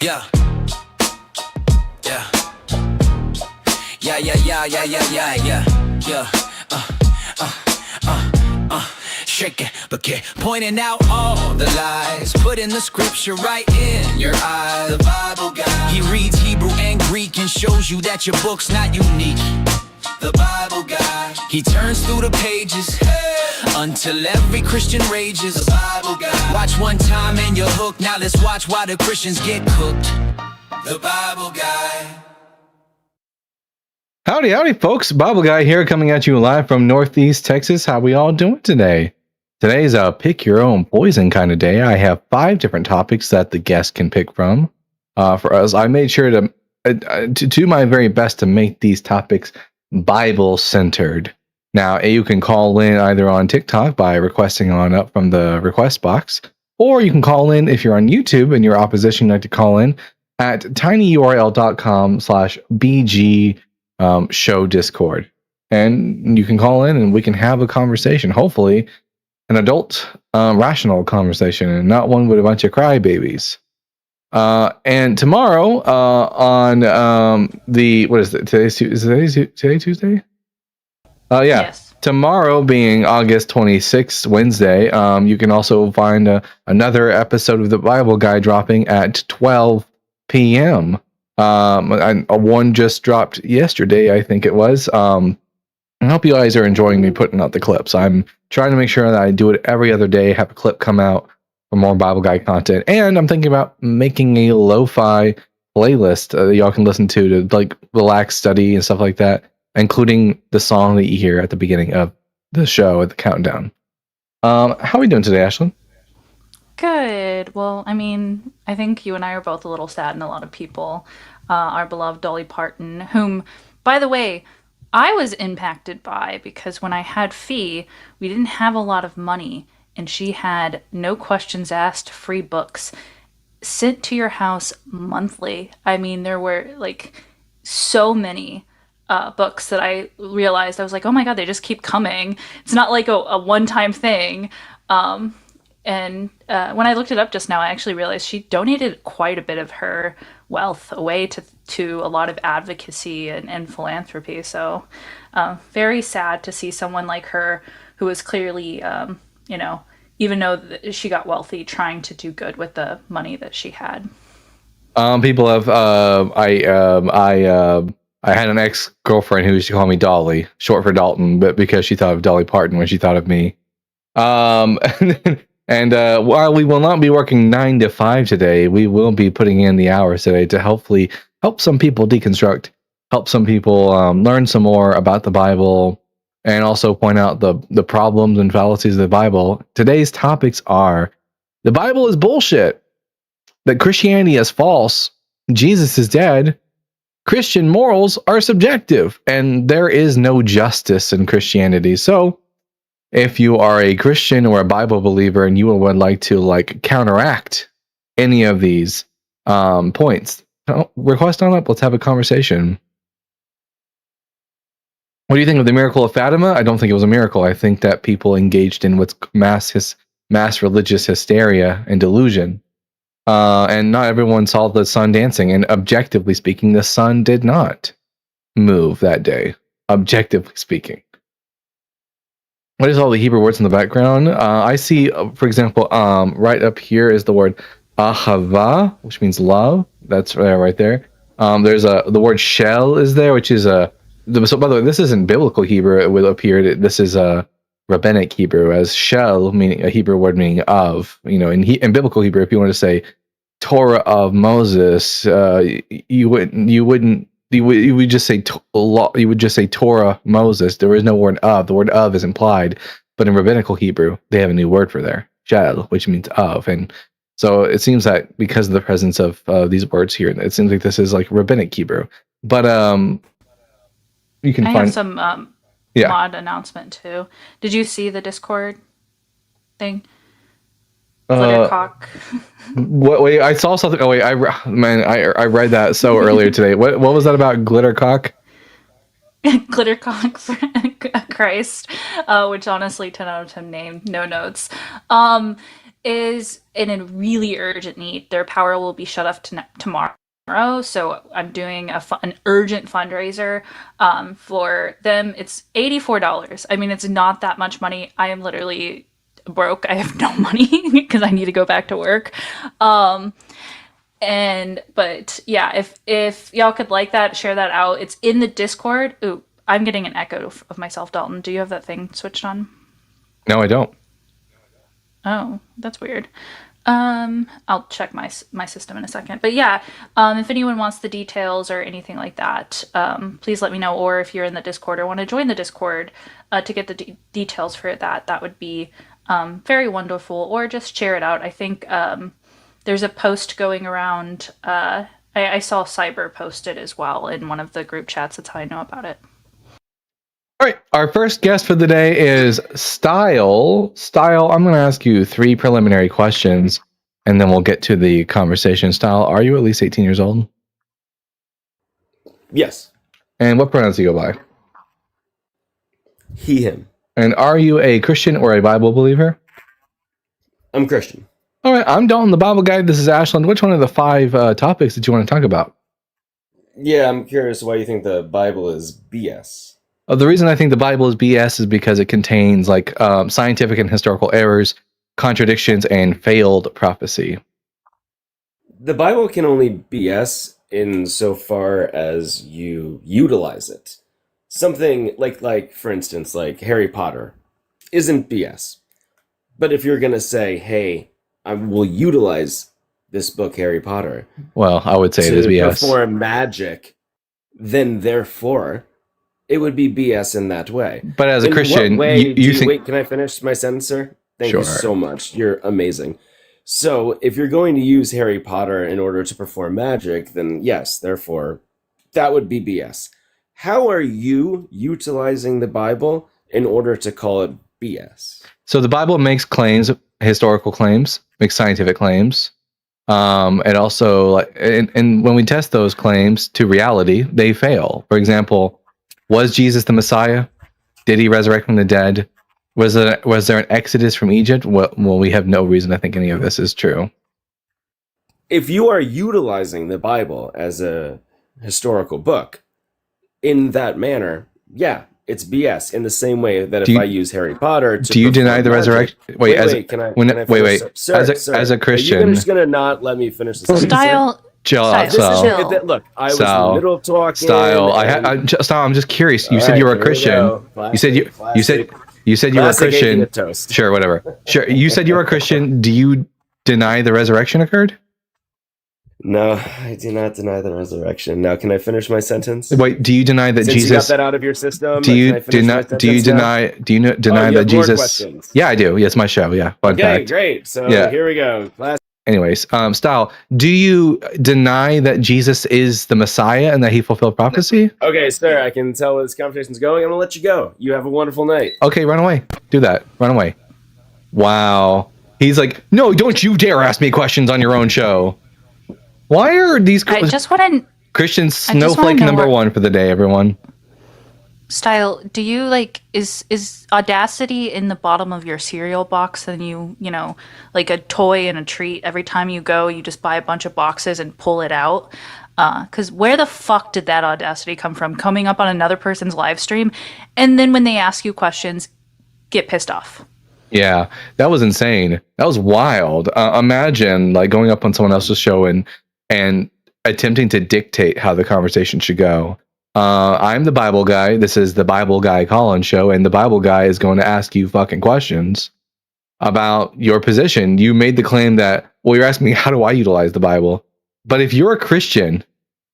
Yeah, yeah, yeah, yeah, yeah, yeah, yeah, yeah, yeah, yeah. Shake it, but keep pointing out all the lies. Putting the scripture right in your eyes. The Bible guy, he reads Hebrew and Greek and shows you that your book's not unique. The Bible guy, he turns through the pages until every Christian rages. The Bible guy, watch one time and you're hooked. Now let's watch why the Christians get cooked. The Bible guy. Howdy, howdy, folks. Bible Guy here, coming at you live from Northeast Texas. How we all doing today? Today's a pick your own poison kind of day. I have 5 different topics that the guests can pick from. For us, I made sure to do my very best to make these topics Bible-centered. Now, you can call in either on TikTok by requesting on up from the request box, or you can call in if you're on YouTube and your opposition like to call in at tinyurl.com/BG show Discord. And you can call in and we can have a conversation, hopefully an adult, rational conversation, and not one with a bunch of crybabies. And tomorrow, on what is it? Today Tuesday? Yeah. Yes. Tomorrow being August 26th, Wednesday, you can also find another episode of the Bible Guy dropping at 12 p.m. One just dropped yesterday, I think it was. I hope you guys are enjoying me putting out the clips. I'm trying to make sure that I do it every other day, have a clip come out for more Bible Guy content. And I'm thinking about making a lo-fi playlist that y'all can listen to like relax, study, and stuff like that, including the song that you hear at the beginning of the show at the countdown. How are we doing today, Ashlyn? Good. Well, I mean, I think you and I are both a little sad, and a lot of people. Our beloved Dolly Parton, whom, by the way, I was impacted by, because when I had Fee, we didn't have a lot of money, and she had no questions asked free books sent to your house monthly. I mean, there were like so many books that I realized I was like, oh my God, they just keep coming. It's not like a one-time thing. And when I looked it up just now, I actually realized she donated quite a bit of her wealth away to a lot of advocacy and philanthropy. So very sad to see someone like her, who was clearly, even though she got wealthy, trying to do good with the money that she had. People have, I had an ex-girlfriend who used to call me Dolly, short for Dalton, but because she thought of Dolly Parton when she thought of me. And while we will not be working 9 to 5 today, we will be putting in the hours today to hopefully help some people deconstruct, help some people learn some more about the Bible, and also point out the problems and fallacies of the Bible. Today's topics are: the Bible is bullshit, that Christianity is false, Jesus is dead, Christian morals are subjective, and there is no justice in Christianity. So if you are a Christian or a Bible believer and you would like to counteract any of these points, request on up. Let's have a conversation. What do you think of the miracle of Fatima? I don't think it was a miracle. I think that people engaged in what's mass religious hysteria and delusion. And not everyone saw the sun dancing. And objectively speaking, the sun did not move that day. Objectively speaking. What is all the Hebrew words in the background? I see, for example, right up here is the word ahava, which means love. That's right there. There's the word shel is there, which is so by the way, this isn't biblical Hebrew. It will appear. This is a rabbinic Hebrew, as shel meaning a Hebrew word meaning of. In biblical Hebrew, if you want to say Torah of Moses, you would just say you would just say Torah Moses. There is no word of. The word of is implied, but in rabbinical Hebrew, they have a new word for there, shel, which means of. And so it seems that because of the presence of these words here, it seems like this is like rabbinic Hebrew. But you can find have some mod announcement too. Did you see the Discord thing? Glittercock. What? Wait, I saw something. Oh wait, I read that so earlier today. What was that about Glittercock? Glittercock for Christ, which honestly 10 out of 10 name, no notes. is in a really urgent need. Their power will be shut off tomorrow. So I'm doing an urgent fundraiser for them. It's $84. I mean, it's not that much money. I am literally broke. I have no money because I need to go back to work. But yeah, if y'all could like that, share that out. It's in the Discord. Ooh, I'm getting an echo of myself, Dalton. Do you have that thing switched on? No, I don't. Oh, that's weird. I'll check my system in a second. But yeah, if anyone wants the details or anything like that, please let me know. Or if you're in the Discord or want to join the Discord to get the details for that, that would be very wonderful. Or just share it out. I think there's a post going around. I saw Cyber post it as well in one of the group chats. That's how I know about it. All right, our first guest for the day is Style. Style, I'm going to ask you 3 preliminary questions, and then we'll get to the conversation. Style, are you at least 18 years old? Yes. And what pronouns do you go by? He, him. And are you a Christian or a Bible believer? I'm Christian. All right, I'm Dalton, the Bible guy. This is Ashland. Which one of the 5 topics did you want to talk about? Yeah, I'm curious why you think the Bible is BS. The reason I think the Bible is BS is because it contains scientific and historical errors, contradictions, and failed prophecy. The Bible can only BS insofar as you utilize it. Something like for instance, like Harry Potter isn't BS. But if you're going to say, hey, I will utilize this book, Harry Potter, well, I would say it is BS. To perform magic, then therefore it would be BS in that way. But as a Christian, you think... Wait, can I finish my sentence, sir? Thank Sure. you so much. You're amazing. So, if you're going to use Harry Potter in order to perform magic, then yes, therefore, that would be BS. How are you utilizing the Bible in order to call it BS? So the Bible makes claims, historical claims, makes scientific claims. And also, and when we test those claims to reality, they fail. For example, was Jesus the Messiah? Did he resurrect from the dead? Was there an exodus from Egypt? Well, we have no reason to think any of this is true. If you are utilizing the Bible as a historical book in that manner, yeah, it's BS. In the same way that if I use Harry Potter to... Do you deny the resurrection? Wait, can I finish? Sir, as a Christian... You're just going to not let me finish the sentence? Style... Look, I was in the middle of talking. Style, I'm just curious. You said you were a Christian. You said you were a Christian. Sure, whatever. Sure, you said you were a Christian. Do you deny the resurrection occurred? No, I do not deny the resurrection. Now, can I finish my sentence? Wait, do you deny that Since Jesus? You got that out of your system. Do you deny that Jesus? Questions. Yeah, I do. Yes, my show. Yeah, fun fact. Great. So here we go. Anyways, Style, do you deny that Jesus is the Messiah and that he fulfilled prophecy? Okay, sir, I can tell where this conversation's going. I'm going to let you go. You have a wonderful night. Okay, run away. Do that. Run away. Wow. He's like, no, don't you dare ask me questions on your own show. Why are these Christian snowflake number 1 for the day, everyone? Style, do you is Audacity in the bottom of your cereal box and you know, like a toy and a treat every time you go, you just buy a bunch of boxes and pull it out? Because where the fuck did that Audacity come from? Coming up on another person's live stream, and then when they ask you questions, get pissed off. Yeah, that was insane. That was wild. Imagine going up on someone else's show and attempting to dictate how the conversation should go. I'm the Bible guy. This is the Bible Guy Call-In show, and the Bible guy is going to ask you fucking questions about your position. You made the claim that, well, you're asking me, how do I utilize the Bible? But if you're a Christian,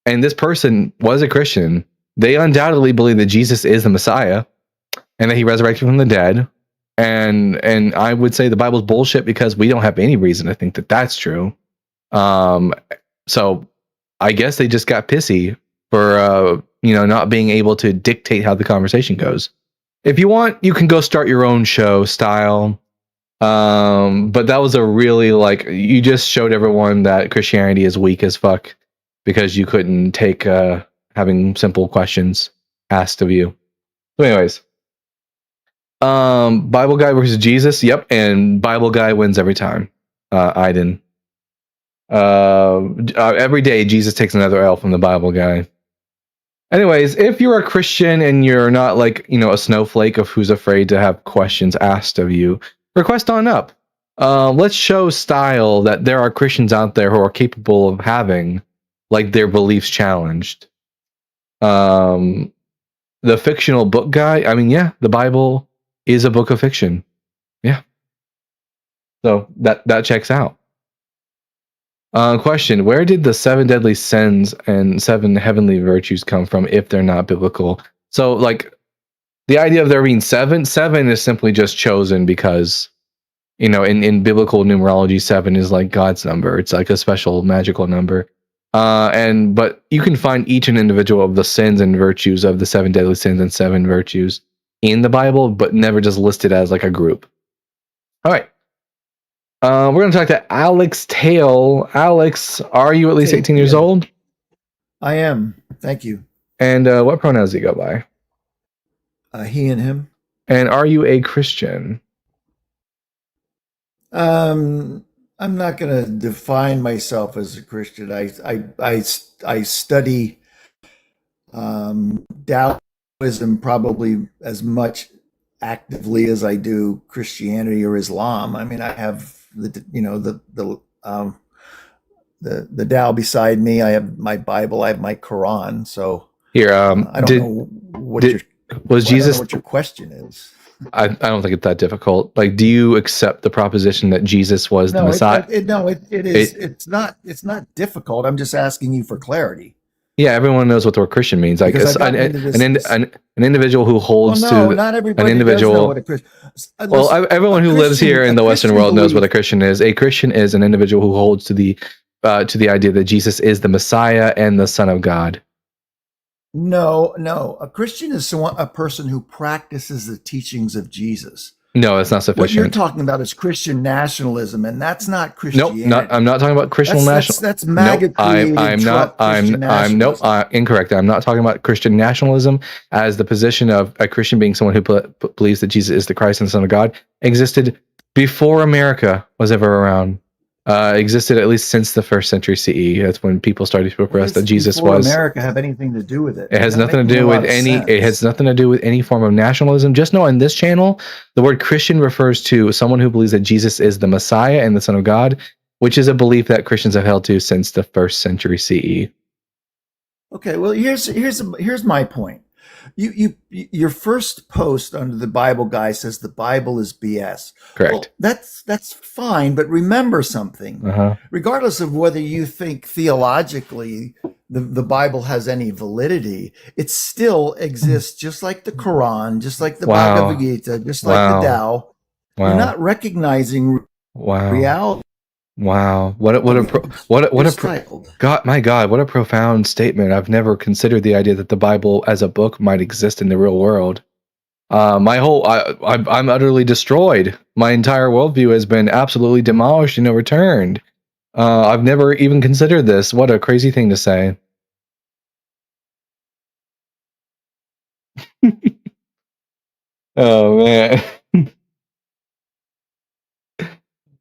and this person was a Christian, they undoubtedly believe that Jesus is the Messiah, and that he resurrected from the dead. And I would say the Bible's bullshit because we don't have any reason to think that that's true. So I guess they just got pissy for not being able to dictate how the conversation goes. If you want, you can go start your own show, Style. But that was a really you just showed everyone that Christianity is weak as fuck because you couldn't take having simple questions asked of you. So anyways, Bible guy versus Jesus. Yep, and Bible guy wins every time. Iden. Every day, Jesus takes another L from the Bible guy. Anyways, if you're a Christian and you're not like, a snowflake of who's afraid to have questions asked of you, request on up. Let's show style that there are Christians out there who are capable of having like their beliefs challenged. The fictional book guy, I mean, yeah, the Bible is a book of fiction. Yeah. So that checks out. Question: where did the 7 deadly sins and 7 heavenly virtues come from if they're not biblical? So, like, the idea of there being 7 is simply just chosen because, in biblical numerology, 7 is like God's number. It's like a special magical number. But you can find each and individual of the sins and virtues of the 7 deadly sins and 7 virtues in the Bible, but never just listed as like a group. All right. We're going to talk to Alex Tail. Alex, are you at least 18 years old? I am. Thank you. And what pronouns do you go by? He and him. And are you a Christian? I'm not going to define myself as a Christian. I study Taoism probably as much actively as I do Christianity or Islam. I mean, I have the Tao beside me. I have my Bible. I have my Quran. So here, I don't know what your question is. I don't think it's that difficult. Like, do you accept the proposition that Jesus was the Messiah? It is. It's not difficult. I'm just asking you for clarity. Yeah, everyone knows what the word Christian means. Like an individual who holds to not everybody an individual. Does know what a Christian. Well, everyone who lives here in the Western world knows what a Christian is. A Christian is an individual who holds to the idea that Jesus is the Messiah and the Son of God. No. A Christian is a person who practices the teachings of Jesus. No, that's not sufficient. What you're talking about is Christian nationalism, and that's not Christianity. Nope, I'm not talking about Christian nationalism. That's MAGA. Nope, I'm incorrect. I'm not talking about Christian nationalism as the position of a Christian being someone who believes that Jesus is the Christ and the Son of God. Existed before America was ever around. Existed at least since the 1st century CE. That's when people started to profess that Jesus was. America have anything to do with it? It has nothing to do with any. It has nothing to do with any form of nationalism. Just know on this channel, the word Christian refers to someone who believes that Jesus is the Messiah and the Son of God, which is a belief that Christians have held to since the 1st century CE. Okay, well, here's my point. Your first post under the Bible guy says the Bible is BS. Correct. Well, that's fine, but remember something. Regardless of whether you think theologically the Bible has any validity, it still exists just like the Quran, just like the Bhagavad Gita, just like the Tao. You're not recognizing reality. Wow. What a profound statement. I've never considered the idea that the Bible as a book might exist in the real world. I'm utterly destroyed. My entire worldview has been absolutely demolished and overturned. I've never even considered this. What a crazy thing to say. Oh man.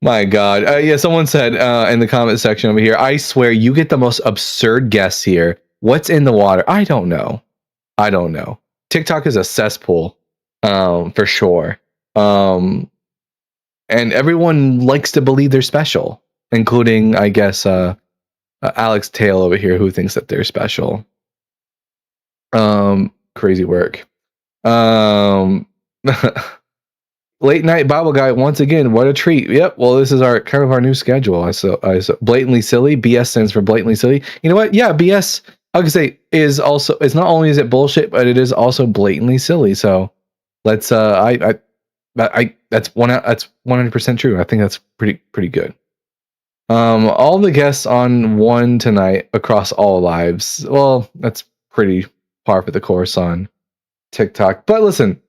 My God. Yeah, someone said in the comment section over here, I swear you get the most absurd guests here. What's in the water? I don't know. TikTok is a cesspool, for sure. And everyone likes to believe they're special, including, I guess, Alex Tail over here, who thinks that they're special. Crazy work. Late night Bible guy once again. What a treat! Yep. Well, this is our kind of our new schedule. I blatantly silly. BS stands for blatantly silly. You know what? Yeah, BS. I could say is also. It's not only is it bullshit, but it is also blatantly silly. So let's. That's 100% true. I think that's pretty good. All the guests on one tonight across all lives. Well, that's pretty par for the course on TikTok. But listen.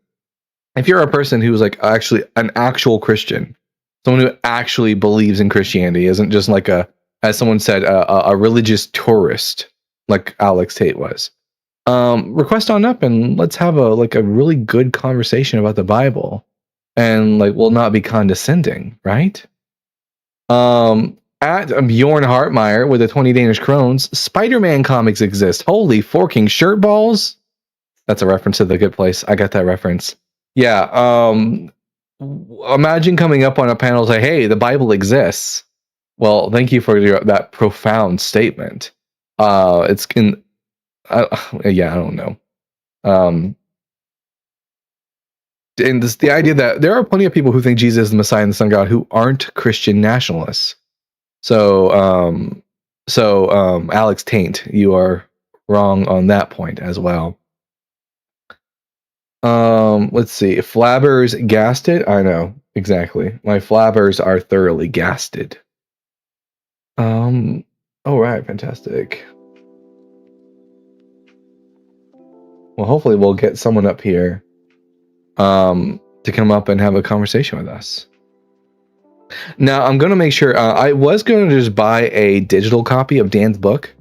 If you're a person who's like actually an actual Christian, someone who actually believes in Christianity, isn't just like as someone said, a religious tourist like Alex Tate was, request on up and let's have a really good conversation about the Bible, and like we'll not be condescending, right? At Bjorn Hartmeyer with the 20 Danish Krones, Spider-Man comics exist. Holy forking shirt balls. That's a reference to The Good Place. I got that reference. Yeah. Imagine coming up on a panel and say, hey, the Bible exists. Well, thank you for that profound statement. I don't know. And the idea that there are plenty of people who think Jesus is the Messiah and the Son of God who aren't Christian nationalists. So Alex Taint, you are wrong on that point as well. Let's see. Flabbers gasted. I know exactly. My flabbers are thoroughly gasted. All right, fantastic. Well, hopefully we'll get someone up here to come up and have a conversation with us. Now, I'm going to make sure, I was going to just buy a digital copy of Dan's book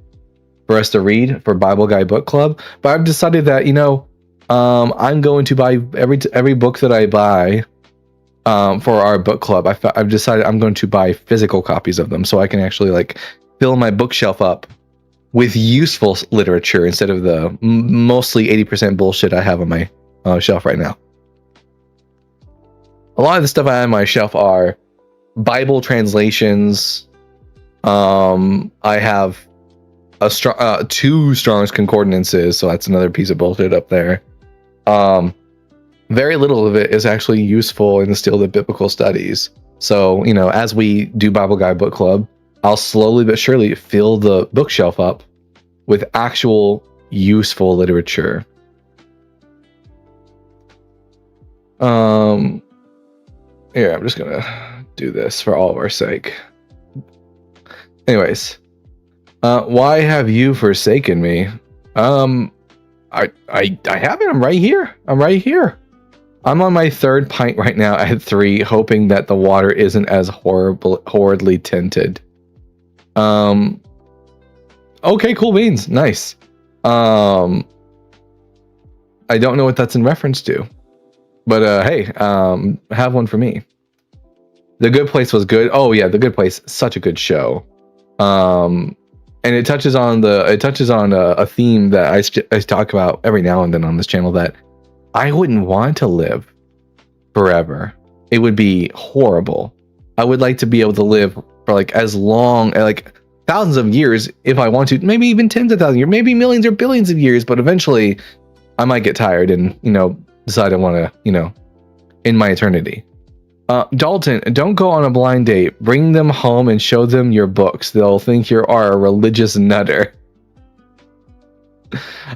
for us to read for Bible Guy Book Club, but I've decided that, I'm going to buy every book that I buy for our book club. I've decided I'm going to buy physical copies of them so I can actually fill my bookshelf up with useful literature instead of the mostly 80% bullshit I have on my shelf right now. A lot of the stuff I have on my shelf are Bible translations. I have two Strong's Concordances, so that's another piece of bullshit up there. Very little of it is actually useful in the still the biblical studies. So, as we do Bible Guy Book Club, I'll slowly but surely fill the bookshelf up with actual useful literature. Here, I'm just gonna do this for all of our sake. Anyways, why have you forsaken me? I haven't. I'm right here. I'm on my third pint right now at 3, hoping that the water isn't as horridly tinted. Okay, cool beans. Nice. I don't know what that's in reference to. But hey, have one for me. The Good Place was good. Oh yeah, The Good Place, such a good show. And it touches on a theme that I talk about every now and then on this channel, that I wouldn't want to live forever. It would be horrible. I would like to be able to live for as long, thousands of years if I want to, maybe even tens of thousands of years, maybe millions or billions of years, but eventually I might get tired and, decide I want to, end my eternity. Dalton, don't go on a blind date. Bring them home and show them your books. They'll think you are a religious nutter.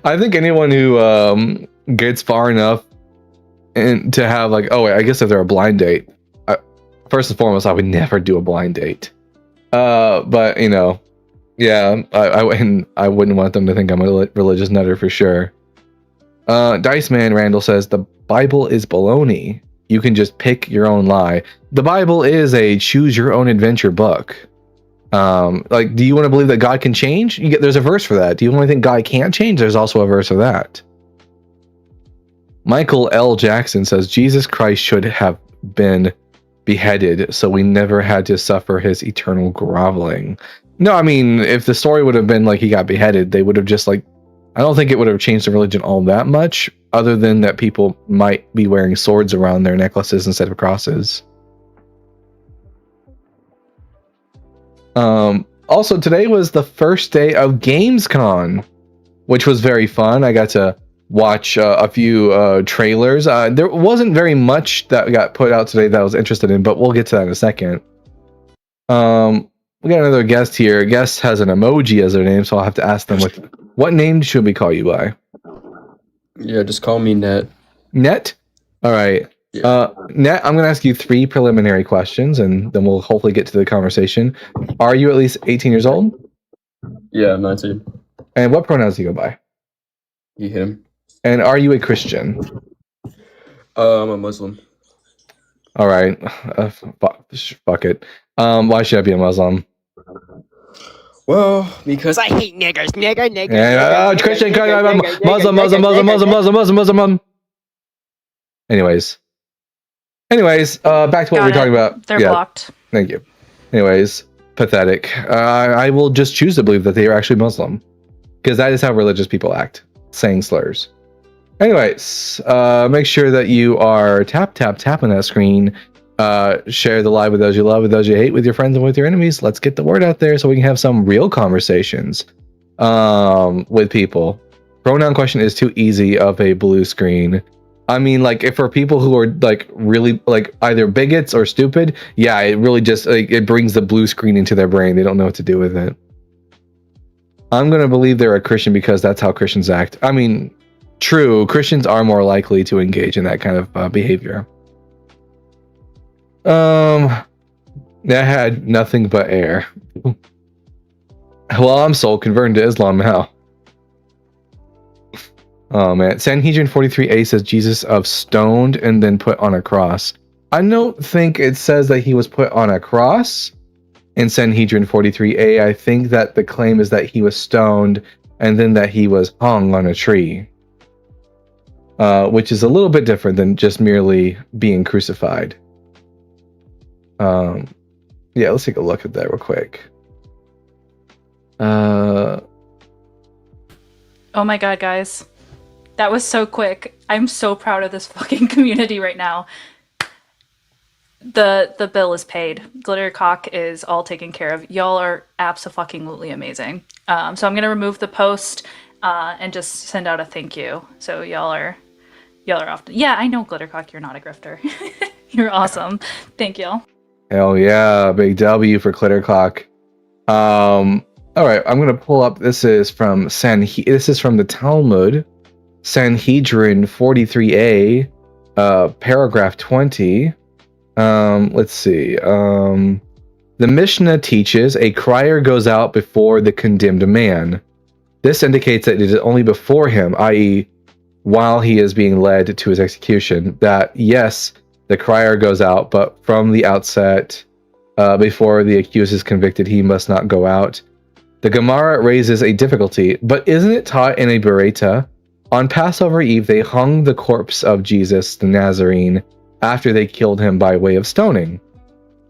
I think anyone who gets far enough and to have I guess if they're a blind date, first and foremost, I would never do a blind date. But yeah, I wouldn't want them to think I'm a religious nutter for sure. Dice Man Randall says the Bible is baloney. You can just pick your own lie. The Bible is a choose your own adventure book. Do you want to believe that God can change? There's a verse for that. Do you only think God can't change? There's also a verse for that. Michael L. Jackson says Jesus Christ should have been beheaded, so we never had to suffer his eternal groveling. No, I mean, if the story would have been he got beheaded, they would have just I don't think it would have changed the religion all that much, other than that people might be wearing swords around their necklaces instead of crosses. Also, today was the first day of Gamescom, which was very fun. I got to watch a few trailers. There wasn't very much that got put out today that I was interested in, but we'll get to that in a second. We got another guest here. Guest has an emoji as their name, so I'll have to ask them what name should we call you by? Yeah, just call me Net. Net? All right. Yeah. Net, I'm going to ask you 3 preliminary questions, and then we'll hopefully get to the conversation. Are you at least 18 years old? Yeah, I'm 19. And what pronouns do you go by? You, him. And are you a Christian? I'm a Muslim. All right. Fuck it. Why should I be a Muslim? Well, because I hate niggers. Christian, Muslim. Anyways, back to what we were talking about. They're blocked. Thank you. Anyways, pathetic. I will just choose to believe that they are actually Muslim, because that is how religious people act, saying slurs. Anyways, make sure that you are tapping that screen. Share the live with those you love, with those you hate, with your friends and with your enemies. Let's get the word out there so we can have some real conversations with people. Pronoun question is too easy of a blue screen. I mean, like, if for people who are like really like either bigots or stupid, yeah, it really just like it brings the blue screen into their brain. They don't know what to do with it. I'm gonna believe they're a Christian because that's how Christians act. I mean, true, Christians are more likely to engage in that kind of behavior. That had nothing but air. Well, I'm soul converted to Islam now. Oh man, Sanhedrin 43a says Jesus of stoned and then put on a cross. I don't think it says that he was put on a cross in Sanhedrin 43a. I think that the claim is that he was stoned and then that he was hung on a tree, which is a little bit different than just merely being crucified. Yeah, let's take a look at that real quick. Oh my god, guys. That was so quick. I'm so proud of this fucking community right now. The bill is paid. Glittercock is all taken care of. Y'all are abso-fucking-lutely amazing. So I'm gonna remove the post and just send out a thank you. So y'all are often. Yeah, I know, Glittercock, you're not a grifter. You're awesome. Thank y'all. Hell yeah, big W for Glittercock. All right, I'm gonna pull up. This is from the Talmud, Sanhedrin 43a, paragraph 20. Let's see. The Mishnah teaches a crier goes out before the condemned man. This indicates that it is only before him, i.e., while he is being led to his execution, that yes, the crier goes out, but from the outset, before the accused is convicted, he must not go out. The Gemara raises a difficulty, but isn't it taught in a Bereta? On Passover Eve, they hung the corpse of Jesus the Nazarene after they killed him by way of stoning.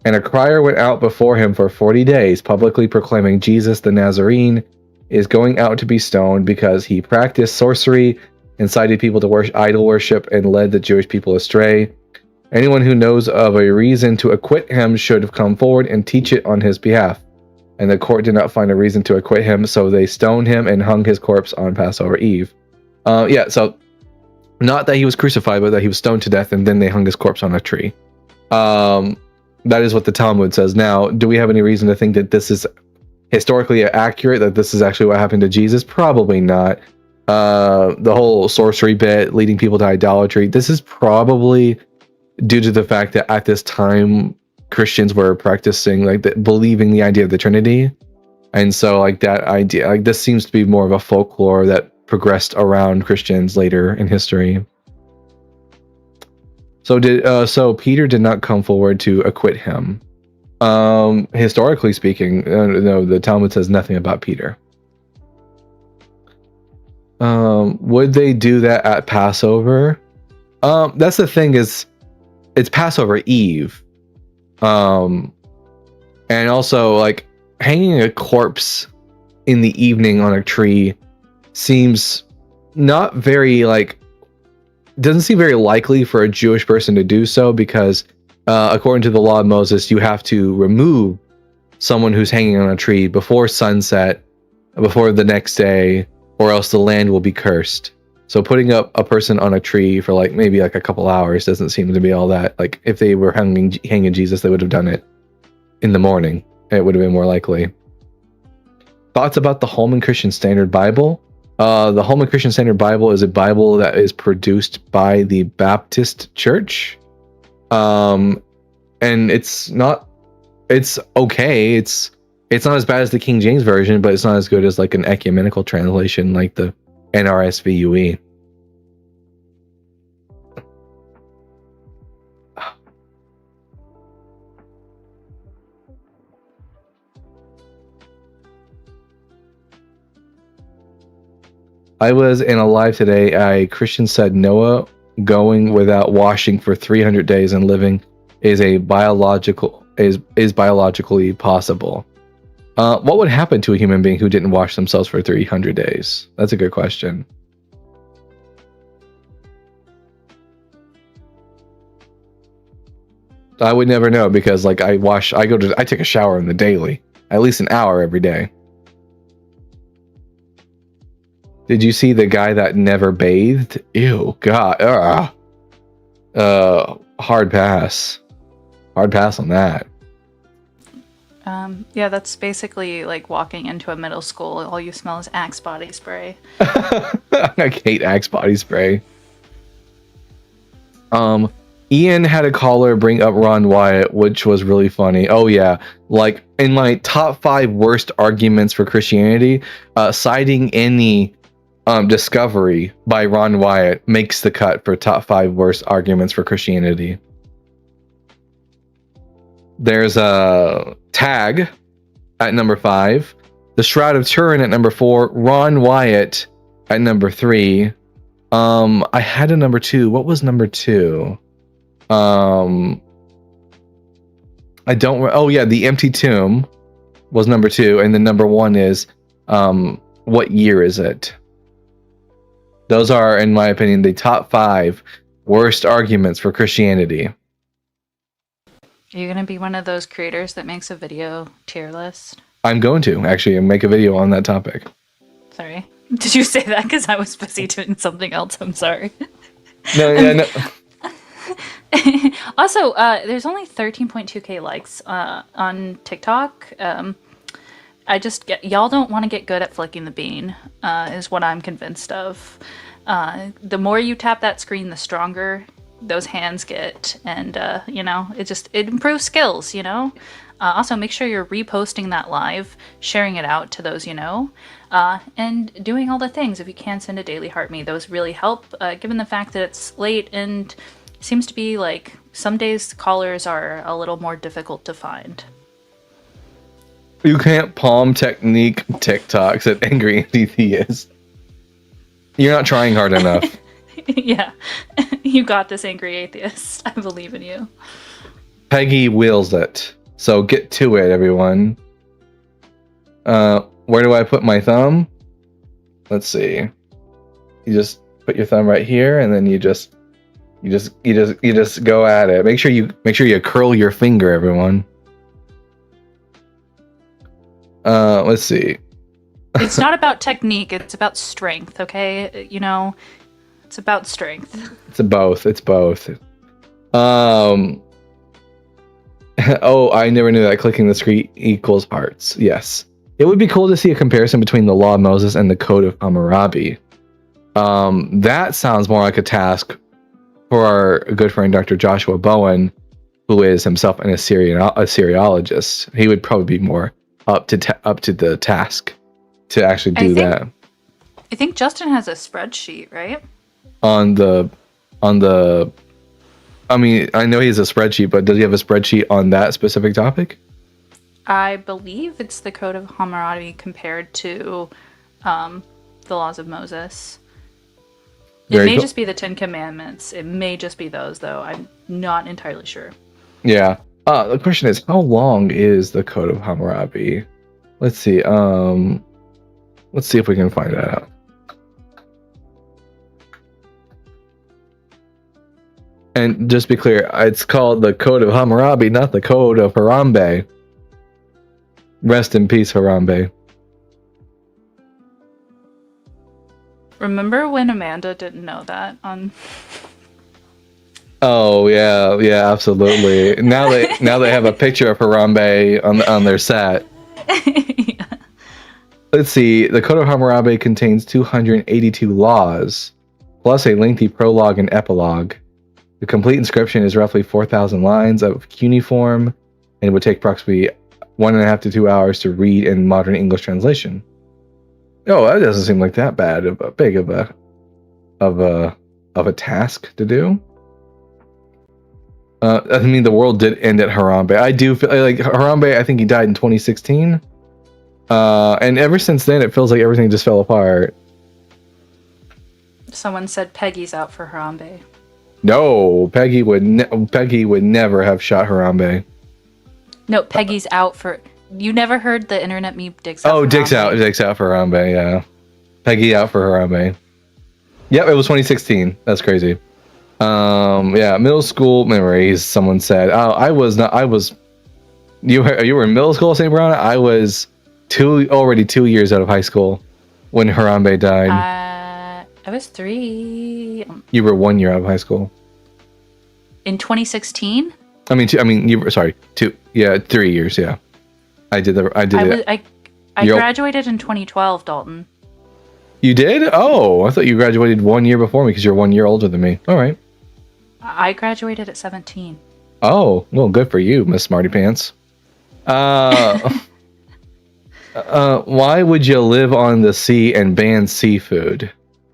And a crier went out before him for 40 days, publicly proclaiming Jesus the Nazarene is going out to be stoned because he practiced sorcery, incited people to idol worship, and led the Jewish people astray. Anyone who knows of a reason to acquit him should have come forward and teach it on his behalf. And the court did not find a reason to acquit him, so they stoned him and hung his corpse on Passover Eve. Yeah, so not that he was crucified, but that he was stoned to death and then they hung his corpse on a tree. That is what the Talmud says. Now, do we have any reason to think that this is historically accurate, that this is actually what happened to Jesus? Probably not. The whole sorcery bit, leading people to idolatry, this is probably due to the fact that at this time, Christians were practicing, believing the idea of the Trinity. And so, that idea, this seems to be more of a folklore that progressed around Christians later in history. So Peter did not come forward to acquit him. Historically speaking, no, the Talmud says nothing about Peter. Would they do that at Passover? That's the thing, is it's Passover Eve. And also, hanging a corpse in the evening on a tree seems not very, doesn't seem very likely for a Jewish person to do so, because according to the law of Moses, you have to remove someone who's hanging on a tree before sunset, before the next day, or else the land will be cursed. So putting up a person on a tree for maybe a couple hours doesn't seem to be all that. If they were hanging Jesus, they would have done it in the morning. It would have been more likely. Thoughts about the Holman Christian Standard Bible? The Holman Christian Standard Bible is a Bible that is produced by the Baptist Church. And it's okay. It's not as bad as the King James Version, but it's not as good as an ecumenical translation like the NRSVUE. I was in a live today. A Christian said Noah going without washing for 300 days and living is a biological is biologically possible. What would happen to a human being who didn't wash themselves for 300 days? That's a good question. I would never know because like I take a shower in the daily, at least an hour every day. Did you see the guy that never bathed? Ew, God. Hard pass. Hard pass on that. Yeah, that's basically like walking into a middle school. All you smell is Axe body spray. I hate Axe body spray. Ian had a caller bring up Ron Wyatt, which was really funny. Oh yeah, like in my top 5 worst arguments for Christianity, citing any discovery by Ron Wyatt makes the cut for top 5 worst arguments for Christianity. There's a Tag at number 5, the Shroud of Turin at number 4, Ron Wyatt at number 3. I had a number 2. What was number 2? I don't. Oh yeah, the Empty Tomb was number 2, and then number 1 is what year is it? Those are, in my opinion, the top 5 worst arguments for Christianity. Are you gonna be one of those creators that makes a video tier list? I'm going to actually make a video on that topic. Sorry, did you say that because I was busy doing something else? I'm sorry. No. Also, there's only 13.2k likes on TikTok. Y'all don't want to get good at flicking the bean, is what I'm convinced of. The more you tap that screen, the stronger those hands get, and it improves skills. Also, make sure you're reposting that live, sharing it out to those and doing all the things. If you can, send a daily heart me. Those really help, given the fact that it's late and seems to be like some days callers are a little more difficult to find. You can't palm technique TikToks at Angry Atheist. You're not trying hard enough. Yeah, you got this, Angry Atheist. I believe in you. Peggy wills it. So get to it, everyone. Where do I put my thumb? Let's see. You just put your thumb right here, and then you just go at it. Make sure you curl your finger, everyone. Let's see. It's not about technique, it's about strength, okay? It's about strength. It's both. Oh, I never knew that clicking the screen equals hearts. Yes. It would be cool to see a comparison between the Law of Moses and the Code of Hammurabi. That sounds more like a task for our good friend Dr. Joshua Bowen, who is himself an Assyriologist. He would probably be more up to the task to actually do that. I think Justin has a spreadsheet, right? I mean, I know he has a spreadsheet, but does he have a spreadsheet on that specific topic? I believe it's the Code of Hammurabi compared to the Laws of Moses. It may just be the 10 Commandments. It may just be those, though. I'm not entirely sure. Yeah. The question is, how long is the Code of Hammurabi? Let's see. Let's see if we can find that out. And just be clear, it's called the Code of Hammurabi, not the Code of Harambe. Rest in peace, Harambe. Remember when Amanda didn't know that on... Oh yeah, absolutely. Now they have a picture of Harambe on their set. Yeah. Let's see. The Code of Hammurabi contains 282 laws, plus a lengthy prologue and epilogue. The complete inscription is roughly 4,000 lines of cuneiform, and it would take approximately 1.5 to 2 hours to read in modern English translation. Oh, that doesn't seem like that bad of a big of a task to do. I mean, the world did end at Harambe. I do feel like Harambe. I think he died in 2016, and ever since then, it feels like everything just fell apart. Someone said Peggy's out for Harambe. No, Peggy would never have shot Harambe. No, Peggy's out for. You never heard the internet meme dicks out. Oh, for dicks out, Harambe. dicks out for Harambe. Yeah, Peggy out for Harambe. Yep, it was 2016. That's crazy. Yeah, middle school memories. Someone said, "Oh, I was not. I was. You were in middle school, St. Brown. I was already 2 years out of high school when Harambe died. I was 3 You were 1 year out of high school. in 2016. I mean, you were sorry. 2. Yeah, 3 years. Yeah, I did it. I You're- graduated in 2012, Dalton. You did? Oh, I thought you graduated 1 year before me because you're 1 year older than me. All right. I graduated at 17. Oh, well, good for you, Miss Smarty Pants. Why would you live on the sea and ban seafood?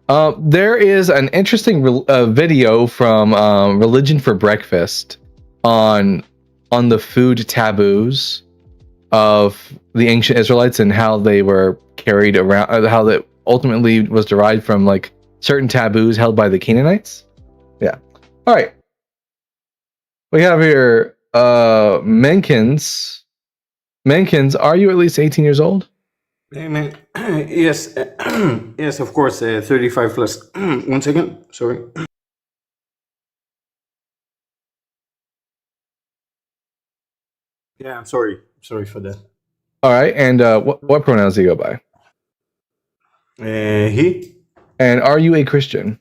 There is an interesting video from Religion for Breakfast on the food taboos of the ancient Israelites and how they were carried around, how that ultimately was derived from like certain taboos held by the Canaanites. Yeah. All right. We have here Menkins. Menkins, are you at least 18 years old? Amen. Yes, yes, of course. 35 plus. 1 second. Sorry. Yeah, I'm sorry. Sorry for that. All right. And what pronouns do you go by? He? And are you a Christian?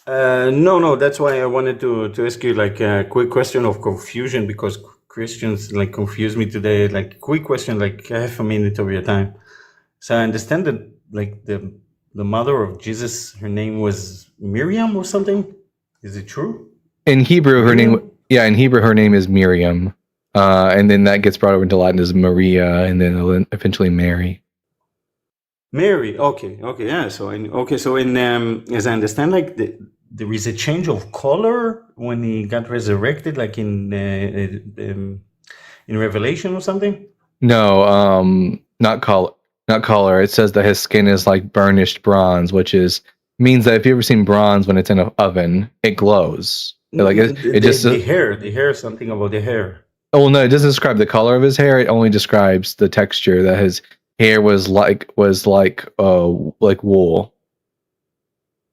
No. That's why I wanted to ask you like a quick question of confusion because Christians like confuse me today. Like quick question, like I have a minute of your time. So I understand that like the mother of Jesus, her name was Miriam or something. Is it true? In Hebrew, her name. Yeah, in Hebrew, her name is Miriam. And then that gets brought over into Latin as Maria, and then eventually Mary. Mary. Okay. Yeah. So So in as I understand, like there is a change of color when he got resurrected, like in Revelation or something. No, not color. Not color. It says that his skin is like burnished bronze, which means that if you ever seen bronze when it's in an oven, it glows. Like it just the hair. Something about the hair. Oh no, it doesn't describe the color of his hair. It only describes the texture, that his hair was like wool.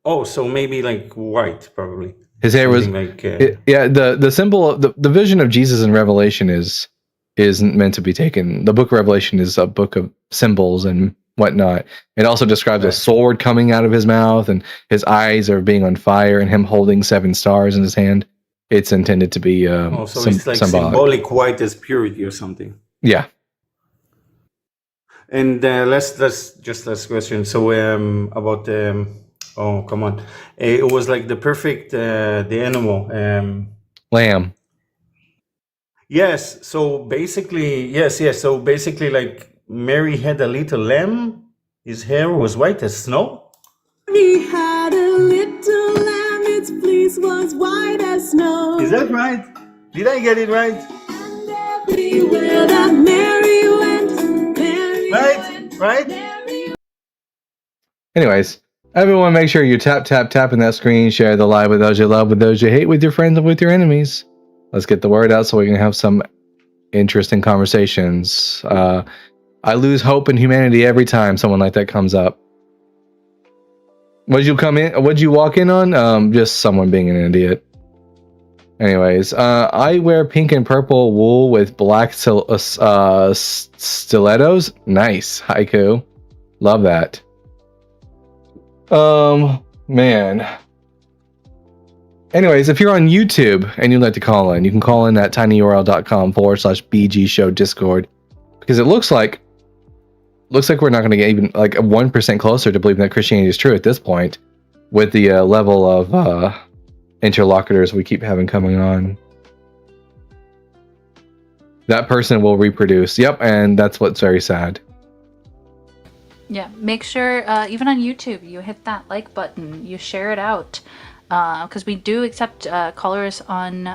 Oh, so maybe like white, probably. His hair was Something like the symbol of the vision of Jesus in Revelation isn't meant to be taken. The book of Revelation is a book of symbols and whatnot. It also describes a sword coming out of his mouth, and his eyes are being on fire, and him holding 7 stars in his hand. It's intended to be so it's like symbolic white as purity or something. Yeah. And last question. So about oh come on, it was like the perfect the animal Lamb. Yes. So basically, yes. So basically, like Mary had a little lamb. His hair was white as snow. He had a little lamb, its fleece was white as snow. Is that right? Did I get it right? And everywhere that Mary went, Mary went, Right? Mary Anyways, everyone make sure you tapping that screen, share the live with those you love, with those you hate, with your friends, and with your enemies. Let's get the word out so we can have some interesting conversations. I lose hope in humanity every time someone like that comes up. What'd you walk in on? Just someone being an idiot. Anyways, I wear pink and purple wool with black stilettos. Nice. Haiku. Love that. Man. Anyways, if you're on YouTube and you'd like to call in, you can call in at tinyurl.com/BG show Discord, because it looks like we're not going to get even like 1% closer to believing that Christianity is true at this point, with the level of interlocutors we keep having coming on. That person will reproduce. Yep, and that's what's very sad. Yeah, make sure even on YouTube you hit that like button, you share it out, because we do accept callers on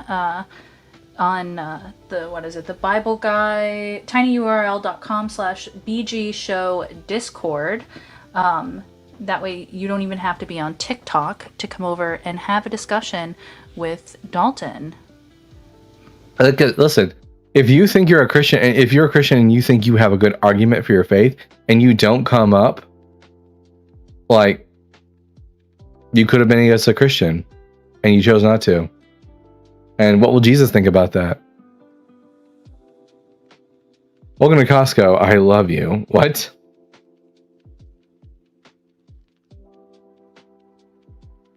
the Bible Guy, tinyurl.com/BG show Discord. That way you don't even have to be on TikTok to come over and have a discussion with Dalton. Listen, If you think you're a Christian, and if you're a Christian and you think you have a good argument for your faith, and you don't come up, like, you could have been against a Christian, and you chose not to. And what will Jesus think about that? Welcome to Costco. I love you. What?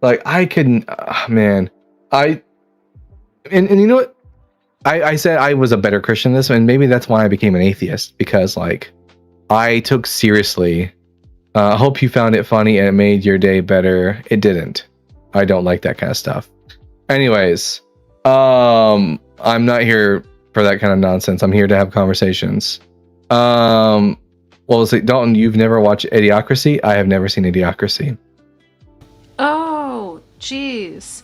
Like, I couldn't, man. And you know what? I said I was a better Christian this, and maybe that's why I became an atheist, because like I took seriously. I hope you found it funny and it made your day better. It didn't. I don't like that kind of stuff. Anyways, I'm not here for that kind of nonsense. I'm here to have conversations. Well, let's see, Dalton, you've never watched Idiocracy? I have never seen Idiocracy. Oh, jeez.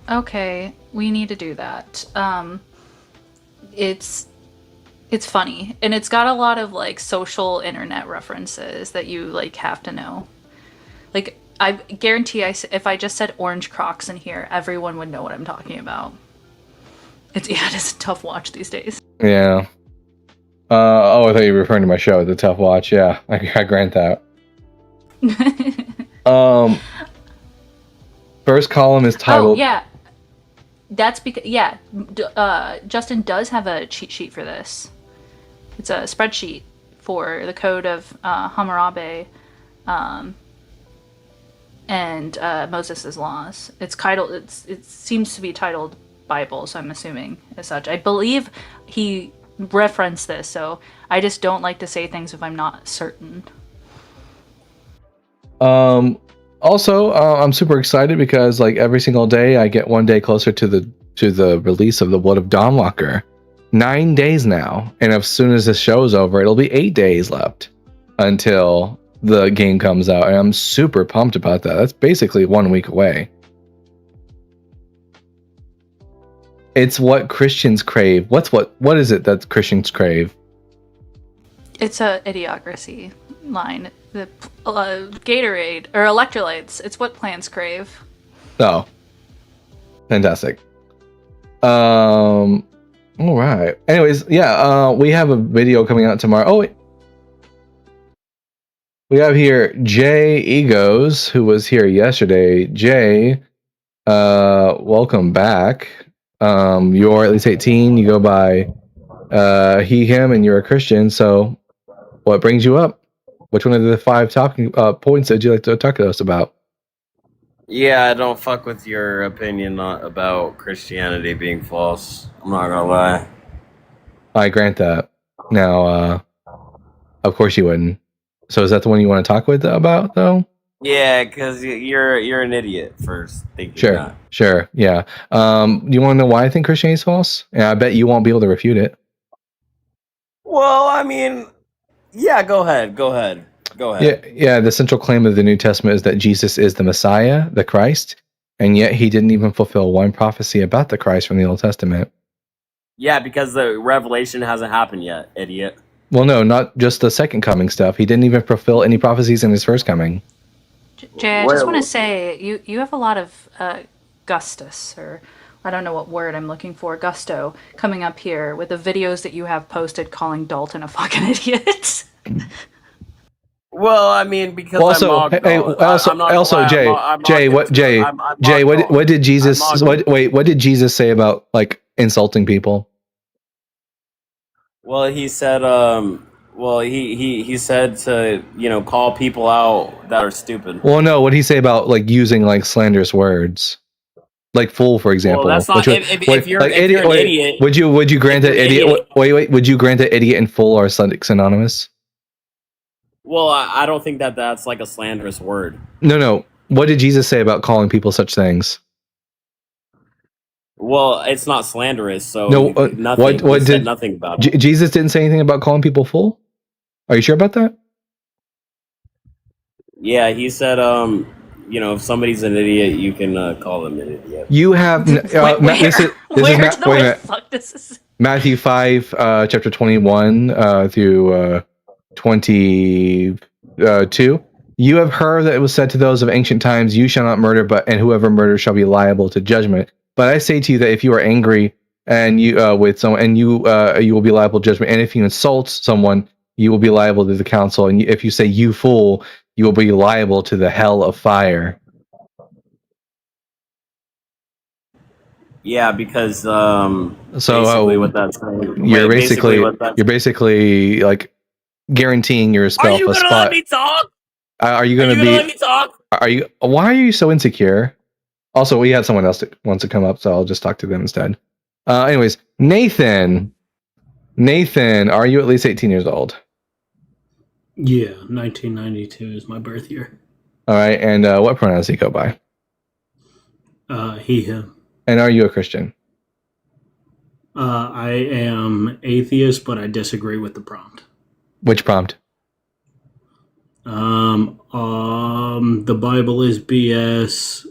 Okay, we need to do that. It's funny, and it's got a lot of like social internet references that you like have to know. Like, I guarantee if I just said orange Crocs in here, everyone would know what I'm talking about. It is a tough watch these days. Yeah. I thought you were referring to my show, The Tough Watch. Yeah, I grant that. First column is titled. Oh yeah, that's because Justin does have a cheat sheet for this. It's a spreadsheet for the code of Hammurabi, and Moses' laws. It's titled. It seems to be titled Bible, so I'm assuming as such. I believe he referenced this, so I just don't like to say things if I'm not certain. Also, I'm super excited because like every single day I get one day closer to the release of the Blood of Dawnwalker. 9 days now, and as soon as this show is over, it'll be 8 days left until the game comes out, and I'm super pumped about that. That's basically 1 week away. It's what Christians crave. What is it that Christians crave? It's a Idiocracy line. The Gatorade or electrolytes. It's what plants crave. Oh, fantastic. All right. Anyways, yeah. We have a video coming out tomorrow. Oh wait. We have here Jay Egos, who was here yesterday. Jay, welcome back. You're at least 18. You go by he, him, and you're a Christian. So, what brings you up? Which one of the 5 talking points did you like to talk to us about? Yeah, I don't fuck with your opinion about Christianity being false. I'm not gonna lie. I grant that. Now, of course you wouldn't. So is that the one you want to talk with about, though? Yeah, because you're an idiot first thinking that. Sure, yeah. Do you want to know why I think Christianity is false? Yeah, I bet you won't be able to refute it. Well, I mean, yeah, go ahead. Yeah. The central claim of the New Testament is that Jesus is the Messiah, the Christ, and yet he didn't even fulfill one prophecy about the Christ from the Old Testament. Yeah, because the revelation hasn't happened yet, idiot. Well, no, not just the second coming stuff. He didn't even fulfill any prophecies in his first coming. Jay, I just want to say you have a lot of gustus, or I don't know what word I'm looking for, gusto, coming up here with the videos that you have posted calling Dalton a fucking idiot. Well, I mean, because Jay, what did Jesus? What did Jesus say about like insulting people? Well, he said, he said to call people out that are stupid. Well, no, what did he say about like using like slanderous words, like fool, for example? Well, that's not. If you're an idiot, would you grant that idiot? Wait, would you grant that idiot and fool are synonymous? Well, I don't think that's like a slanderous word. No. What did Jesus say about calling people such things? Well, it's not slanderous, so no. Nothing. What said nothing about it. Jesus didn't say anything about calling people fool? Are you sure about that? Yeah, he said, if somebody's an idiot, you can call them an idiot. You have This is Matthew 5, chapter 21 through 22. You have heard that it was said to those of ancient times, "You shall not murder, and whoever murders shall be liable to judgment." But I say to you that if you are angry and you with someone, and you will be liable to judgment. And if you insult someone, you will be liable to the council. And if you say "you fool," you will be liable to the hell of fire. Yeah, because So basically what that's saying. you're Wait, basically like guaranteeing yourself a spot. talk? Are you going to be? let me talk? Are you? Why are you so insecure? Also, we had someone else that wants to come up, so I'll just talk to them instead. Anyways, Nathan, are you at least 18 years old? Yeah, 1992 is my birth year. All right, and what pronouns do you go by? He, him. And are you a Christian? I am atheist, but I disagree with the prompt. Which prompt? The Bible is BS.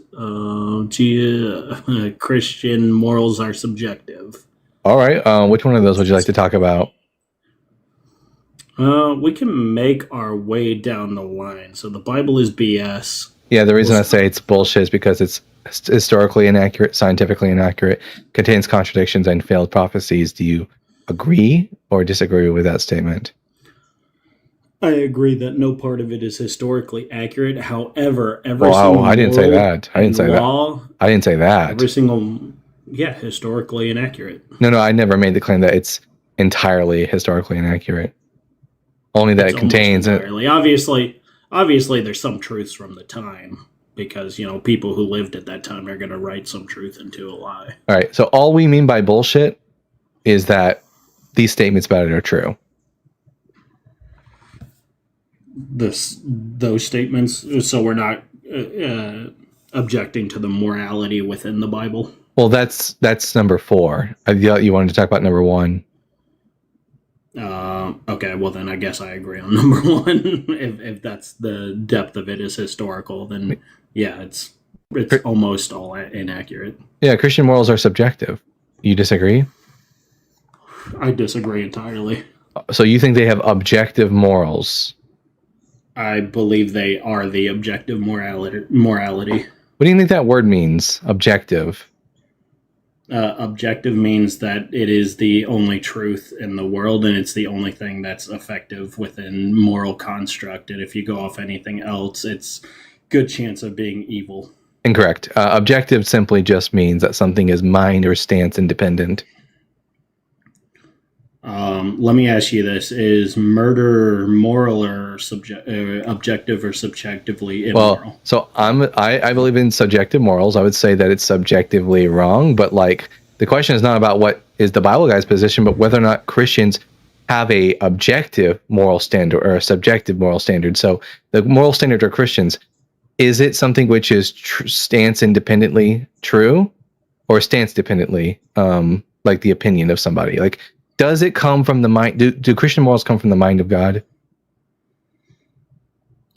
Christian morals are subjective. All right. Which one of those would you like to talk about? We can make our way down the line. So the Bible is BS. Yeah, the reason I say it's bullshit is because it's historically inaccurate, scientifically inaccurate, contains contradictions and failed prophecies. Do you agree or disagree with that statement? I agree that no part of it is historically accurate. However, I didn't say that. I didn't say that. Every single, historically inaccurate. No, I never made the claim that it's entirely historically inaccurate. Only that it contains it. Obviously, there's some truths from the time because people who lived at that time are going to write some truth into a lie. All right. So all we mean by bullshit is that these statements about it are true. Those statements. So we're not objecting to the morality within the Bible. Well, that's number 4. I thought you wanted to talk about number 1. Okay, well then I guess I agree on number 1. if that's the depth of it is historical, then yeah, it's almost all inaccurate. Yeah, Christian morals are subjective. You disagree? I disagree entirely. So you think they have objective morals? I believe they are the objective morality. What do you think that word means? Objective. Objective means that it is the only truth in the world, and it's the only thing that's effective within moral construct. And if you go off anything else, it's good chance of being evil. Incorrect. Objective simply just means that something is mind or stance independent. Let me ask you this: is murder moral or objective or subjectively immoral? Well, so I believe in subjective morals. I would say that it's subjectively wrong, but like the question is not about what is the Bible guy's position, but whether or not Christians have a objective moral standard or a subjective moral standard. So the moral standard for Christians, is it something which is stance independently true, or stance dependently, like the opinion of somebody? Like, does it come from the mind? Do Christian morals come from the mind of God?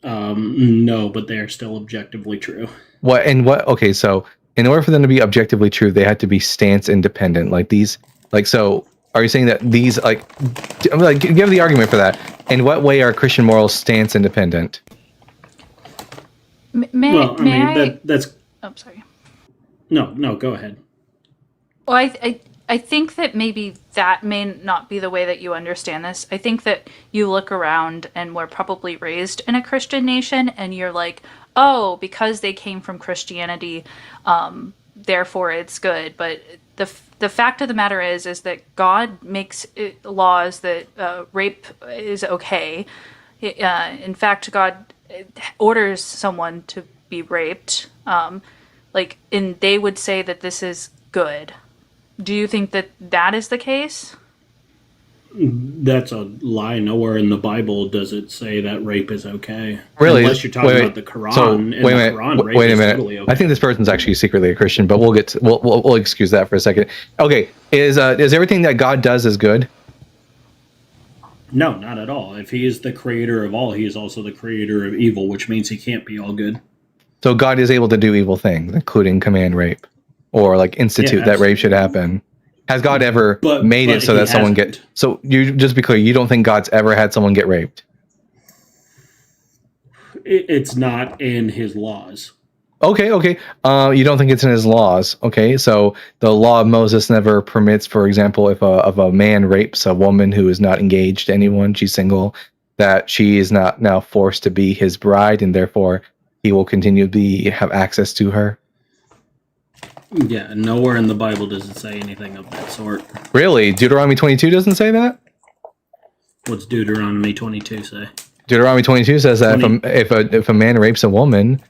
No, but they are still objectively true. Okay, so in order for them to be objectively true, they had to be stance independent. So are you saying that these, give the argument for that? In what way are Christian morals stance independent? That's. Oh, sorry. No, go ahead. Well, I think that maybe that may not be the way that you understand this. I think that you look around and we're probably raised in a Christian nation and you're like, oh, because they came from Christianity, therefore it's good. But the fact of the matter is that God makes laws that rape is okay. In fact, God orders someone to be raped. And they would say that this is good. Do you think that is the case? That's a lie. Nowhere in the Bible does it say that rape is okay. Really? Unless you're talking about the Quran. So, wait a minute. Totally okay. I think this person's actually secretly a Christian, but we'll excuse that for a second. Okay, is everything that God does is good? No, not at all. If he is the creator of all, he is also the creator of evil, which means he can't be all good. So God is able to do evil things, including command rape, or institute that rape should happen. Has God ever made it so that someone get? So you just be clear, you don't think God's ever had someone get raped? It's not in his laws. Okay. You don't think it's in his laws? Okay, so the law of Moses never permits, for example, if a man rapes a woman who is not engaged to anyone, she's single, that she is not now forced to be his bride, and therefore he will continue to have access to her. Yeah, nowhere in the Bible does it say anything of that sort. Really, Deuteronomy 22 doesn't say that. What's Deuteronomy 22 say? Deuteronomy 22 says that if a man rapes a woman,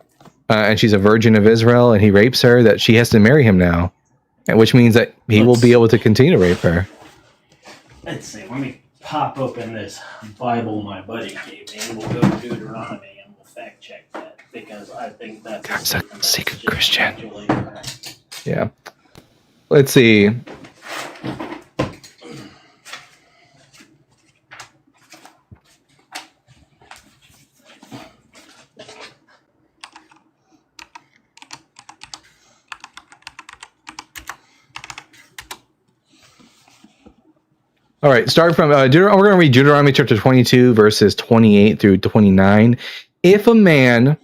and she's a virgin of Israel, and he rapes her, that she has to marry him now, which means that he will be able to continue to rape her. Let's see. Let me pop open this Bible my buddy gave me, and we'll go to Deuteronomy, and we'll fact check that, because I think that's a secret Christian. factually correct. Yeah. Let's see. All right, start from we're going to read Deuteronomy chapter 22, verses 28 through 29. If a man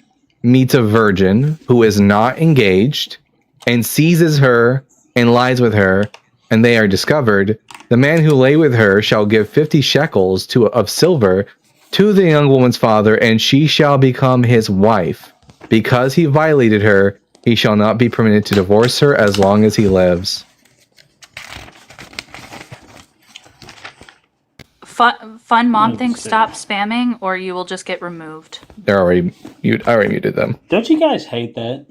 meets a virgin who is not engaged and seizes her and lies with her, and they are discovered, the man who lay with her shall give 50 shekels of silver to the young woman's father, and she shall become his wife. Because he violated her, he shall not be permitted to divorce her as long as he lives. Fun mom thing, stop spamming or you will just get removed. I already muted them. Don't you guys hate that?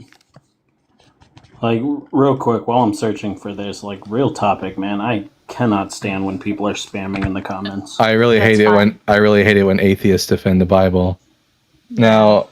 Like, real quick, while I'm searching for this, like, real topic, man, I cannot stand when people are spamming in the comments. I really hate it when atheists defend the Bible. Now,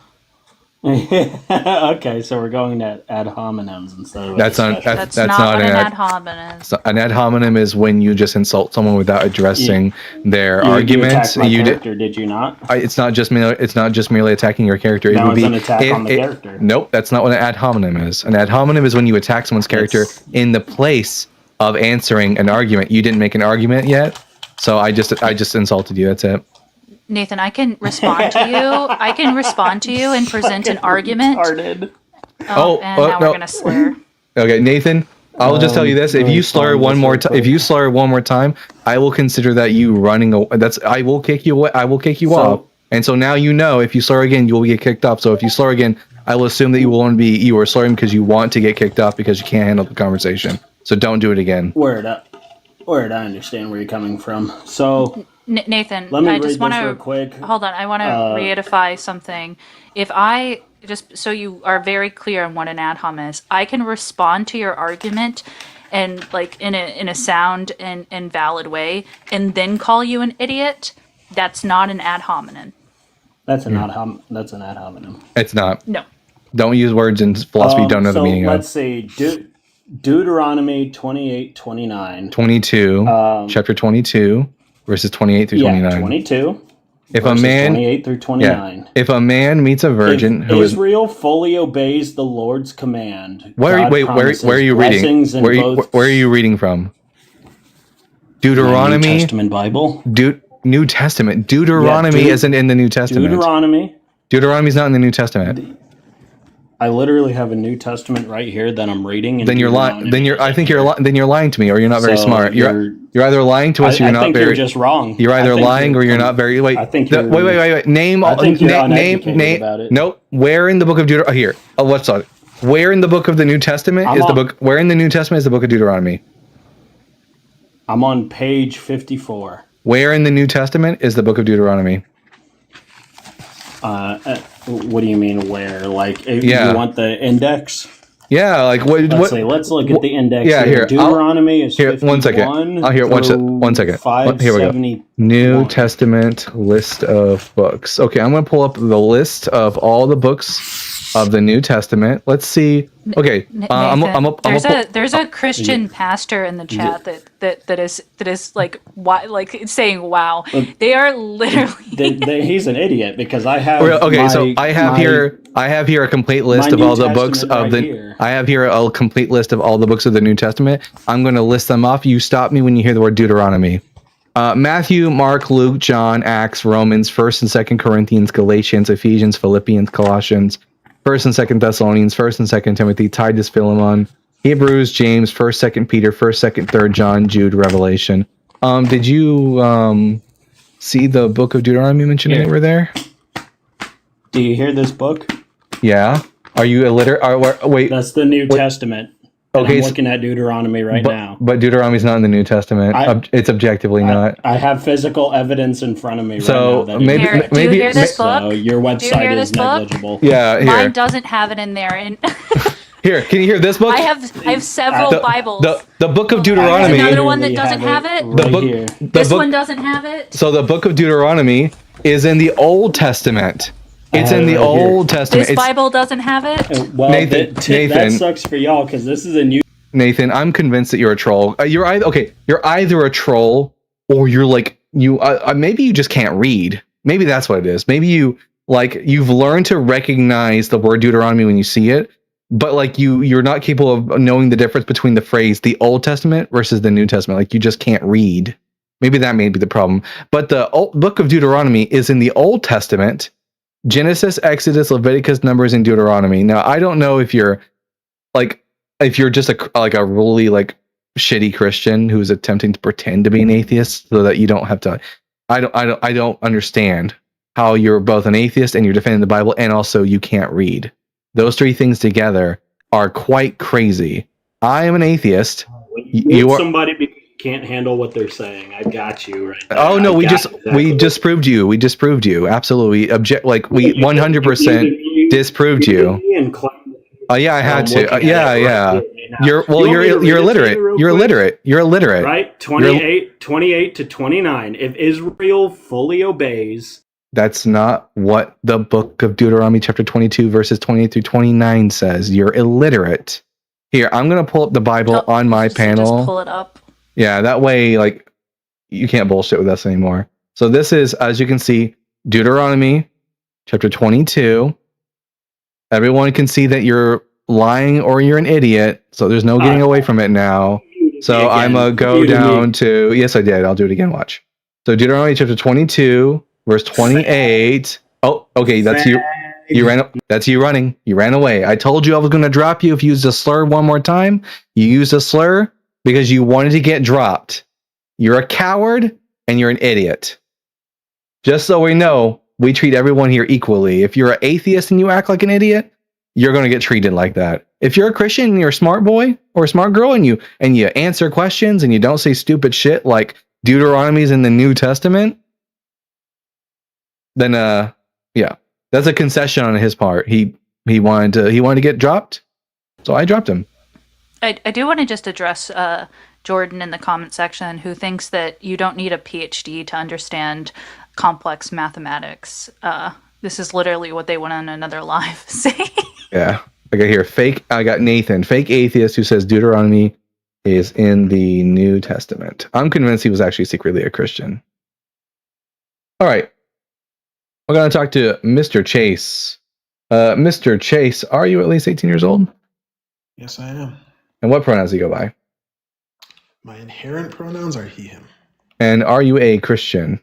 okay, so we're going to ad hominems instead of that's not an ad hominem. An ad hominem is when you just insult someone without addressing their arguments. You character, did you not? It's not just merely attacking your character. It would be an attack on the character. Nope, that's not what an ad hominem is. An ad hominem is when you attack someone's character in the place of answering an argument. You didn't make an argument yet, so I just insulted you. That's it. Nathan, I can respond to you. I can respond to you and present an argument. Now we're gonna slur. Okay, Nathan, I'll just tell you this: if you slur one more time, I will consider that you running. I will kick you away. I will kick you off. And so now you know, if you slur again, you will get kicked off. So if you slur again, I will assume that you are slurring because you want to get kicked off because you can't handle the conversation. So don't do it again. Word, I understand where you're coming from. So. Nathan, let me I just want real quick. Hold on. I want to reedify something. If I just so you are very clear on what an ad hom is, I can respond to your argument and like in a sound and valid way, and then call you an idiot. That's not an ad hominem. That's an ad hominem. It's not. No. Don't use words in philosophy you don't know the meaning of. Let's see. Deuteronomy 28:29. 22. Chapter 22. Verses 28 through 29. Yeah, 22. If a man 28 through 29. Yeah, if a man meets a virgin Israel fully obeys the Lord's command. Where are you reading? Where are you reading from? Deuteronomy. New Testament Bible. New Testament. Deuteronomy isn't in the New Testament. Deuteronomy's not in the New Testament. I literally have a New Testament right here that I'm reading. And then you're lying. Then you're lying to me, or you're not very smart. You're either lying to us, or you're not very. You're just wrong. You're either lying or you're not very. Wait. I think wait. Name. About it. Nope. Where in the book of Deuteronomy? Here. Oh, what's on? Where in the book of the New Testament is the book? Where in the New Testament is the book of Deuteronomy? I'm on page 54. Where in the New Testament is the book of Deuteronomy? What do you mean where? Like, you want the index? Yeah, like what? Let's look at the index. Yeah, here. Deuteronomy is 51. 1 second. Here, one second. Here we go. New Testament list of books. Okay, I'm going to pull up the list of all the books of the New Testament. Let's see. Okay, there's a Christian pastor in the chat that is like saying wow. They are literally. He's an idiot because I have. I have here a complete list of all the books of the. I have here a complete list of all the books of the New Testament. I'm going to list them off. You stop me when you hear the word Deuteronomy. Matthew, Mark, Luke, John, Acts, Romans, 1st and 2nd Corinthians, Galatians, Ephesians, Philippians, Colossians, First and Second Thessalonians, First and Second Timothy, Titus, Philemon, Hebrews, James, First, Second Peter, First, Second, Third John, Jude, Revelation. Did you see the book of Deuteronomy mentioned over there? Do you hear this book? Yeah. Are you illiterate? Wait. That's the New Testament. And Okay, I'm looking at Deuteronomy right now. But Deuteronomy's not in the New Testament. It's objectively not. I have physical evidence in front of me So right now. maybe do you hear this book? So your Do you hear website this is book? negligible. Yeah, here. Mine doesn't have it in there, and Here, can you hear this book? I have several Bibles. The book of There's Deuteronomy. another one that doesn't have it. Right The book- here. This book- one doesn't have it. So the book of Deuteronomy is in the Old Testament. It's in the right here. Old Testament. This Bible doesn't have it. Well, Nathan, that Nathan. sucks for y'all because this is a new. Nathan, I'm convinced that you're a troll. You're either a troll or you're like maybe you just can't read. Maybe that's what it is. Maybe you've learned to recognize the word Deuteronomy when you see it, but like you're not capable of knowing the difference between the phrase the Old Testament versus the New Testament. Like you just can't read. Maybe that may be the problem. But the book of Deuteronomy is in the Old Testament. Genesis, Exodus, Leviticus, Numbers, and Deuteronomy. Now, I don't know if you're just a really like shitty Christian who's attempting to pretend to be an atheist so that you don't have to. I don't understand how you're both an atheist and you're defending the Bible and also you can't read. Those three things together are quite crazy. I am an atheist. You are somebody because you can't handle what they're saying. I got you right there. Oh no, we disproved you. We disproved you. Absolutely. We 100% disproved you. Oh yeah, I had to. Yeah. You're illiterate. You're illiterate. You're illiterate. Right? 28 to 29. If Israel fully obeys. That's not what the book of Deuteronomy chapter 22 verses 28 through 29 says. You're illiterate. Here, I'm going to pull up the Bible on my panel. Just pull it up. Yeah, that way like you can't bullshit with us anymore. So this is, as you can see, Deuteronomy chapter 22. Everyone can see that you're lying or you're an idiot. So there's no getting away from it now. So I'm going to go down to, yes, I did. I'll do it again. Watch. So Deuteronomy chapter 22, verse 28. Oh, okay. That's you. That's you running. You ran away. I told you I was going to drop you if you used a slur one more time. You used a slur because you wanted to get dropped. You're a coward and you're an idiot. Just so we know, we treat everyone here equally. If you're an atheist and you act like an idiot, you're going to get treated like that. If you're a Christian and you're a smart boy or a smart girl and you answer questions and you don't say stupid shit like Deuteronomy's in the New Testament, then yeah, that's a concession on his part. He wanted to get dropped, so I dropped him. I do want to just address Jordan in the comment section, who thinks that you don't need a PhD to understand complex mathematics. This is literally what they went on another live saying. Yeah, I got here. I got Nathan, fake atheist, who says Deuteronomy is in the New Testament. I'm convinced he was actually secretly a Christian. All right, we're gonna talk to Mr. Chase. Mr. Chase, are you at least 18 years old? Yes, I am. And what pronouns do you go by? My inherent pronouns are he, him. And are you a Christian?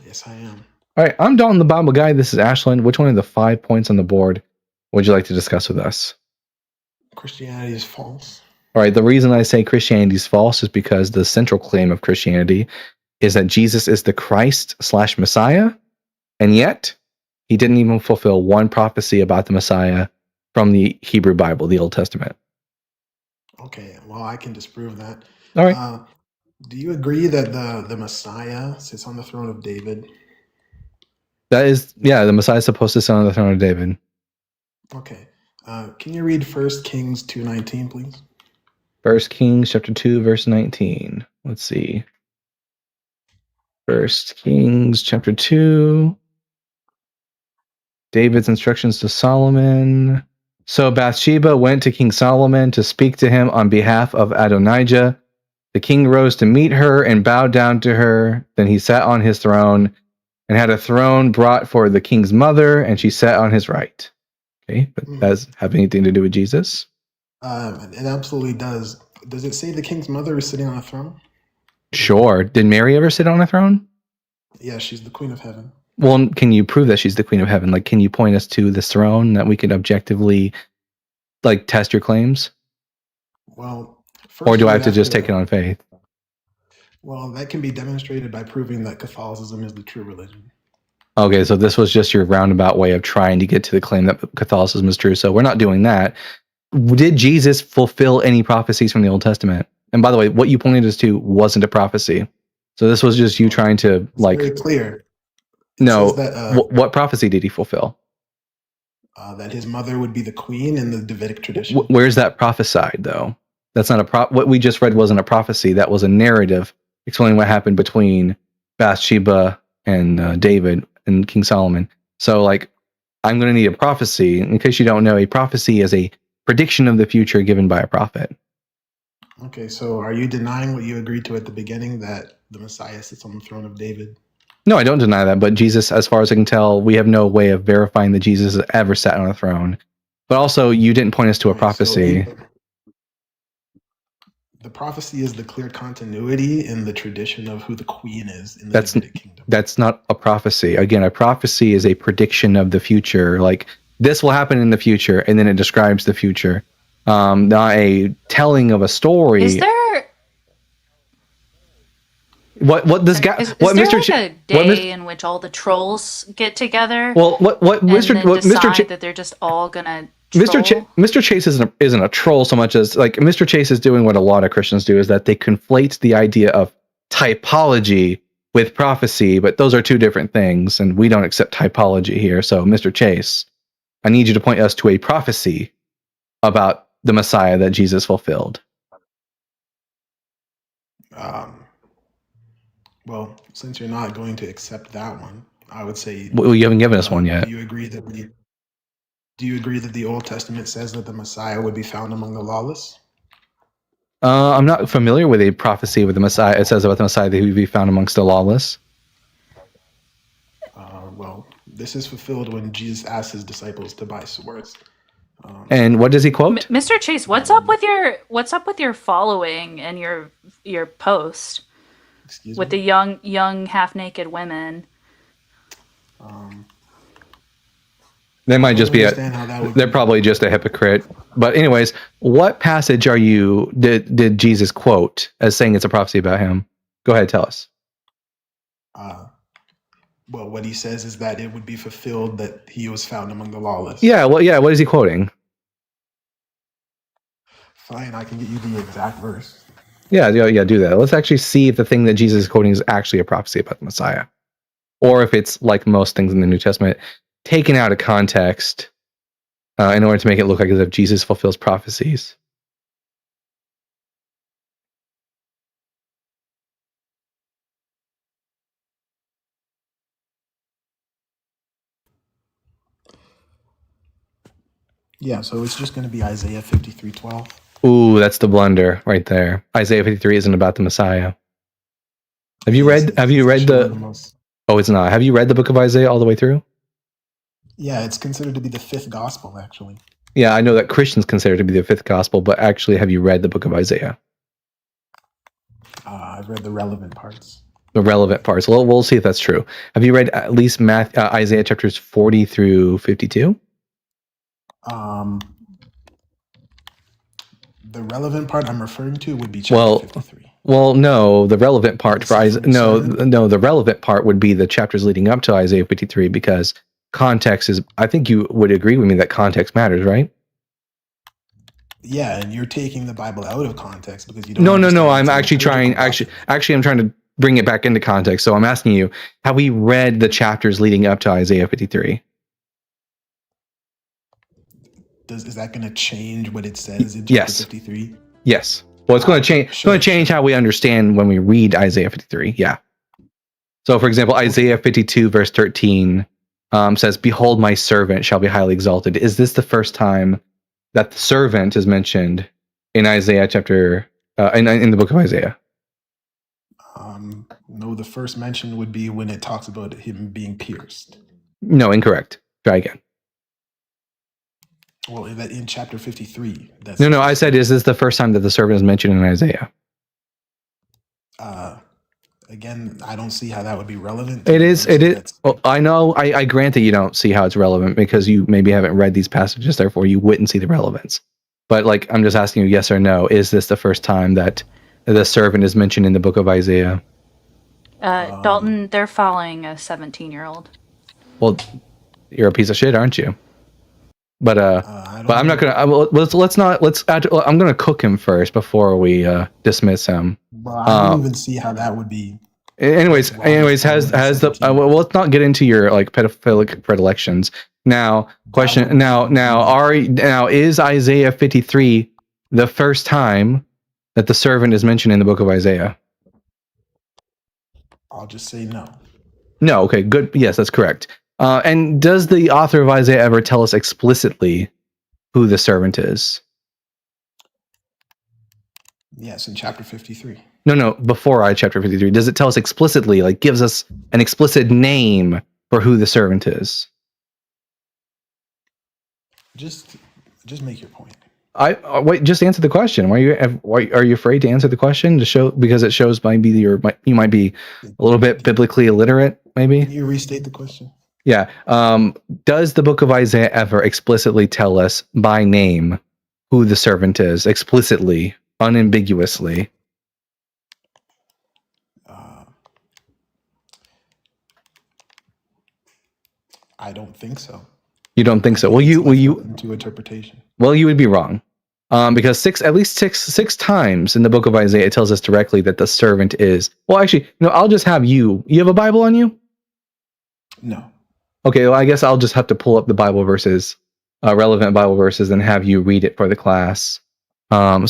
Yes, I am. All right, I'm Dalton the Bible Guy. This is Ashlyn. Which one of the 5 points on the board would you like to discuss with us? Christianity is false. All right, the reason I say Christianity is false is because the central claim of Christianity is that Jesus is the Christ/Messiah, and yet he didn't even fulfill one prophecy about the Messiah from the Hebrew Bible, the Old Testament. Okay, well, I can disprove that. All right. Do you agree that the Messiah sits on the throne of David? That is, yeah, the Messiah is supposed to sit on the throne of David. Okay. Can you read 1 Kings 2:19, please? 1 Kings chapter 2, verse 19. Let's see. 1 Kings chapter 2. David's instructions to Solomon. So Bathsheba went to King Solomon to speak to him on behalf of Adonijah. The king rose to meet her and bowed down to her. Then he sat on his throne and had a throne brought for the king's mother, and she sat on his right. Okay, but does have anything to do with Jesus? It absolutely does. Does it say the king's mother is sitting on a throne? Sure. Did Mary ever sit on a throne? Yeah, she's the queen of heaven. Well, can you prove that she's the queen of heaven? Like, can you point us to this throne that we could objectively, like, test your claims? Well, or do I have to just take it on faith? Well, that can be demonstrated by proving that Catholicism is the true religion. Okay, so this was just your roundabout way of trying to get to the claim that Catholicism is true. So we're not doing that. Did Jesus fulfill any prophecies from the Old Testament? And by the way, what you pointed us to wasn't a prophecy. So this was just you trying to, It's like, very clear. no. says that, What prophecy did he fulfill? That his mother would be the queen in the Davidic tradition. Where's that prophesied, though? That's not what we just read wasn't a prophecy. That was a narrative explaining what happened between Bathsheba and David and King Solomon. So, like, I'm going to need a prophecy. In case you don't know, a prophecy is a prediction of the future given by a prophet. Okay, so are you denying what you agreed to at the beginning, that the Messiah sits on the throne of David? No, I don't deny that. But Jesus, as far as I can tell, we have no way of verifying that Jesus has ever sat on a throne. But also, you didn't point us to a prophecy. The prophecy is the clear continuity in the tradition of who the queen is in the Davidic kingdom. That's not a prophecy. Again, a prophecy is a prediction of the future. Like, this will happen in the future, and then it describes the future. Not a telling of a story. Is there what this guy? is What there Mr. like a day in which all the trolls get together? Well, what and Mr. then what decide Mr. that they're just all gonna Mr. Chase isn't a troll so much as, like, Mr. Chase is doing what a lot of Christians do, is that they conflate the idea of typology with prophecy, but those are two different things, and we don't accept typology here. So, Mr. Chase, I need you to point us to a prophecy about the Messiah that Jesus fulfilled. Well, since you're not going to accept that one, I would say. Well, you haven't given us one yet. Do you agree that the Old Testament says that the Messiah would be found among the lawless? I'm not familiar with a prophecy with the Messiah. It says about the Messiah that he would be found amongst the lawless. Well, this is fulfilled when Jesus asked his disciples to buy swords. And what does he quote? Mr. Chase, what's up with your following and your post with the young half naked women? They might just be they're probably just a hypocrite. But anyways, what passage did Jesus quote as saying it's a prophecy about him? Go ahead, tell us. Well, what he says is that it would be fulfilled that he was found among the lawless. Yeah, what is he quoting? Fine, I can get you the exact verse. Yeah, do that. Let's actually see if the thing that Jesus is quoting is actually a prophecy about the Messiah. Or if it's like most things in the New Testament, taken out of context in order to make it look like as if Jesus fulfills prophecies. Yeah, so it's just going to be Isaiah 53:12. Ooh, that's the blunder right there. Isaiah 53 isn't about the Messiah. Have you read the Oh, it's not. Have you read the book of Isaiah all the way through? Yeah, it's considered to be the fifth gospel, actually. Yeah, I know that Christians consider it to be the fifth gospel, but actually, have you read the book of Isaiah? I've read the relevant parts. The relevant parts. Well, we'll see if that's true. Have you read at least Isaiah chapters 40 through 52? The relevant part I'm referring to would be chapter 53. Well, no, the relevant part for Isaiah, the relevant part would be the chapters leading up to Isaiah 53, because context is, I think you would agree with me that context matters, right? Yeah, and you're taking the Bible out of context because you don't. No. I'm actually trying. Actually, I'm trying to bring it back into context. So I'm asking you, have we read the chapters leading up to Isaiah 53? Is that going to change what it says in chapter 53? Yes. Well, it's going to change. It's going to change how we understand when we read Isaiah 53. Yeah. So, for example, Isaiah 52 verse 13 says, "Behold, my servant shall be highly exalted." Is this the first time that the servant is mentioned in Isaiah chapter in the book of Isaiah? No, the first mention would be when it talks about him being pierced. No, incorrect. Try again. Well, that in chapter 53. No. I said, is this the first time that the servant is mentioned in Isaiah? again, I don't see how that would be relevant to It the is. verse It is. that's Well, I know. I grant that you don't see how it's relevant because you maybe haven't read these passages. Therefore, you wouldn't see the relevance. But like, I'm just asking you, yes or no. Is this the first time that the servant is mentioned in the book of Isaiah? Dalton, they're following a 17-year-old. Well, you're a piece of shit, aren't you? But I don't but I'm not know. gonna. I'm gonna cook him first before we dismiss him. Well, I don't even see how that would be. Anyways, Why has following a has the 17? well, let's not get into your like pedophilic predilections. Now, question. would Now, is Isaiah 53 the first time that the servant is mentioned in the book of Isaiah? I'll just say no. No. Okay. Good. Yes, that's correct. And does the author of Isaiah ever tell us explicitly who the servant is? Yes, in chapter 53. No. Before chapter 53, does it tell us explicitly, like gives us an explicit name for who the servant is? Just make your point. Wait. Just answer the question. Why are you afraid to answer the question? Because it shows you might be a little bit biblically illiterate. Maybe. Can you restate the question? Yeah. Does the book of Isaiah ever explicitly tell us by name who the servant is? Explicitly, unambiguously. I don't think so. You don't think so? It's left open to interpretation. Well, you would be wrong. Because at least six times in the book of Isaiah, it tells us directly that the servant is. Well, actually, no. I'll just have you. You have a Bible on you? No. Okay. Well, I guess I'll just have to pull up the Bible verses, relevant Bible verses, and have you read it for the class. I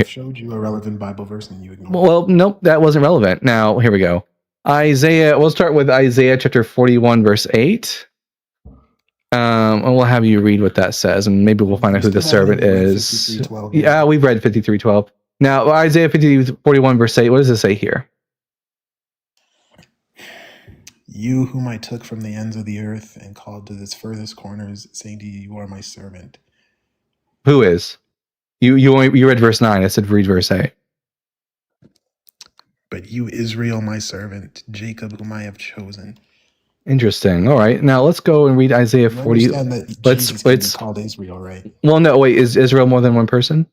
showed you a relevant Bible verse and you ignored it. Well, nope, that wasn't relevant. Now, here we go. Isaiah. We'll start with Isaiah chapter 41, verse 8. And we'll have you read what that says, and maybe we'll find out who the servant is. Yeah, we've read 53:12. Now, Isaiah 41, verse 8, what does it say here? You whom I took from the ends of the earth and called to its furthest corners, saying to you, you are my servant. Who is? You read verse 9. I said read verse 8. But you, Israel, my servant, Jacob, whom I have chosen. Interesting. All right. Now let's go and read Isaiah 40. You understand that Jesus can be called Israel, right? Well, no, wait. Is Israel more than one person?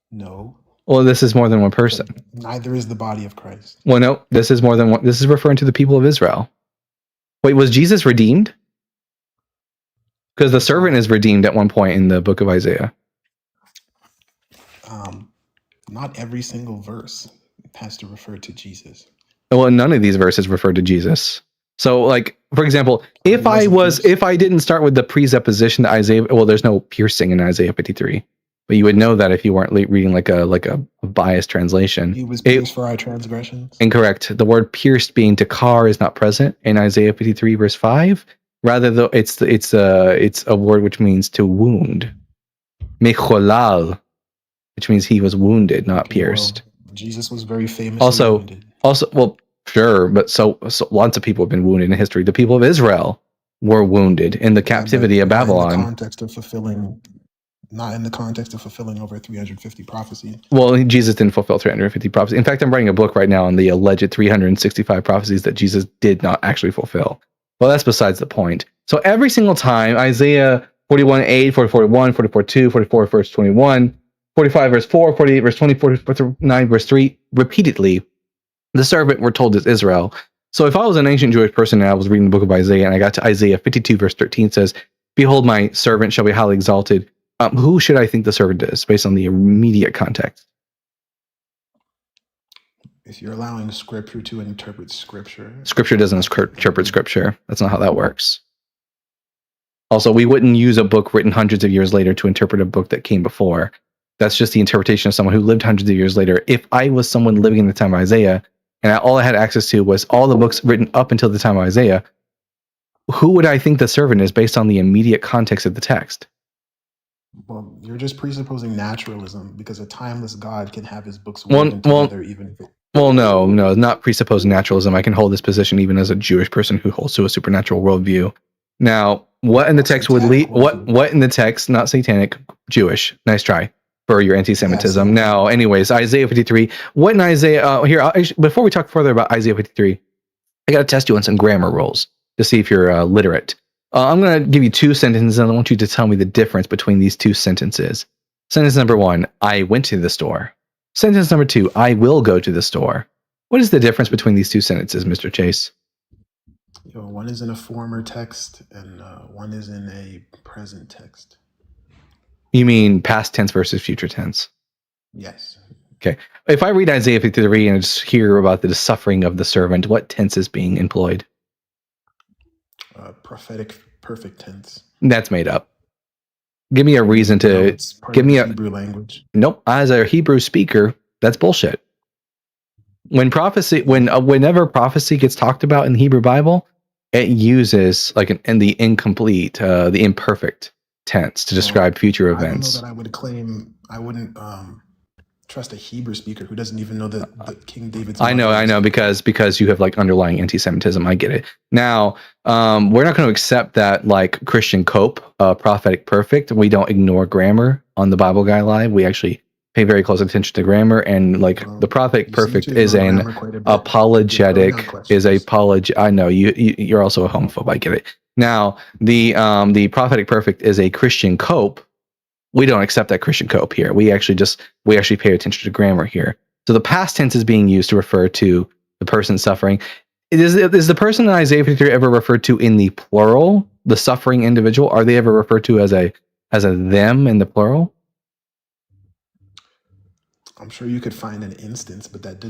No. Well, this is more than one person. Neither is the body of Christ. Well, no, this is more than one. This is referring to the people of Israel. Wait, was Jesus redeemed? Because the servant is redeemed at one point in the book of Isaiah. Not every single verse has to refer to Jesus. Well, none of these verses refer to Jesus. So, like, for example, if I didn't start with the presupposition that Isaiah, well, there's no piercing in Isaiah 53, but you would know that if you weren't reading like a biased translation. He was pierced for our transgressions. Incorrect. The word pierced being takar is not present in Isaiah 53 verse 5. Rather, though, it's a word which means to wound. Mecholal, which means he was wounded, not pierced. Well, Jesus was very famous. Well, sure, but so lots of people have been wounded in history. The people of Israel were wounded in the captivity of Babylon. Not in the context of fulfilling over 350 prophecies. Well, Jesus didn't fulfill 350 prophecies. In fact, I'm writing a book right now on the alleged 365 prophecies that Jesus did not actually fulfill. Well, that's besides the point. So every single time, Isaiah 41:8, 44:1, 44:2, 44 verse 21, 45 verse 4, 48 verse 20, 49 verse 3, repeatedly, the servant we're told is Israel. So if I was an ancient Jewish person and I was reading the book of Isaiah and I got to Isaiah 52 verse 13 says, behold, my servant shall be highly exalted. Who should I think the servant is based on the immediate context? If you're allowing scripture to interpret scripture. Scripture doesn't interpret scripture. That's not how that works. Also, we wouldn't use a book written hundreds of years later to interpret a book that came before. That's just the interpretation of someone who lived hundreds of years later. If I was someone living in the time of Isaiah, and all I had access to was all the books written up until the time of Isaiah, who would I think the servant is based on the immediate context of the text? Well, you're just presupposing naturalism because a timeless God can have his books No, not presupposing naturalism. I can hold this position even as a Jewish person who holds to a supernatural worldview. Now, what in the text would lead? What in the text? Not satanic, Jewish. Nice try. for your anti-Semitism. Absolutely. Now, anyways, Isaiah 53. What in Isaiah? Before we talk further about Isaiah 53, I got to test you on some grammar rules to see if you're literate. I'm going to give you two sentences, and I want you to tell me the difference between these two sentences. Sentence number 1, I went to the store. Sentence number 2, I will go to the store. What is the difference between these two sentences, Mr. Chase? One is in a former text and one is in a present text. You mean past tense versus future tense? Yes. Okay. If I read Isaiah 53 and just hear about the suffering of the servant, what tense is being employed? Prophetic perfect tense. That's made up. Give me a reason to It's part give of me the a Hebrew language. Nope. As a Hebrew speaker, that's bullshit. Whenever prophecy gets talked about in the Hebrew Bible, it uses like the incomplete, the imperfect tense to describe future I don't know events. that I wouldn't trust a Hebrew speaker who doesn't even know that King David's I know, because you have like underlying anti-Semitism. I get it. Now, we're not going to accept that like Christian Cope, prophetic perfect. We don't ignore grammar on the Bible Guy Live. We actually pay very close attention to grammar, and like the prophetic perfect is an apologetic. I know you're also a homophobe. I get it. Now, the prophetic perfect is a Christian Cope. We don't accept that Christian Cope here. We actually pay attention to grammar here. So the past tense is being used to refer to the person suffering. Is the person in Isaiah 53 ever referred to in the plural, the suffering individual? Are they ever referred to as a them in the plural? I'm sure you could find an instance, but that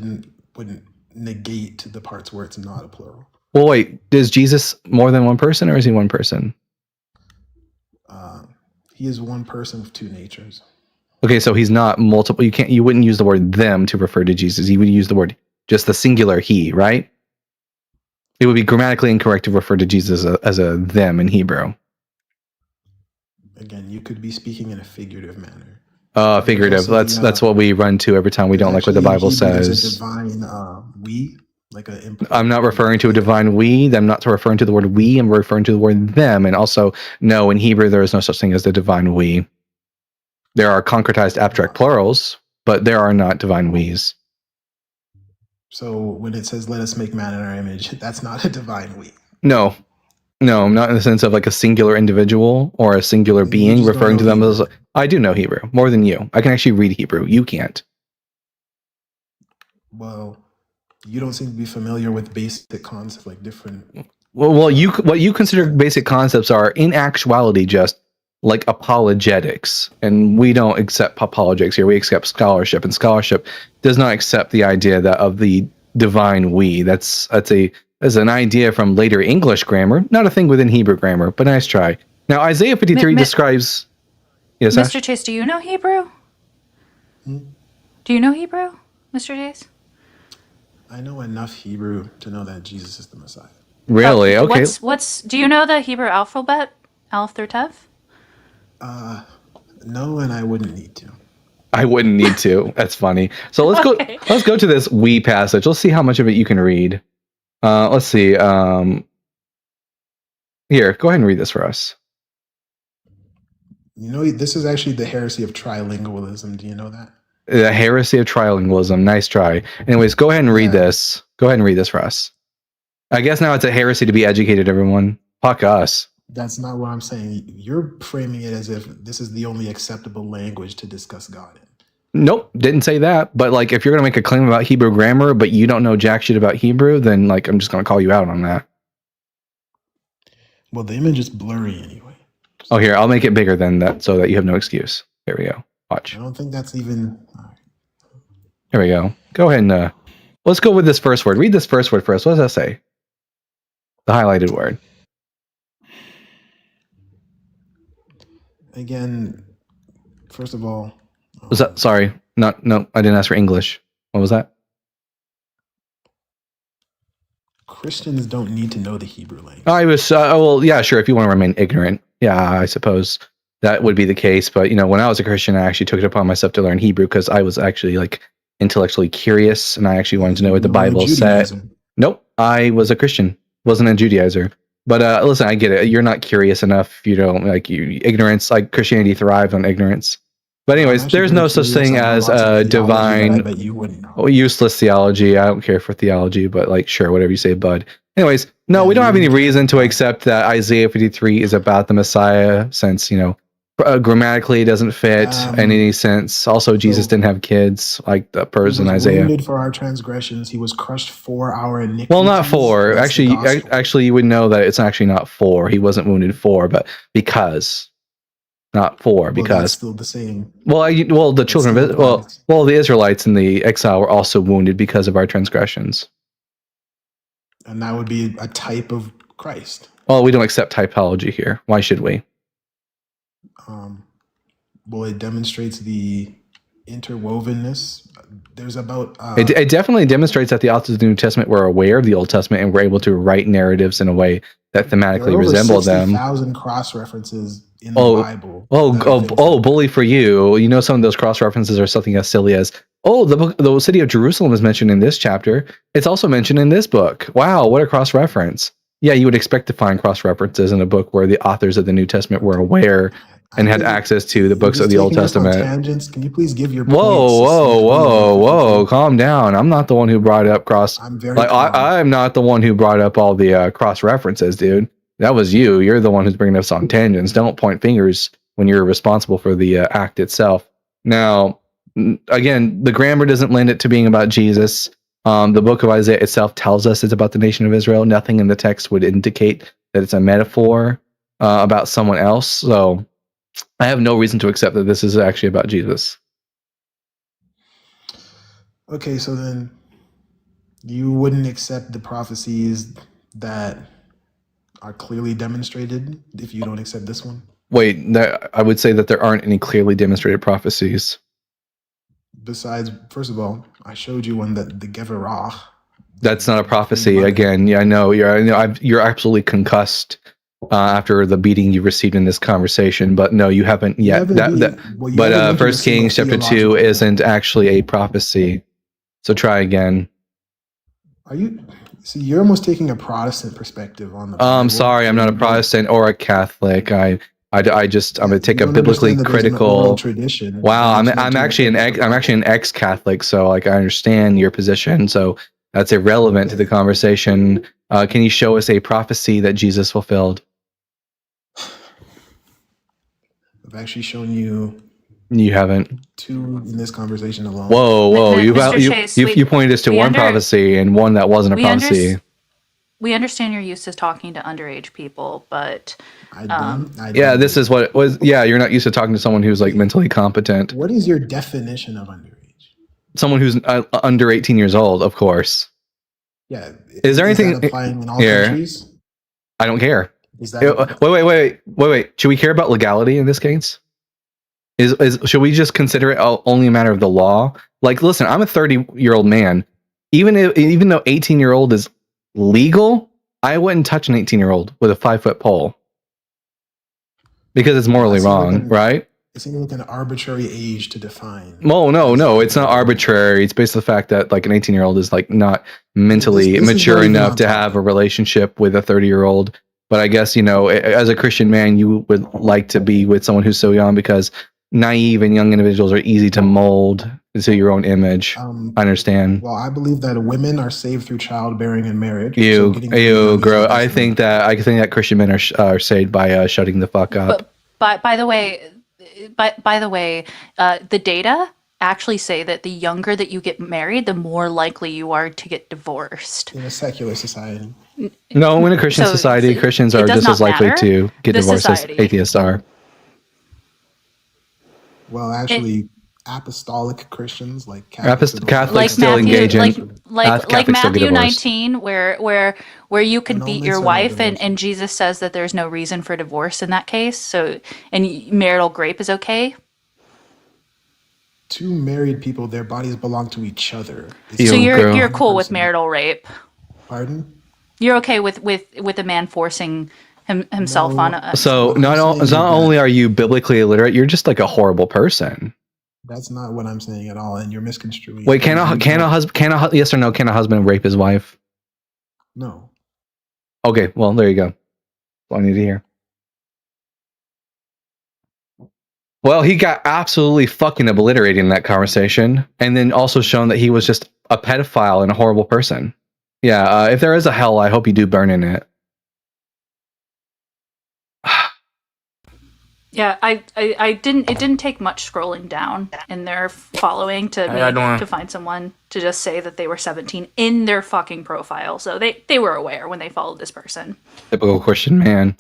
wouldn't negate the parts where it's not a plural. Well, wait, is Jesus more than one person, or is he one person? He is one person with two natures. Okay, so he's not multiple. You wouldn't use the word them to refer to Jesus. You would use the word just the singular he, right? It would be grammatically incorrect to refer to Jesus as a them in Hebrew. Again, you could be speaking in a figurative manner. Figurative. That's what we run to every time we don't like what the Bible says. A divine we, like a. I'm not referring to a divine we. I'm not referring to the word we. I'm referring to the word them. And also, no, in Hebrew there is no such thing as the divine we. There are concretized abstract plurals, but there are not divine we's. So when it says "Let us make man in our image," that's not a divine we. No, not in the sense of like a singular individual or a singular being referring to them as. I do know Hebrew more than you. I can actually read Hebrew. You can't. Well, you don't seem to be familiar with basic concepts, like different. Well, what you consider basic concepts are in actuality just like apologetics, and we don't accept apologetics here. We accept scholarship, and scholarship does not accept the idea of the divine we. That's an idea from later English grammar, not a thing within Hebrew grammar, but nice try. Now, Isaiah 53 describes. Yes, Mr. Ash? Chase, do you know Hebrew? Do you know Hebrew, Mr. Chase? I know enough Hebrew to know that Jesus is the Messiah. Really? Okay. Do you know the Hebrew alphabet, Aleph through Tev? No, and I wouldn't need to. I wouldn't need to. That's funny. So let's go. Let's go to this we passage. Let's see how much of it you can read. Let's see. Here, go ahead and read this for us. You know, this is actually the heresy of trilingualism. Do you know that? The heresy of trilingualism. Nice try. Anyways, go ahead and read this. Go ahead and read this for us. I guess now it's a heresy to be educated, everyone. Fuck us. That's not what I'm saying. You're framing it as if this is the only acceptable language to discuss God in. Nope, didn't say that. But like, if you're gonna make a claim about Hebrew grammar, but you don't know jack shit about Hebrew, then like, I'm just gonna call you out on that. Well, the image is blurry anyway. Oh, here, I'll make it bigger than that so that you have no excuse. There we go. Watch. I don't think that's even. Here we go. Go ahead and let's go with this first word. Read this first word first. What does that say? The highlighted word. Again, first of all, Was that sorry? No, I didn't ask for English. What was that? Christians don't need to know the Hebrew language. I was well, yeah, sure. If you want to remain ignorant, yeah, I suppose that would be the case. But when I was a Christian, I actually took it upon myself to learn Hebrew because I was actually like intellectually curious, and I actually wanted to know what the Bible said. Nope, I was a Christian, wasn't a Judaizer. But listen, I get it. You're not curious enough. You don't like ignorance. Like Christianity thrives on ignorance. But I'm anyways, actually there's very no such curious. thing I know as lots of a theology that I divine, bet you wouldn't know. useless theology. I don't care for theology, but like, sure, whatever you say, bud. Anyways, no, Yeah, we don't you have any wouldn't care reason to about. accept that Isaiah 53 is about the Messiah, since grammatically it doesn't fit in any sense. Also, Jesus So didn't have kids like the he person was Isaiah. wounded for our transgressions. He was crushed for our Well, not iniquities. for. That's the gospel. Actually, you would know that it's actually not for. He wasn't wounded for, but because. Not for, Well, that's because. still the same. Well, the That children still of applies. well, the Israelites in the exile were also wounded because of our transgressions. And that would be a type of Christ. Well, we don't accept typology here. Why should we? Well, it demonstrates the interwovenness. There's about It definitely demonstrates that the authors of the New Testament were aware of the Old Testament and were able to write narratives in a way that there thematically are over resembled them. 60,000 cross references in the Bible. Bully for you. You know, some of those cross references are something as silly as, the city of Jerusalem is mentioned in this chapter. It's also mentioned in this book. Wow, what a cross reference. Yeah, you would expect to find cross references in a book where the authors of the New Testament were aware and had access to the books of the Old Testament. Tangents. Can you please give your Whoa, calm down. I'm not the one who brought up cross. I'm very I'm not the one who brought up all the cross references, dude. That was you. You're the one who's bringing us on tangents. Don't point fingers when you're responsible for the act itself. Now, again, the grammar doesn't lend it to being about Jesus. The book of Isaiah itself tells us it's about the nation of Israel. Nothing in the text would indicate that it's a metaphor about someone else. So I have no reason to accept that this is actually about Jesus. Okay, so then you wouldn't accept the prophecies that are clearly demonstrated if you don't accept this one? Wait, I would say that there aren't any clearly demonstrated prophecies. Besides, first of all, I showed you one that the Geverah. That's not a prophecy. Again, yeah, I know you're absolutely concussed after the beating you received in this conversation, but no, you haven't yet. First Kings chapter 2 isn't actually a prophecy. So try again. Are you? See, you're almost taking a Protestant perspective on the. I'm sorry, I'm not a Protestant or a Catholic. I'm going to take a biblically critical tradition. Wow, I'm actually an ex-Catholic, so like I understand your position. So that's irrelevant to the conversation. Can you show us a prophecy that Jesus fulfilled? I've actually shown you. You haven't. 2 in this conversation alone. Whoa! You pointed us to one prophecy and one that wasn't a prophecy. We understand you're used to talking to underage people, but yeah, this is what it was. Yeah, you're not used to talking to someone who's like mentally competent. What is your definition of underage? Someone who's under 18 years old, of course. Yeah. Is there anything applying in all countries? I don't care. Is that Wait. Should we care about legality in this case? Should we just consider it only a matter of the law? Like, listen, I'm a 30-year-old man. Even though 18-year-old is legal, I wouldn't touch an 18-year-old with a 5-foot pole because it's morally wrong, right? It seems like an arbitrary age to define. No, it's not arbitrary. It's based on the fact that like an 18-year-old is like not mentally mature enough to have a relationship with a 30-year-old. But I guess, as a Christian man, you would like to be with someone who's so young because naive and young individuals are easy to mold into your own image. I understand. Well, I believe that women are saved through childbearing and marriage. I think that Christian men are saved by shutting the fuck up. But by the way, the data actually say that the younger that you get married, the more likely you are to get divorced. In a secular society. No, in a Christian society, Christians are just as likely to get divorced as atheists are. Well, actually, apostolic Christians like Catholics still engage in like Matthew 19, where you can beat your wife, and Jesus says that there's no reason for divorce in that case. So, and marital rape is okay. 2 married people, their bodies belong to each other. So you're cool with marital rape? Pardon? You're okay with a man forcing himself on a. So not only are you biblically illiterate, you're just like a horrible person. That's not what I'm saying at all, and you're misconstruing. Wait, can a husband rape his wife? No. Okay, well there you go. That's all I need to hear. Well, he got absolutely fucking obliterated in that conversation, and then also shown that he was just a pedophile and a horrible person. Yeah, if there is a hell, I hope you do burn in it. Yeah, I didn't. It didn't take much scrolling down in their following to find someone to just say that they were 17 in their fucking profile. So they were aware when they followed this person. Typical Christian man.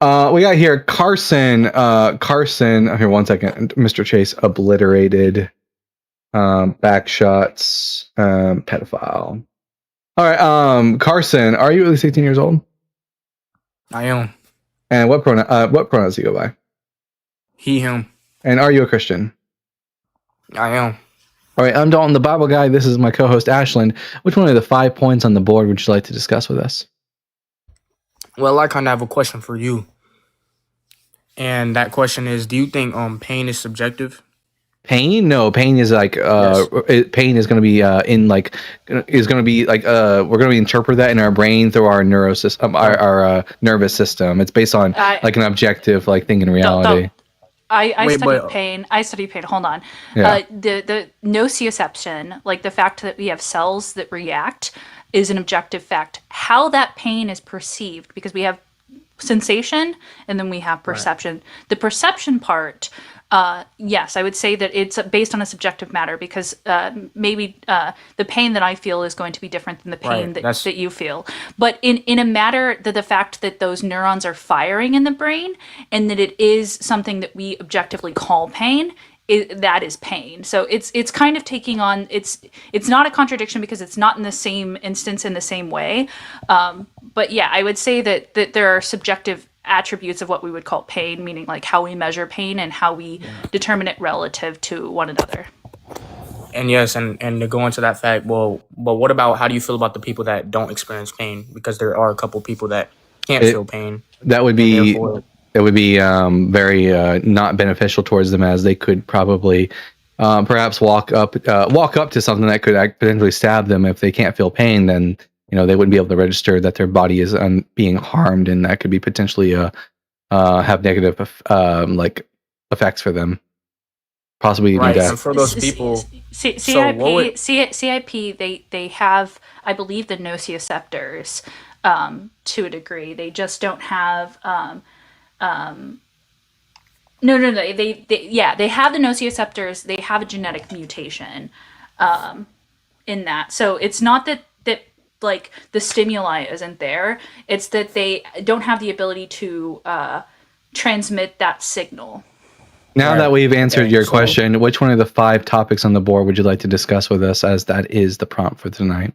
We got here Carson. Carson. Here, 1 second. Mr. Chase obliterated. Back shots. Pedophile. All right. Carson, are you at least 18 years old? I am. And what pronouns do you go by? He, him. And are you a Christian? I am. All right, I'm Dalton, the Bible guy. This is my co-host, Ashland. Which one of the 5 points on the board would you like to discuss with us? Well, I kind of have a question for you. And that question is, do you think pain is subjective? Pain? No, pain is like pain is going to be we're going to interpret that in our brain through our neurosystem, our nervous system. It's based on like an objective like thing in reality. I studied pain. I studied pain. Hold on. Yeah. The nociception, like the fact that we have cells that react, is an objective fact. How that pain is perceived, because we have sensation and then we have perception. Right. The perception part, yes, I would say that it's based on a subjective matter, because maybe the pain that I feel is going to be different than the pain that you feel. But in a matter that the fact that those neurons are firing in the brain and that it is something that we objectively call pain, that is pain. So it's kind of taking on, it's not a contradiction because it's not in the same instance in the same way. But yeah, I would say that there are subjective attributes of what we would call pain, meaning like how we measure pain and how we determine it relative to one another. And yes, and to go into that fact, but what about, how do you feel about the people that don't experience pain? Because there are a couple people that can't feel pain. That would be very not beneficial towards them, as they could probably perhaps walk up to something that could potentially stab them. If they can't feel pain, then they wouldn't be able to register that their body is being harmed, and that could be potentially have negative like effects for them, possibly even death. And for those people, CIP, they have, I believe, the nociceptors to a degree. They just don't have. No. They have the nociceptors. They have a genetic mutation in that. So it's not that like the stimuli isn't there. It's that they don't have the ability to transmit that signal. Now that we've answered your question, which one of the 5 topics on the board would you like to discuss with us, as that is the prompt for tonight?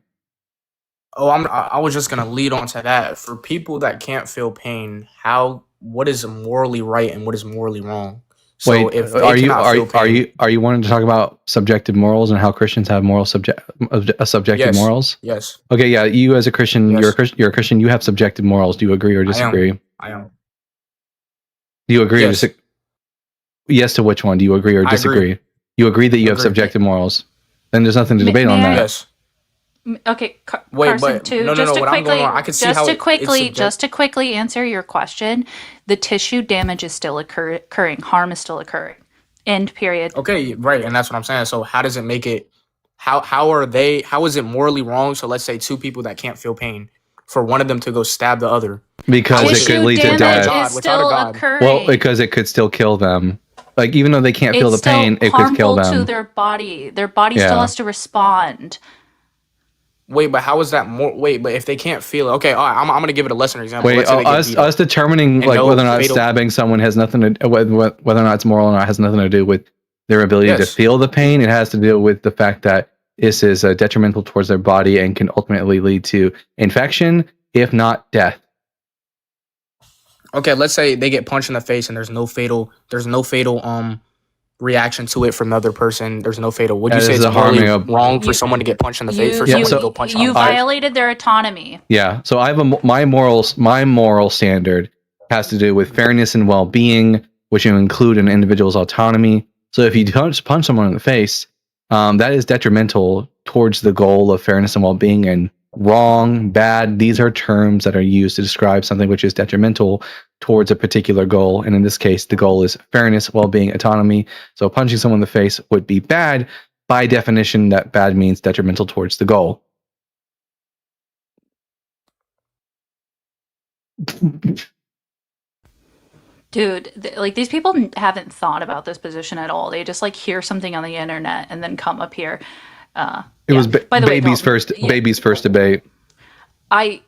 Oh, I was just gonna lead on to that. For people that can't feel pain, what is morally right and what is morally wrong? So wait, if are you wanting to talk about subjective morals and how Christians have subjective morals? Yes. Okay, yeah. You as a Christian, you're a Christian. You have subjective morals. Do you agree or disagree? I am. Do you agree or disagree? Yes to which one? Do you agree or disagree? Agree. You agree that you have subjective morals. Then there's nothing to debate on that. Yes. Okay, Carson, just to quickly answer your question, the tissue damage is still occurring, harm is still occurring. End period. Okay, right, and that's what I'm saying. So how does it make it? How is it morally wrong? So let's say 2 people that can't feel pain, for one of them to go stab the other, because it could lead to death. Well, because it could still kill them. Like, even though they can't feel the pain, it could kill them. It's harmful to their body. Their body still has to respond. Wait, but how is that more? Wait, but if they can't feel it, okay, all right, I'm gonna give it a lesser example. Wait, us determining like whether or not stabbing someone has nothing to whether or not it's moral or not has nothing to do with their ability to feel the pain. It has to do with the fact that this is detrimental towards their body and can ultimately lead to infection, if not death. Okay, let's say they get punched in the face and there's no fatal reaction to it from the other person. There's no fatal. Would you say it's morally wrong for someone to get punched in the face, for someone to go punch on the face? You violated their autonomy. Yeah. So I have my moral standard has to do with fairness and well-being, which will include an individual's autonomy. So if you punch someone in the face, that is detrimental towards the goal of fairness and well-being, and wrong, bad. These are terms that are used to describe something which is detrimental towards a particular goal. And in this case, the goal is fairness, well-being, autonomy. So punching someone in the face would be bad. By definition, that bad means detrimental towards the goal. Dude, like these people haven't thought about this position at all. They just like hear something on the internet and then come up here. It was By the way, baby's Dalton, baby's first debate. I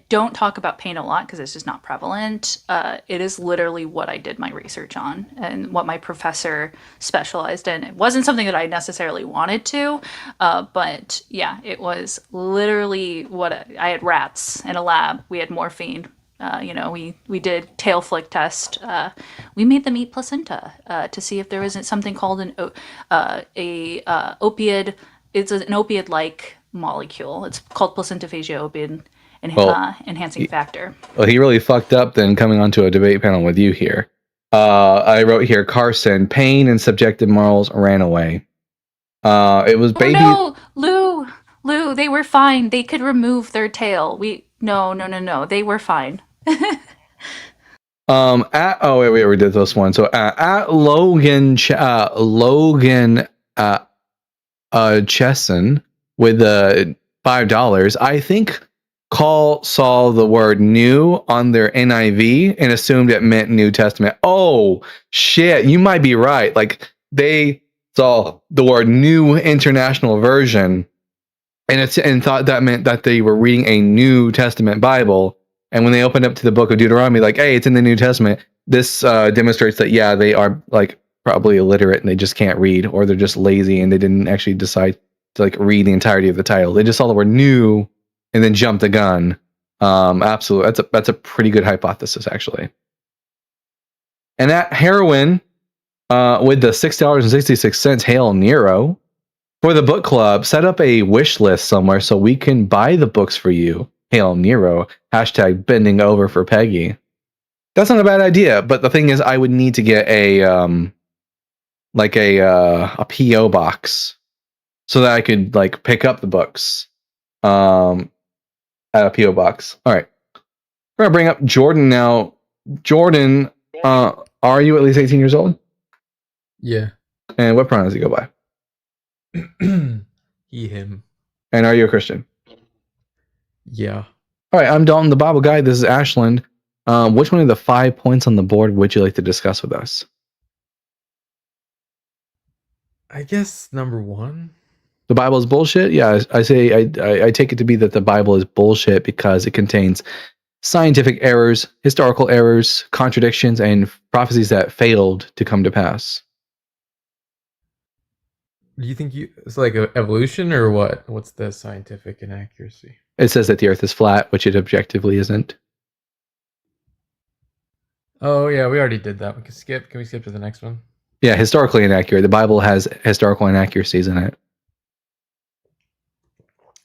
don't talk about pain a lot because it's just not prevalent. It is literally what I did my research on and what my professor specialized in. It wasn't something that I necessarily wanted to, but yeah, it was literally what I had rats in a lab. We had morphine. We did tail flick test. We made them eat placenta to see if there isn't something called an opioid. It's an opioid-like molecule. It's called placentophagia opioid enhancing factor. Well, he really fucked up then coming onto a debate panel with you here. I wrote here, Carson, pain and subjective morals ran away. It was baby. Oh no, Lou, they were fine. They could remove their tail. No, they were fine. We did this one. So at Logan Chesson with $5, I think Call saw the word new on their NIV and assumed it meant New Testament. Oh shit, you might be right. Like they saw the word New International Version and thought that meant that they were reading a New Testament Bible. And when they opened up to the book of Deuteronomy, like, hey, it's in the New Testament, this demonstrates that, yeah, they are like probably illiterate and they just can't read, or they're just lazy and they didn't actually decide to like read the entirety of the title. They just saw the word new and then jumped the gun. Absolutely. That's a pretty good hypothesis, actually. And that heroin with the $6.66, Hail Nero, for the book club, set up a wish list somewhere so we can buy the books for you. Hail Nero, hashtag bending over for Peggy. That's not a bad idea, but the thing is, I would need to get a PO box so that I could like pick up the books at a PO box. All right, we're gonna bring up Jordan now. Jordan, are you at least 18 years old? Yeah. And what pronouns do you go by? He, him. And are you a Christian? Yeah. All right, I'm Dalton, the Bible guy. This is Ashland. Which one of the 5 points on the board would you like to discuss with us? I guess number 1. The Bible is bullshit? Yeah, I take it to be that the Bible is bullshit because it contains scientific errors, historical errors, contradictions, and prophecies that failed to come to pass. Do you think it's like evolution or what? What's the scientific inaccuracy? It says that the Earth is flat, which it objectively isn't. Oh yeah, we already did that. We can skip. Can we skip to the next one? Yeah, historically inaccurate. The Bible has historical inaccuracies in it.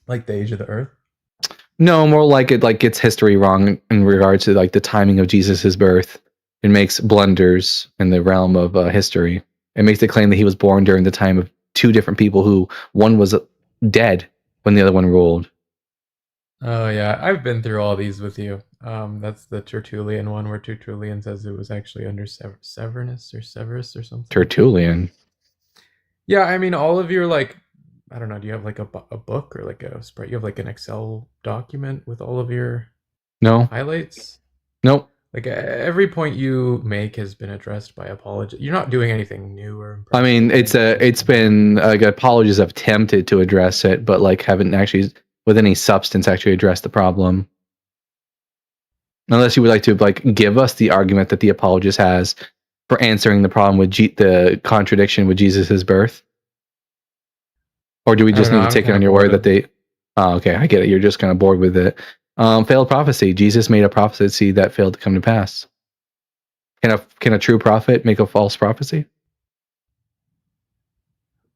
Like the age of the Earth? No, more like it like gets history wrong in regards to like the timing of Jesus's birth. It makes blunders in the realm of history. It makes the claim that he was born during the time of two different people who one was dead when the other one ruled. Oh yeah, I've been through all these with you. That's the Tertullian one where Tertullian says it was actually under Severus or something. Tertullian. Yeah, I mean, all of your like, I don't know. Do you have like a book or like a spread? You have like an Excel document with all of your highlights? Nope. Like every point you make has been addressed by apologists. You're not doing anything new or impressive. I mean, it's been like apologists have attempted to address it, but like haven't actually with any substance actually addressed the problem. Unless you would like to like give us the argument that the apologist has for answering the problem with the contradiction with Jesus's birth, or do we just need to take it on your word that they? Oh, okay, I get it. You're just kind of bored with it. Failed prophecy. Jesus made a prophecy that failed to come to pass. Can a true prophet make a false prophecy?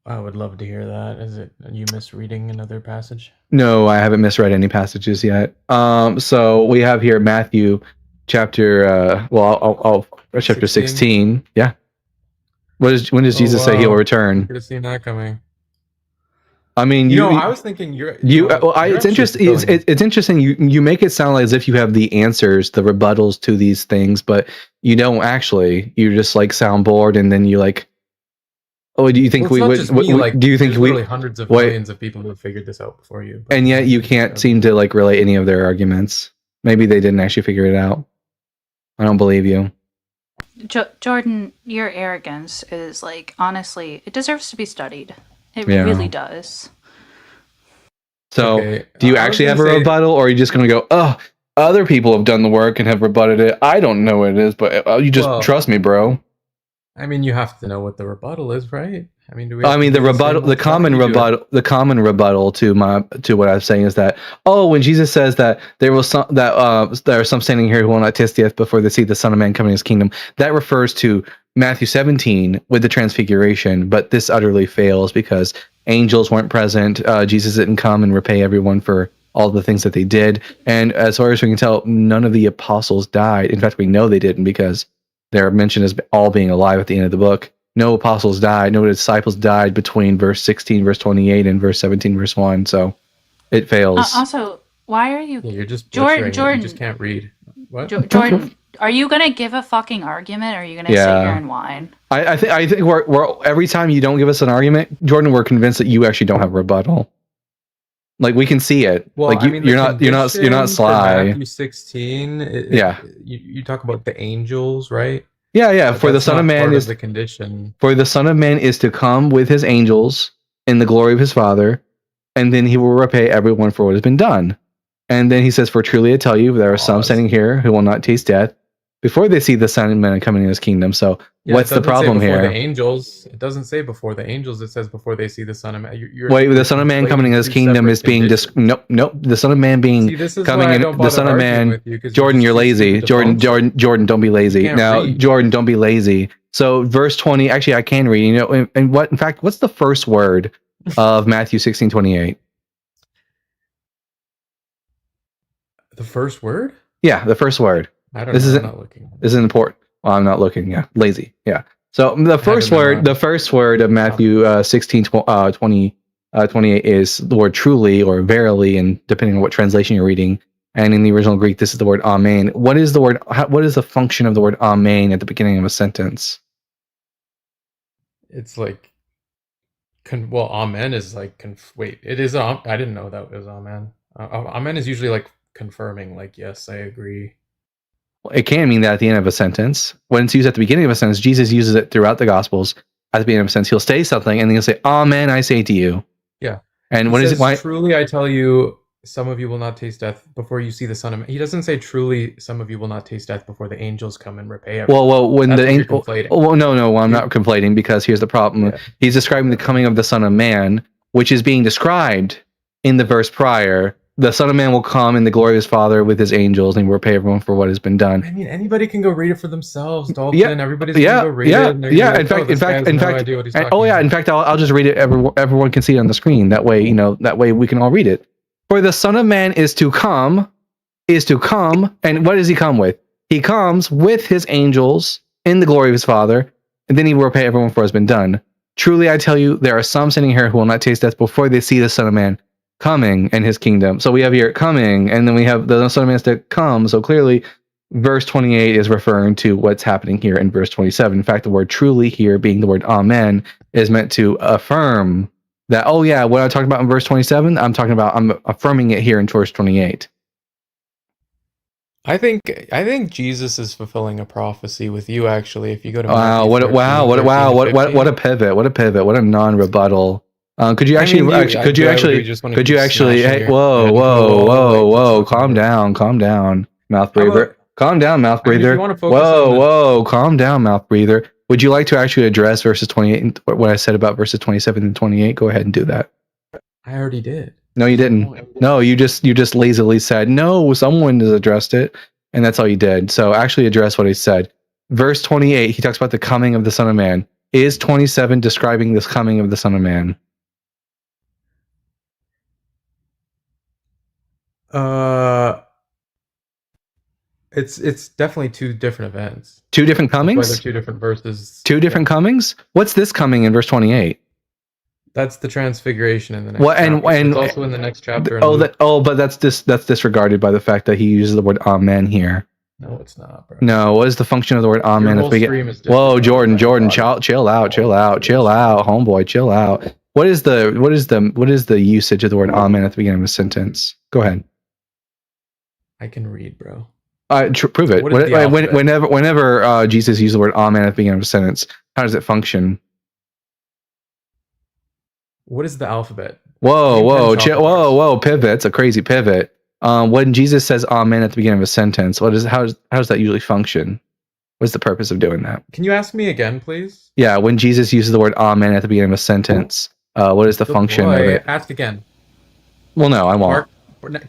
I would love to hear that. Is it you misreading another passage? No, I haven't misread any passages yet. So we have here Matthew chapter chapter 16. Yeah. When does Jesus say he will return? Could have seen that coming. I mean, I was thinking it's interesting. It's interesting. You make it sound as if you have the answers, the rebuttals to these things, but you don't actually. You just like sound bored, and then you like. Oh, do you think we would? Do you think we? Hundreds of millions of people who have figured this out before you, and yet you can't seem to like relate any of their arguments. Maybe they didn't actually figure it out. I don't believe you. Jordan, your arrogance is like, honestly, it deserves to be studied. It really does. So, do you actually have a rebuttal, or are you just going to go, oh, other people have done the work and have rebutted it? I don't know what it is, but you just trust me, bro. I mean, you have to know what the rebuttal is, right? I mean, the common rebuttal to what I'm saying is that, when Jesus says that there are some standing here who will not taste death before they see the Son of Man coming in his kingdom, that refers to Matthew 17 with the transfiguration, but this utterly fails because angels weren't present. Jesus didn't come and repay everyone for all the things that they did, and as far as we can tell, none of the apostles died. In fact, we know they didn't because they're mentioned as all being alive at the end of the book. No apostles died. No disciples died between verse 16, verse 28, and verse 17, verse 1. So it fails. Also, why are you? Yeah, you're just Jordan. You just can't read. What? Jordan, are you gonna give a fucking argument, or are you gonna sit here and whine? I think we're every time you don't give us an argument, Jordan, we're convinced that you actually don't have a rebuttal. Like we can see it. Well, like you're not sly. Matthew 16. You talk about the angels, right? Yeah. For the Son of Man is the condition. For the Son of Man is to come with his angels in the glory of his Father, and then he will repay everyone for what has been done. And then he says, "For truly I tell you, there are some standing here who will not taste death before they see the Son of Man coming in his kingdom." So what's the problem here? The angels. It doesn't say before the angels. It says before they see the Son of Man. The Son of Man coming in his kingdom is being nope. The Son of Man being coming in. The Son of Man. Jordan, you're lazy. Jordan, don't be lazy. Now, Jordan, don't be lazy. So verse 20. Actually, I can read. And what? In fact, what's the first word of Matthew 16:28? The first word? Yeah, the first word. I don't know. I'm not looking. This is important. Well, I'm not looking. Yeah, lazy. Yeah. So the first word of Matthew 16:28 is the word truly or verily, and depending on what translation you're reading. And in the original Greek, this is the word amen. What is the function of the word amen at the beginning of a sentence? It's like, amen is like, wait, it is, I didn't know that was amen. Amen is usually like confirming, like, yes, I agree. It can mean that at the end of a sentence. When it's used at the beginning of a sentence, Jesus uses it throughout the Gospels. At the beginning of a sentence, he'll say something, and then he'll say, "Amen, I say to you." Yeah. And what is it? Why? Truly, I tell you, some of you will not taste death before you see the Son of Man. He doesn't say, "Truly, some of you will not taste death before the angels come and repay everyone." Well, when the angel, no, I'm not conflating, because here's the problem. Yeah. He's describing the coming of the Son of Man, which is being described in the verse prior. The Son of Man will come in the glory of his Father with his angels, and will repay everyone for what has been done. I mean, anybody can go read it for themselves, Dalton. Yeah, everybody's gonna go read it. Yeah. In fact, I'll just read it. Everyone can see it on the screen. That way, we can all read it. For the Son of Man is to come, and what does he come with? He comes with his angels in the glory of his Father, and then he will repay everyone for what has been done. Truly, I tell you, there are some sitting here who will not taste death before they see the Son of Man coming in his kingdom. So we have here coming, and then we have the Son of Man to come. So clearly, verse 28 is referring to what's happening here in verse 27. In fact, the word truly here, being the word amen, is meant to affirm that, what I talked about in verse 27, I'm affirming it here in verse 28. I think Jesus is fulfilling a prophecy with you, actually. If you go to what a pivot, what a non-rebuttal. Could you actually? Hey, whoa! Calm down, mouth breather. Calm down, mouth breather. Calm down, mouth breather. Would you like to actually address verses 28 and what I said about verses 27 and 28? Go ahead and do that. I already did. No, you didn't. No, you just lazily said no. Someone has addressed it, and that's all you did. So actually address what he said. Verse 28. He talks about the coming of the Son of Man. Is 27 describing this coming of the Son of Man? It's definitely two different events. Two different comings? They're two different verses. Two different comings? What's this coming in verse 28? That's the transfiguration in the next Well, and chapter. So and it's also in the next chapter. but that's disregarded by the fact that he uses the word amen here. No, it's not, bro. No, what is the function of the word amen? whole stream is Whoa, different. Jordan, chill out, homeboy, chill out. What is the usage of the word amen at the beginning of a sentence? Go ahead. I can read, bro. Prove it. What is the alphabet? Whenever Jesus uses the word amen at the beginning of a sentence, how does it function? What is the alphabet? Whoa, pivot. It's a crazy pivot. When Jesus says amen at the beginning of a sentence, how does that usually function? What's the purpose of doing that? Can you ask me again, please? Yeah, when Jesus uses the word amen at the beginning of a sentence, what is the function of it? Ask again. Well, no, I won't.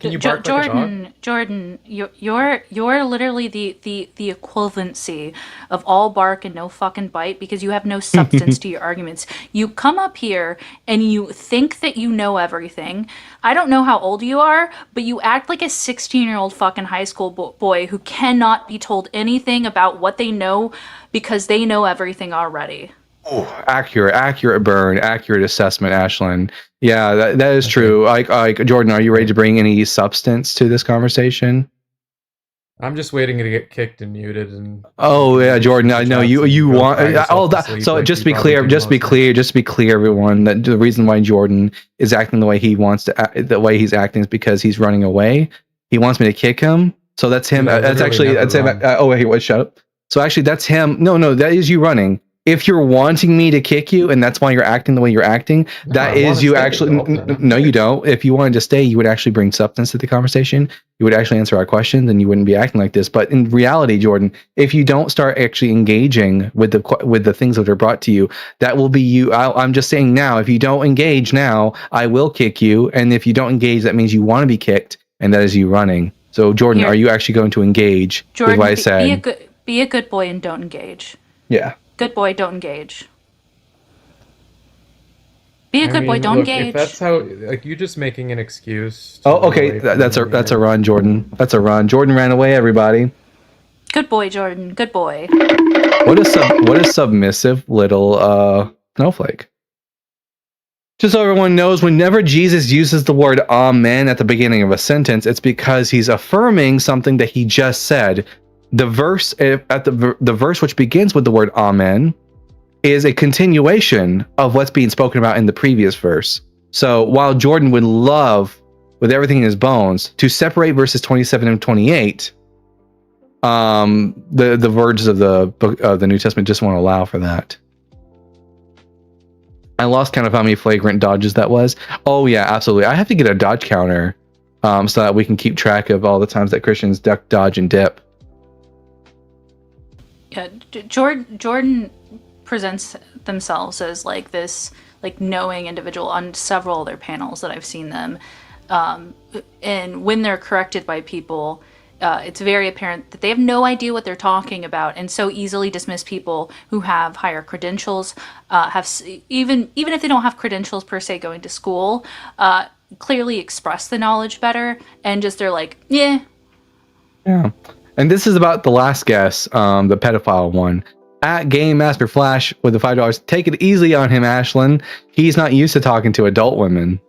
Can you bark like a dog? Jordan, you're literally the equivalency of all bark and no fucking bite because you have no substance to your arguments. You come up here and you think that you know everything. I don't know how old you are, but you act like a 16-year-old fucking high school boy who cannot be told anything about what they know because they know everything already. Oh, accurate burn, accurate assessment, Ashlyn. Yeah, that is true. Like Jordan, are you ready to bring any substance to this conversation? I'm just waiting to get kicked and muted. And oh yeah, Jordan, I know you want all that. So like just to be clear, everyone, that the reason why Jordan is acting the way he wants to act, the way he's acting is because he's running away. He wants me to kick him. So that's him. That's him. Oh wait, shut up. So actually, that's him. No, that is you running. If you're wanting me to kick you and that's why you're acting the way you're acting, that is you actually. No, you don't. If you wanted to stay, you would actually bring substance to the conversation. You would actually answer our questions and you wouldn't be acting like this. But in reality, Jordan, if you don't start actually engaging with the things that are brought to you, that will be you. I'm just saying now, if you don't engage now, I will kick you. And if you don't engage, that means you want to be kicked. And that is you running. So Jordan, are you actually going to engage with what I said? Be a good boy and don't engage. Yeah. Good boy, don't engage. Be a good boy, don't engage. If that's how, like, you're just making an excuse. Oh, okay. That's a run, Jordan. That's a run. Jordan ran away. Everybody. Good boy, Jordan. Good boy. What a submissive little snowflake. Just so everyone knows, whenever Jesus uses the word amen at the beginning of a sentence, it's because he's affirming something that he just said. The verse the verse which begins with the word amen is a continuation of what's being spoken about in the previous verse. So while Jordan would love with everything in his bones to separate verses 27 and 28, the words of the book of the New Testament just won't allow for that. I lost count of how many flagrant dodges that was. Oh yeah, absolutely. I have to get a dodge counter so that we can keep track of all the times that Christians duck, dodge, and dip. Yeah, Jordan presents themselves as like this like knowing individual on several other panels that I've seen them, and when they're corrected by people, it's very apparent that they have no idea what they're talking about, and so easily dismiss people who have higher credentials, even if they don't have credentials per se going to school, clearly express the knowledge better, and just they're like, yeah. And this is about the last guess, the pedophile one. At Game Master Flash with the $5. Take it easy on him, Ashlyn. He's not used to talking to adult women.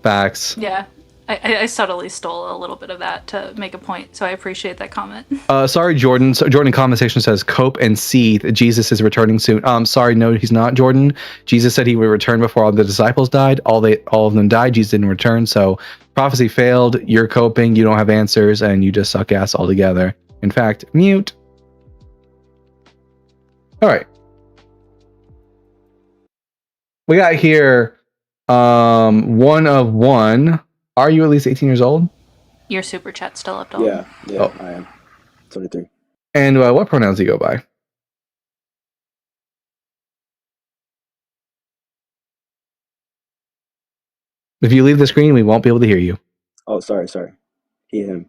Facts. Yeah, I subtly stole a little bit of that to make a point, so I appreciate that comment. Sorry, Jordan. So Jordan comment section says, cope and seethe. Jesus is returning soon. Sorry, no, he's not, Jordan. Jesus said he would return before all the disciples died. All of them died. Jesus didn't return. So prophecy failed. You're coping. You don't have answers, and you just suck ass altogether. In fact, mute. All right. We got here one of one. Are you at least 18 years old? Your super chat's still up, Dalton. Yeah, I am. 23. And what pronouns do you go by? If you leave the screen, we won't be able to hear you. Oh, sorry. He, him.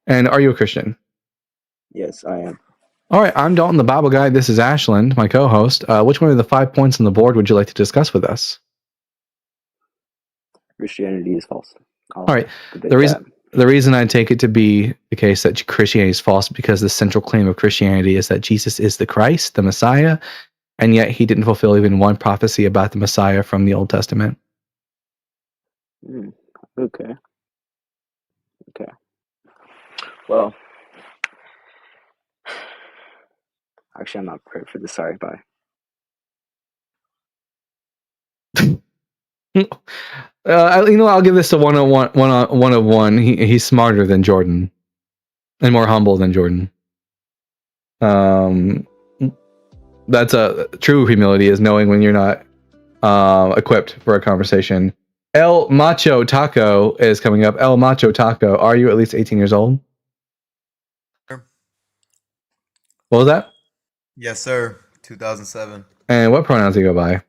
And are you a Christian? Yes, I am. All right, I'm Dalton, the Bible guy. This is Ashland, my co-host. Which one of the 5 points on the board would you like to discuss with us? Christianity is false. All right. The reason I take it to be the case that Christianity is false because the central claim of Christianity is that Jesus is the Christ, the Messiah, and yet he didn't fulfill even one prophecy about the Messiah from the Old Testament. Okay. Okay. Well, actually, I'm not prepared for this. Sorry. Bye. I'll give this a 1 of 1. He's smarter than Jordan and more humble than Jordan. That's a true humility, is knowing when you're not equipped for a conversation. El Macho Taco is coming up. El Macho Taco, are you at least 18 years old? What was that? Yes, sir. 2007. And what pronouns do you go by?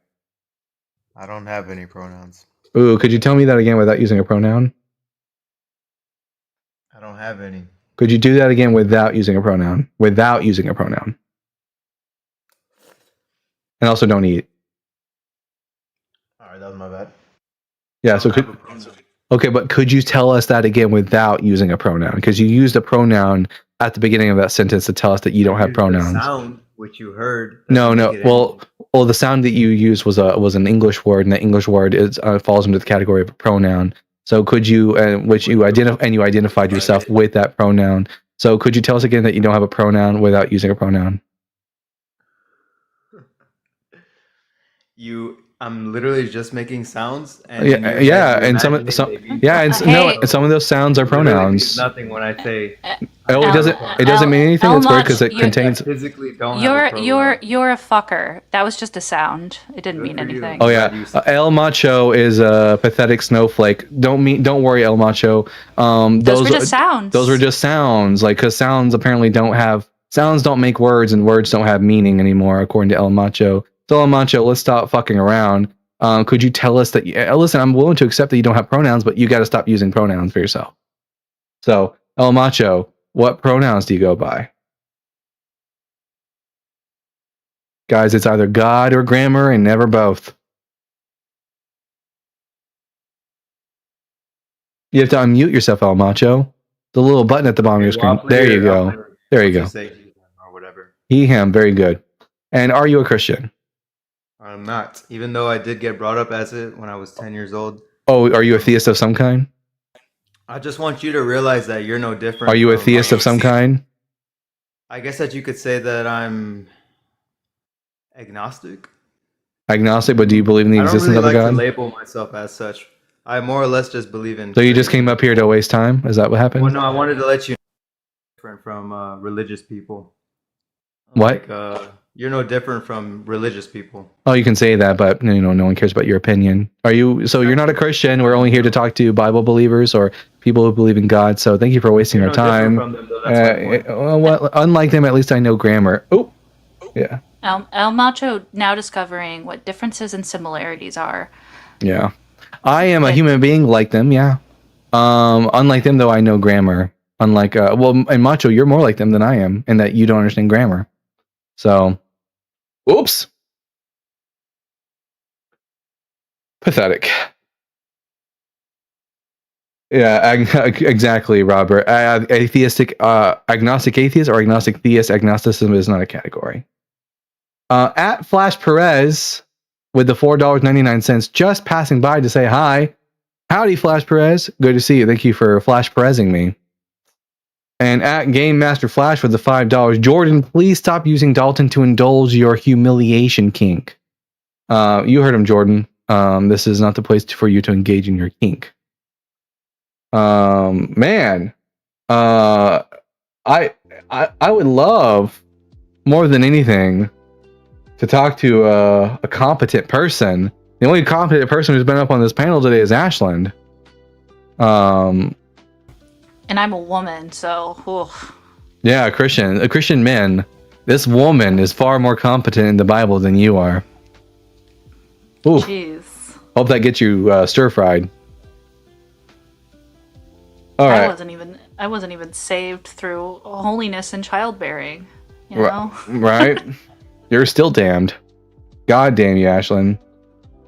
I don't have any pronouns. Ooh, could you tell me that again without using a pronoun? I don't have any. Could you do that again without using a pronoun? Without using a pronoun. And also don't eat. All right, that was my bad. Yeah, so okay, but could you tell us that again without using a pronoun? Because you used a pronoun at the beginning of that sentence to tell us that you don't have pronouns. The sound which you heard. No. Well, the sound that you used was an English word, and the English word falls into the category of a pronoun. So could you, you identified yourself with that pronoun. So could you tell us again that you don't have a pronoun without using a pronoun? I'm literally just making sounds. And some of those sounds are pronouns. Nothing when I say. It doesn't mean anything. It's weird because it contains. Physically don't. You're a fucker. That was just a sound. It didn't mean anything. Oh yeah, El Macho is a pathetic snowflake. Don't worry, El Macho. Those were just sounds. Those were just sounds. Because sounds apparently don't make words, and words don't have meaning anymore, according to El Macho. So El Macho, let's stop fucking around. Could you tell us that? Listen, I'm willing to accept that you don't have pronouns, but you got to stop using pronouns for yourself. So El Macho, what pronouns do you go by? Guys, it's either God or grammar, and never both. You have to unmute yourself, El Macho. The little button at the bottom of your screen. There you go. There you go. Or whatever. He, him. Very good. And are you a Christian? I'm not. Even though I did get brought up as it when I was 10 years old. Oh, are you a theist of some kind? I just want you to realize that you're no different. Are you a theist of some kind? I guess that you could say that I'm agnostic. Agnostic, but do you believe in the existence of a God? I don't really like to label myself as such. I more or less just believe in. So you just came up here to waste time? Is that what happened? Well, no, I wanted to let you know different from religious people. What? You're no different from religious people. Oh, you can say that, but no one cares about your opinion. So you're not a Christian. We're only here to talk to Bible believers or people who believe in God. So thank you for wasting our time. From them, though. That's well, unlike them, at least I know grammar. Oh, yeah. El Macho now discovering what differences and similarities are. Yeah. I am a human being like them, yeah. Unlike them, though, I know grammar. Unlike, and Macho, you're more like them than I am, in that you don't understand grammar. So, oops. Pathetic. Yeah, exactly, Robert. Agnostic atheist or agnostic theist. Agnosticism is not a category. At Flash Perez with the $4.99 just passing by to say hi. Howdy, Flash Perez. Good to see you. Thank you for Flash Perezing me. And at Game Master Flash with the $5. Jordan, please stop using Dalton to indulge your humiliation kink. You heard him, Jordan. This is not the place for you to engage in your kink. Man, I would love more than anything to talk to a competent person. The only competent person who's been up on this panel today is Ashland. And I'm a woman, so. Oof. Yeah, a Christian man. This woman is far more competent in the Bible than you are. Ooh. Jeez. Hope that gets you stir fried. All right. I wasn't even saved through holiness and childbearing. You know. Right. You're still damned. God damn you, Ashland.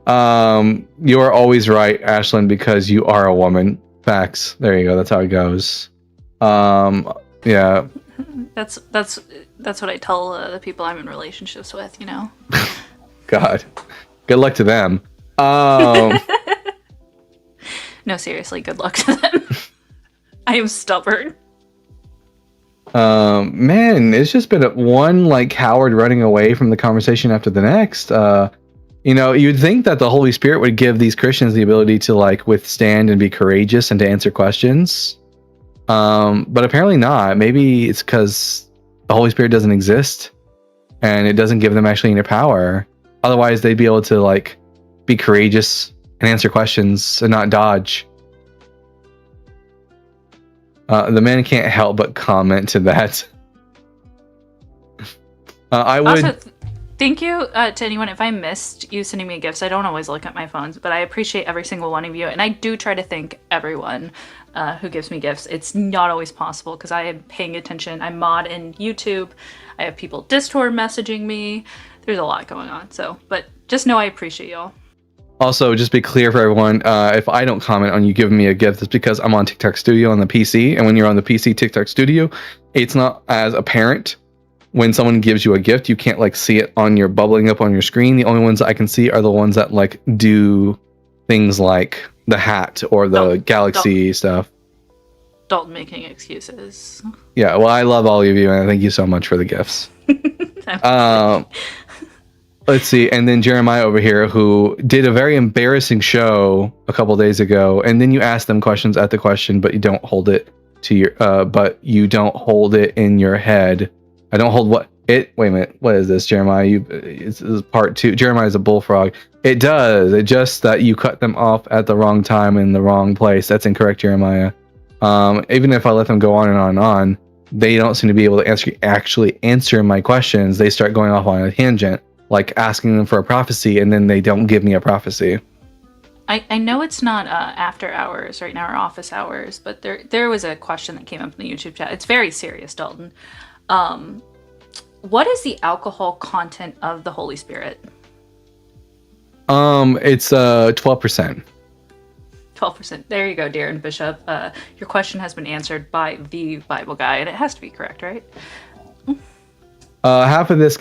You are always right, Ashland, because you are a woman. Facts. There you go. That's how it goes. Yeah. That's what I tell the people I'm in relationships with. You know. God, good luck to them. No, seriously, good luck to them. I am stubborn. Man, it's just been one like Howard running away from the conversation after the next. You'd think that the Holy Spirit would give these Christians the ability to like withstand and be courageous and to answer questions. But apparently not. Maybe it's because the Holy Spirit doesn't exist and it doesn't give them actually any power. Otherwise, they'd be able to like be courageous and answer questions and not dodge. The man can't help but comment to that. I would. Also, thank you to anyone. If I missed you sending me gifts, I don't always look at my phones, but I appreciate every single one of you. And I do try to thank everyone who gives me gifts. It's not always possible because I am paying attention. I mod in YouTube. I have people Discord messaging me. There's a lot going on. But just know I appreciate y'all. Also, just be clear for everyone, if I don't comment on you giving me a gift, it's because I'm on TikTok Studio on the PC. And when you're on the PC TikTok Studio, it's not as apparent. When someone gives you a gift, you can't like see it on your bubbling up on your screen. The only ones I can see are the ones that like do things like the hat or the Galaxy stuff. Dalton making excuses. Yeah, well, I love all of you, and thank you so much for the gifts. Let's see, and then Jeremiah over here, who did a very embarrassing show a couple days ago, and then you ask them questions at the question, but you don't hold it to your, you don't hold it in your head. I don't hold what it. Wait a minute, what is this, Jeremiah? It's part 2. Jeremiah is a bullfrog. It does. It just that you cut them off at the wrong time in the wrong place. That's incorrect, Jeremiah. Even if I let them go on and on and on, they don't seem to be able to actually answer my questions. They start going off on a tangent, like asking them for a prophecy, and then they don't give me a prophecy. I know it's not after hours right now or office hours, but there was a question that came up in the YouTube chat. It's very serious, Dalton. What is the alcohol content of the Holy Spirit? It's 12%. 12%. There you go, Darren Bishop. Your question has been answered by the Bible guy, and it has to be correct, right? Half of this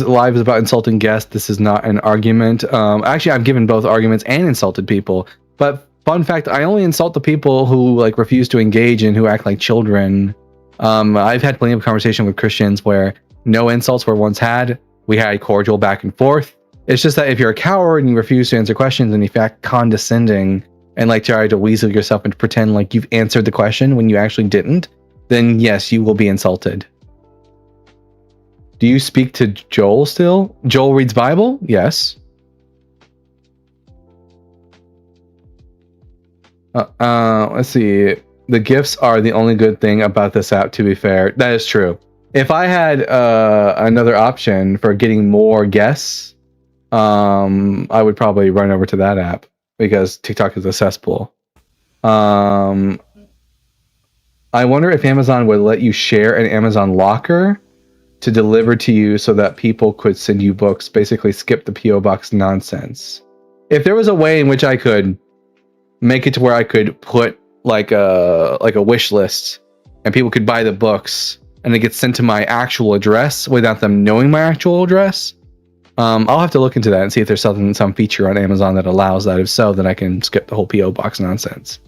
live is about insulting guests. This is not an argument. Actually, I've given both arguments and insulted people. But fun fact, I only insult the people who like refuse to engage and who act like children. I've had plenty of conversation with Christians where no insults were once had. We had cordial back and forth. It's just that if you're a coward and you refuse to answer questions and in fact condescending and like try to weasel yourself and pretend like you've answered the question when you actually didn't, then yes, you will be insulted. Do you speak to Joel still? Joel reads Bible? Yes. Let's see. The gifts are the only good thing about this app, to be fair. That is true. If I had another option for getting more guests, I would probably run over to that app because TikTok is a cesspool. I wonder if Amazon would let you share an Amazon locker to deliver to you so that people could send you books, basically skip the PO box nonsense. If there was a way in which I could make it to where I could put like a wish list and people could buy the books and it gets sent to my actual address without them knowing my actual address, I'll have to look into that and see if there's some feature on Amazon that allows that. If so, then I can skip the whole PO box nonsense.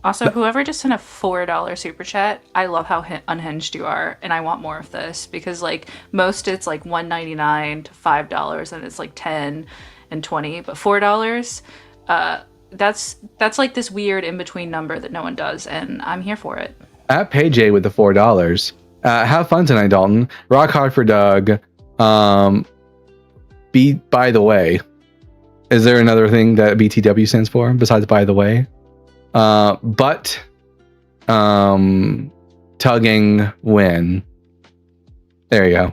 Also, whoever just sent a $4 super chat, I love how unhinged you are, and I want more of this because like most it's like $1.99 to $5, and it's like $10 and $20, but $4, that's like this weird in between number that no one does, and I'm here for it. At PayJ with the $4. Have fun tonight, Dalton. Rock hard for Doug. By the way, is there another thing that BTW stands for besides by the way? But tugging when. There you go.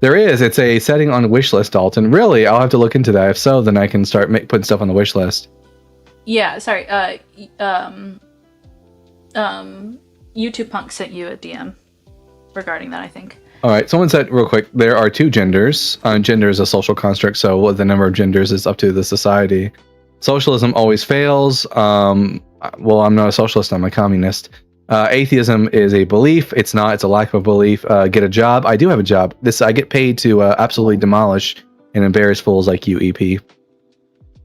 There is. It's a setting on the wish list, Dalton. Really? I'll have to look into that. If so, then I can start putting stuff on the wish list. Yeah, sorry. YouTube Punk sent you a DM regarding that, I think. All right. Someone said real quick, there are 2 genders. Gender is a social construct, so the number of genders is up to the society. Socialism always fails. Well, I'm not a socialist, I'm a communist. Atheism is a belief. It's not. It's a lack of a belief. Get a job. I do have a job. I get paid to absolutely demolish and embarrass fools like you, EP.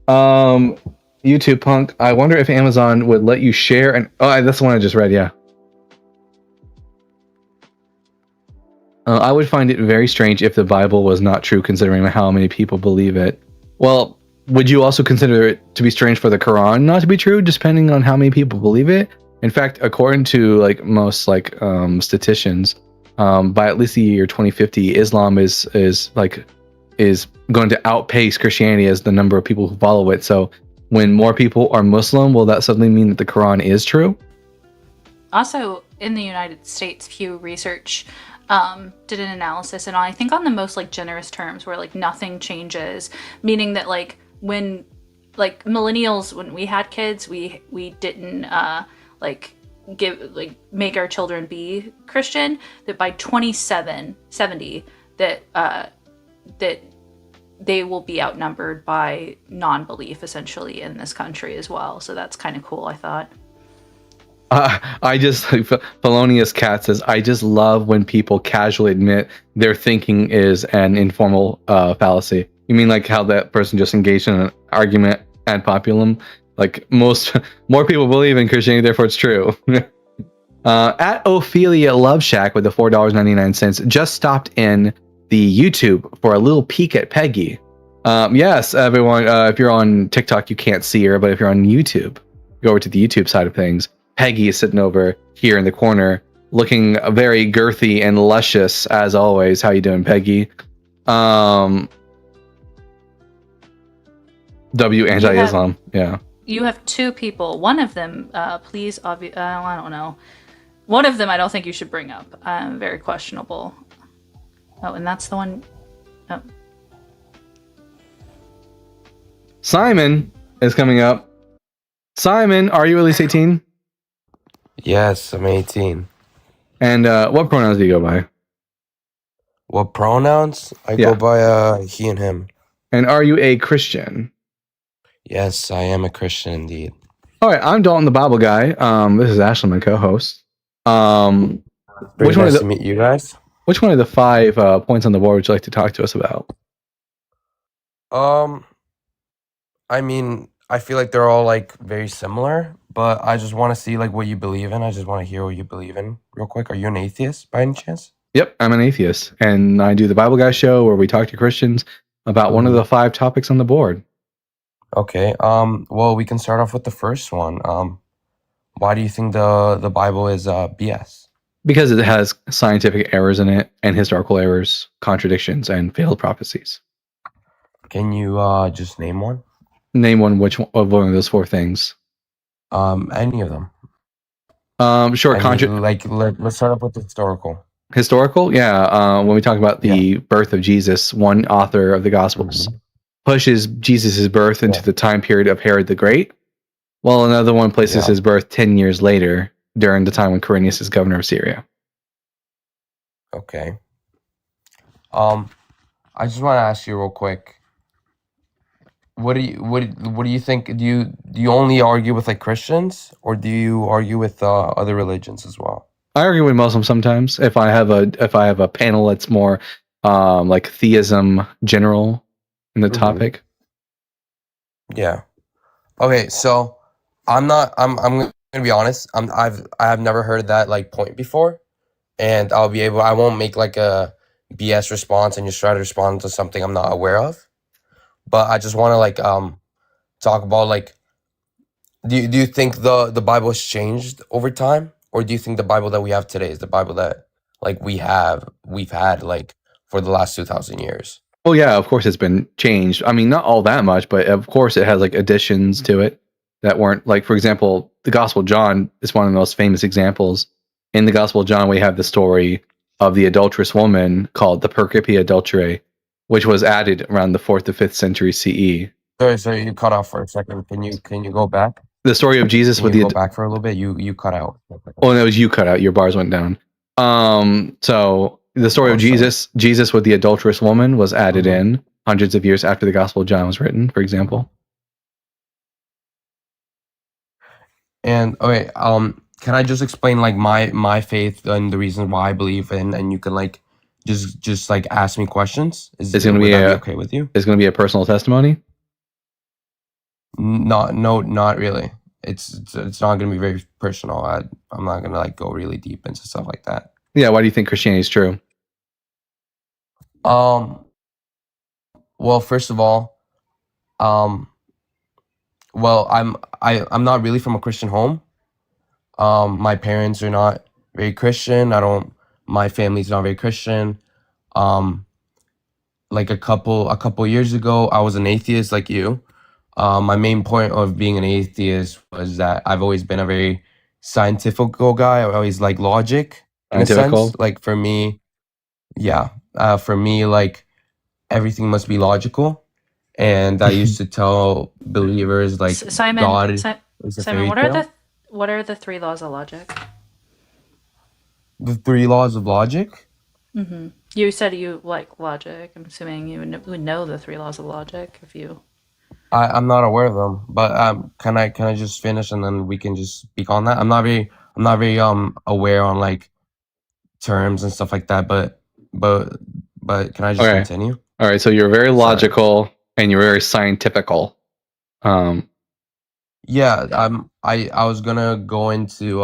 YouTube Punk. I wonder if Amazon would let you share. And that's the one I just read. Yeah. I would find it very strange if the Bible was not true, considering how many people believe it. Well, would you also consider it to be strange for the Quran not to be true, depending on how many people believe it? In fact, according to most statisticians, by at least the year 2050, Islam is going to outpace Christianity as the number of people who follow it. So, when more people are Muslim, will that suddenly mean that the Quran is true? Also, in the United States, Pew Research did an analysis, and I think on the most generous terms, where nothing changes, meaning that when millennials, when we had kids, we didn't make our children be Christian. That by 2070 that they will be outnumbered by non-belief essentially in this country as well. So that's kind of cool, I thought. I just, Felonious Cat says, I just love when people casually admit their thinking is an informal fallacy. You mean how that person just engaged in an argument ad populum? More people believe in Christianity, therefore it's true. At Ophelia Love Shack with the $4.99 just stopped in the YouTube for a little peek at Peggy. Yes, everyone, if you're on TikTok, you can't see her, but if you're on YouTube, go over to the YouTube side of things. Peggy is sitting over here in the corner, looking very girthy and luscious as always. How you doing, Peggy? W anti-Islam. Yeah. You have two people. One of them, please, I don't know. One of them, I don't think you should bring up. Very questionable. Oh, and that's the one. Oh. Simon is coming up. Simon, are you at least 18? Yes, I'm 18. And what pronouns do you go by? What pronouns? I go by he and him. And are you a Christian? Yes, I am a Christian indeed. All right, I'm Dalton the Bible Guy. This is Ashley, my co-host. Very nice to meet you guys. Which one of the 5 points on the board would you like to talk to us about? I mean, I feel like they're all very similar, but I just want to see what you believe in. I just want to hear what you believe in real quick. Are you an atheist by any chance? Yep, I'm an atheist, and I do the Bible Guy show where we talk to Christians about one of the 5 topics on the board. Okay. Well, we can start off with the first one. Why do you think the Bible is BS? Because it has scientific errors in it, and historical errors, contradictions, and failed prophecies. Can you just name one? Name one. Which one of those 4 things? Any of them. Sure. Let's start off with the historical. Historical, yeah. When we talk about the birth of Jesus, one author of the Gospels pushes Jesus' birth into the time period of Herod the Great, while another one places his birth 10 years later, during the time when Quirinius is governor of Syria. Okay. I just want to ask you real quick. What do you think? Do you only argue with Christians, or do you argue with other religions as well? I argue with Muslims sometimes. If I have a panel that's more theism general in the topic. Yeah. Okay, so I'm gonna be honest. I have never heard that point before, and I won't make a BS response and just try to respond to something I'm not aware of. But I just want to talk about do you think the Bible has changed over time, or do you think the Bible that we have today is the Bible that we've had for the last 2,000 years? Oh yeah, of course it's been changed. I mean, not all that much, but of course it has additions to it that weren't for example, the Gospel of John is one of the most famous examples. In the Gospel of John, we have the story of the adulterous woman called the Percipia Adulterae, which was added around the 4th to 5th century CE. Sorry, you cut off for a second. Can you go back? The story of Jesus with go back for a little bit. You cut out. Oh, no, it was you cut out. Your bars went down. So the story of Jesus with the adulterous woman was added in hundreds of years after the Gospel of John was written, for example. And okay, can I just explain like my faith and the reason why I believe in, and you can like just like ask me questions? It's gonna Would be that be a okay with you? It's gonna be a personal testimony. Not really. It's not gonna be very personal. I'm not gonna like go really deep into stuff like that. Yeah. Why do you think Christianity is true? Well, first of all, well, I'm not really from a Christian home. My parents are not very Christian. My family's not very Christian. Like a couple years ago, I was an atheist like you. My main point of being an atheist was that I've always been a very scientific guy. I always like logic in a sense. Scientifical? Like for me, yeah, for me, like everything must be logical. And I used to tell believers like Simon, God is a Simon, fairy tale. what are the 3 laws of logic? The 3 laws of logic. Mm-hmm. You said you like logic. I'm assuming you would know the 3 laws of logic if you. I'm not aware of them, but can I just finish and then we can just speak on that? I'm not very aware on like terms and stuff like that, but can I just Okay. continue? All right. So you're very logical and you're very scientifical. Yeah, I was gonna go into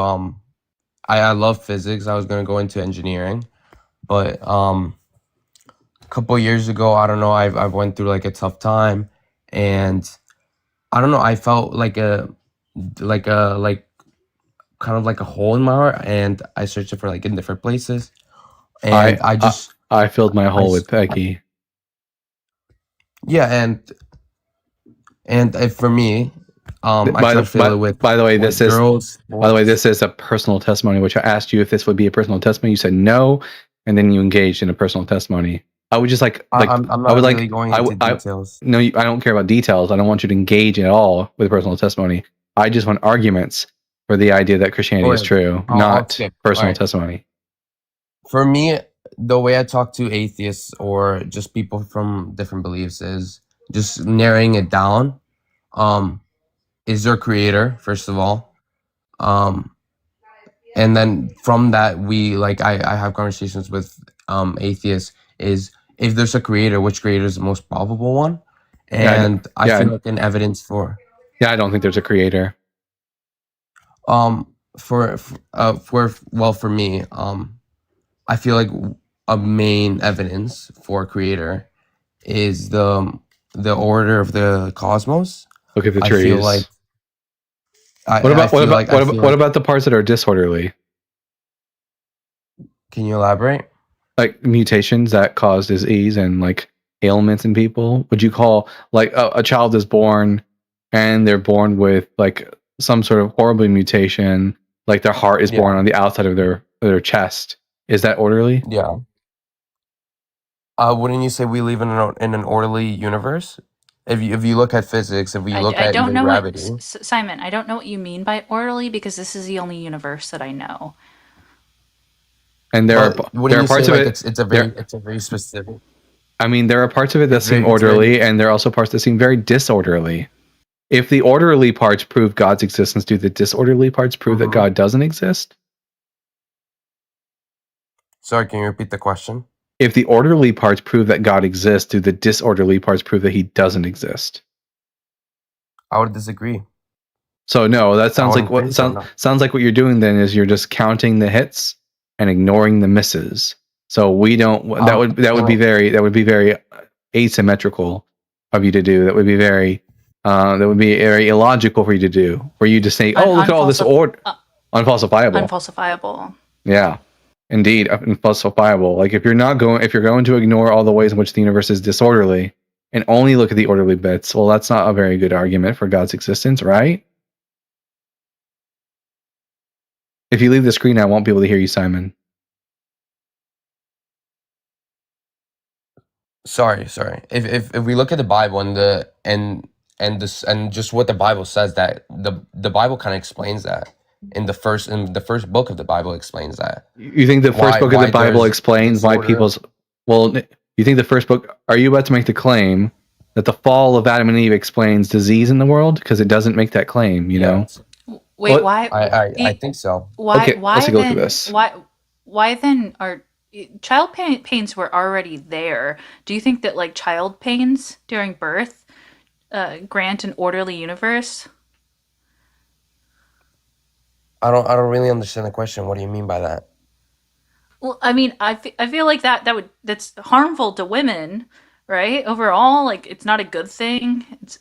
I love physics. I was gonna go into engineering, but a couple years ago, I don't know, I went through like a tough time, and I don't know, I felt like like kind of like a hole in my heart, and I searched it for like in different places, and I filled my hole I with Peggy. yeah, and for me, I By try to fill it with the way, with girls. this is a personal testimony, which I asked you if this would be a personal testimony. You said no, and then you engaged in a personal testimony. I would just like I'm I not would really like going I into would- I- details. No, I don't care about details. I don't want you to engage at all with personal testimony. I just want arguments for the idea that Christianity is Alright, true, I'll not skip. personal Alright. testimony. For me, the way I talk to atheists or just people from different beliefs is just narrowing it down. Is there a creator, first of all? And then from that, I have conversations with atheists. Is if there's a creator, which creator is the most probable one? And I feel like an evidence for I don't think there's a creator. for me, I feel like a main evidence for creator is the order of the cosmos. Look at the I trees. feel like what about the parts that are disorderly? Can you elaborate? Like mutations that cause disease and like ailments in people. Would you call like a child is born and they're born with like some sort of horrible mutation, like their heart is born on the outside of their chest? Is that orderly? Yeah. Wouldn't you say we live in an orderly universe? If you look at physics, if we look I at don't even know gravity, what Simon. I don't know what you mean by orderly because this is the only universe that I know. And there are parts of it. It's a very specific. I mean, there are parts of it that seem orderly, and there are also parts that seem very disorderly. If the orderly parts prove God's existence, do the disorderly parts prove that God doesn't exist? Sorry, can you repeat the question? If the orderly parts prove that God exists, do the disorderly parts prove that he doesn't exist? I would disagree. So no, that sounds like what sounds like what you're doing then is you're just counting the hits and ignoring the misses. So we don't that would be very asymmetrical of you to do. That would be very illogical for you to do. For you to say, "Oh, look at all this unfalsifiable." Unfalsifiable. Yeah. Indeed, unfalsifiable. Like if you're going to ignore all the ways in which the universe is disorderly and only look at the orderly bits, well, that's not a very good argument for God's existence, right? If you leave the screen, I won't be able to hear you, Simon. Sorry. If we look at the Bible and just what the Bible says, that the Bible kind of explains that. In the first book of the Bible explains that. You think the first book of the Bible explains why people's... Well, you think the first book... Are you about to make the claim that the fall of Adam and Eve explains disease in the world? Because it doesn't make that claim, you know? Wait, What? why? I think so. Why? Okay, Why let's go then? through this. Why then are child pains were already there? Do you think that like child pains during birth grant an orderly universe? I don't really understand the question. What do you mean by that? Well, I mean, I feel like that's harmful to women, right? Overall, like it's not a good thing. It's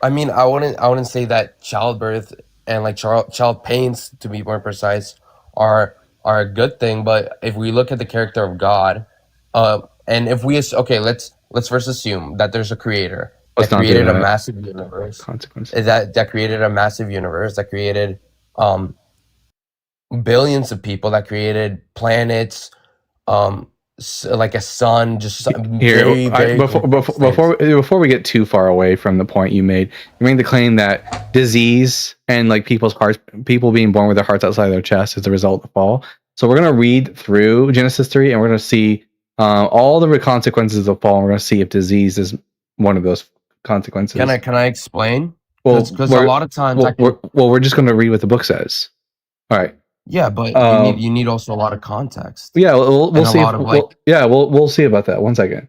I mean, I wouldn't say that childbirth and like child pains, to be more precise, are a good thing. But if we look at the character of God, and if we okay, let's first assume that there's a creator Let's that not do created a that. massive universe, Consequences. that created a massive universe, that created um billions of people, that created planets, like a sun, just Here, very very complex things. before we get too far away from the point you made the claim that disease and like people's hearts, people being born with their hearts outside their chest, is the result of the fall. So we're gonna read through Genesis 3, and we're gonna see all the consequences of the fall. And we're gonna see if disease is one of those consequences. Can I explain? Well, Because a lot of times we're just gonna read what the book says. All right. yeah, but you need also a lot of context. Yeah, we'll and a see. lot of like We'll see about that. 1 second.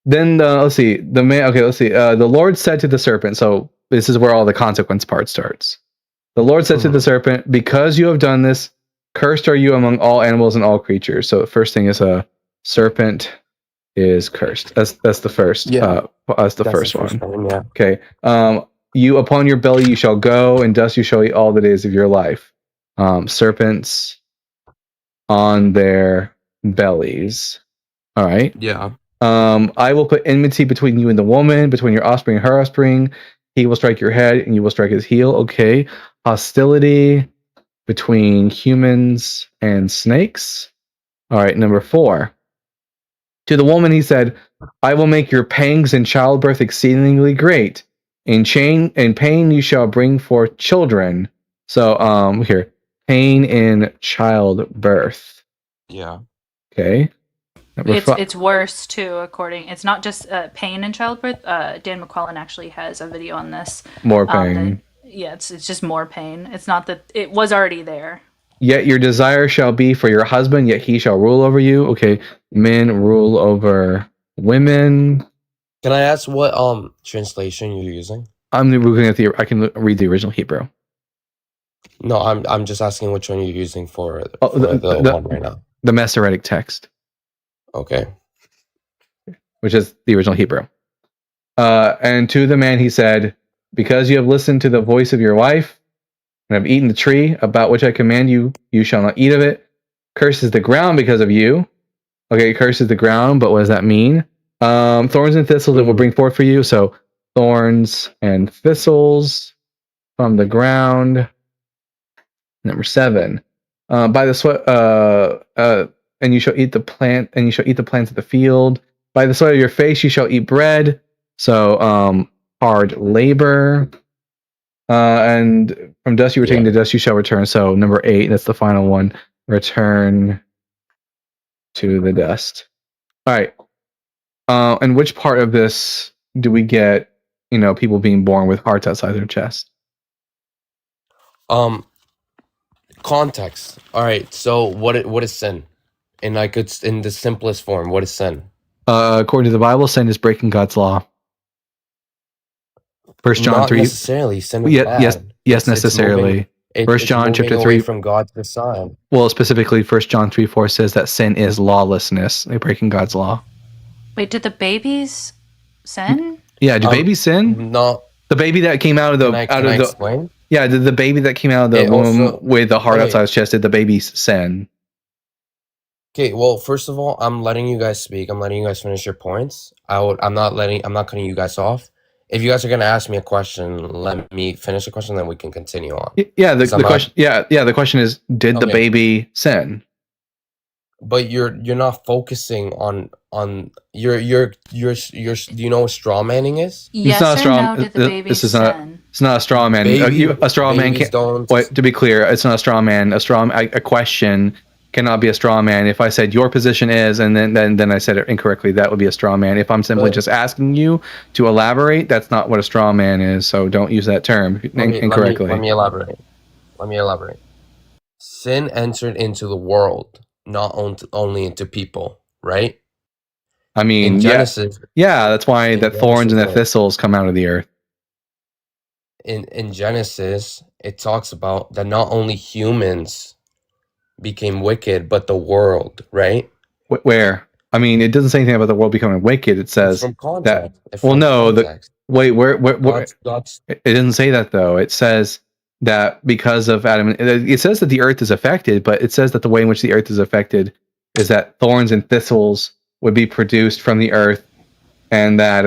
Then let's see. The man. Okay, let's see. The Lord said to the serpent. So this is where all the consequence part starts. The Lord said to the serpent, "Because you have done this, cursed are you among all animals and all creatures." So the first thing is a serpent is cursed. That's the first. Yeah. That's the That's first the first one. one, yeah. Okay. You upon your belly you shall go, and dust you shall eat all the days of your life. Serpents on their bellies. All right. Yeah. I will put enmity between you and the woman, between your offspring and her offspring. He will strike your head, and you will strike his heel. Okay. Hostility between humans and snakes. All right. Number 4. To the woman he said, "I will make your pangs in childbirth exceedingly great. In pain you shall bring forth children." So here, pain in childbirth. Yeah. Okay. Number it's worse too. It's not just pain in childbirth. Dan McQuillan actually has a video on this. More pain. It's just more pain. It's not that it was already there. Yet your desire shall be for your husband, yet he shall rule over you. Okay. Men rule over women. Can I ask what translation you're using? I'm looking at I can read the original Hebrew. No, I'm just asking which one you're using for the one right now. The Masoretic text. Okay. Which is the original Hebrew. And to the man he said, "Because you have listened to the voice of your wife, and have eaten the tree about which I command you, you shall not eat of it. Curses the ground because of you." Okay, curses the ground, but what does that mean? Thorns and thistles it will bring forth for you. So thorns and thistles from the ground. Number 7. By the sweat and you shall eat the plant, and you shall eat the plants of the field. By the sweat of your face you shall eat bread. So hard labor. And from dust you were taken, to dust you shall return. So number 8, that's the final one. Return to the dust. All right. And which part of this do we get, people being born with hearts outside their chest? Context. All right. So what is sin? In it's in the simplest form. What is sin? According to the Bible, sin is breaking God's law. 1 John Not 3. necessarily. Sin is bad. Yes, necessarily. 1 John chapter 3 from God to the Son. Well, specifically, 1 John 3:4 says that sin is lawlessness, breaking God's law. Wait, did the babies sin? Yeah, do babies sin? No. The baby that came out of the Can I explain? Yeah, the baby that came out of the womb with the heart outside his chest, did the baby sin? Okay, well, first of all, I'm letting you guys speak. I'm letting you guys finish your points. I'm not cutting you guys off. If you guys are gonna ask me a question, let me finish the question, then we can continue on. Yeah, the question. The question is, did the baby sin? But you're not focusing on your do you know what straw manning is? Yes, it's not a straw. no, did the baby This is sin? not. It's not a straw man. A straw man can't. Wait, to be clear, it's not a straw man. A question cannot be a straw man. If I said your position is, and then I said it incorrectly, that would be a straw man. If I'm simply just asking you to elaborate, that's not what a straw man is. So don't use that term incorrectly. Let me elaborate. Let me elaborate. Sin entered into the world, not only into people, right? I mean, In Genesis, yeah, that's why in the thorns and the Genesis, thistles come out of the earth. in Genesis, it talks about that not only humans became wicked, but the world, right? Where? I mean, it doesn't say anything about the world becoming wicked. It It's says from that. context. It's Well, from no. context. Wait. Where? God's It doesn't say that though. It says that because of Adam, it says that the earth is affected, but it says that the way in which the earth is affected is that thorns and thistles would be produced from the earth, and that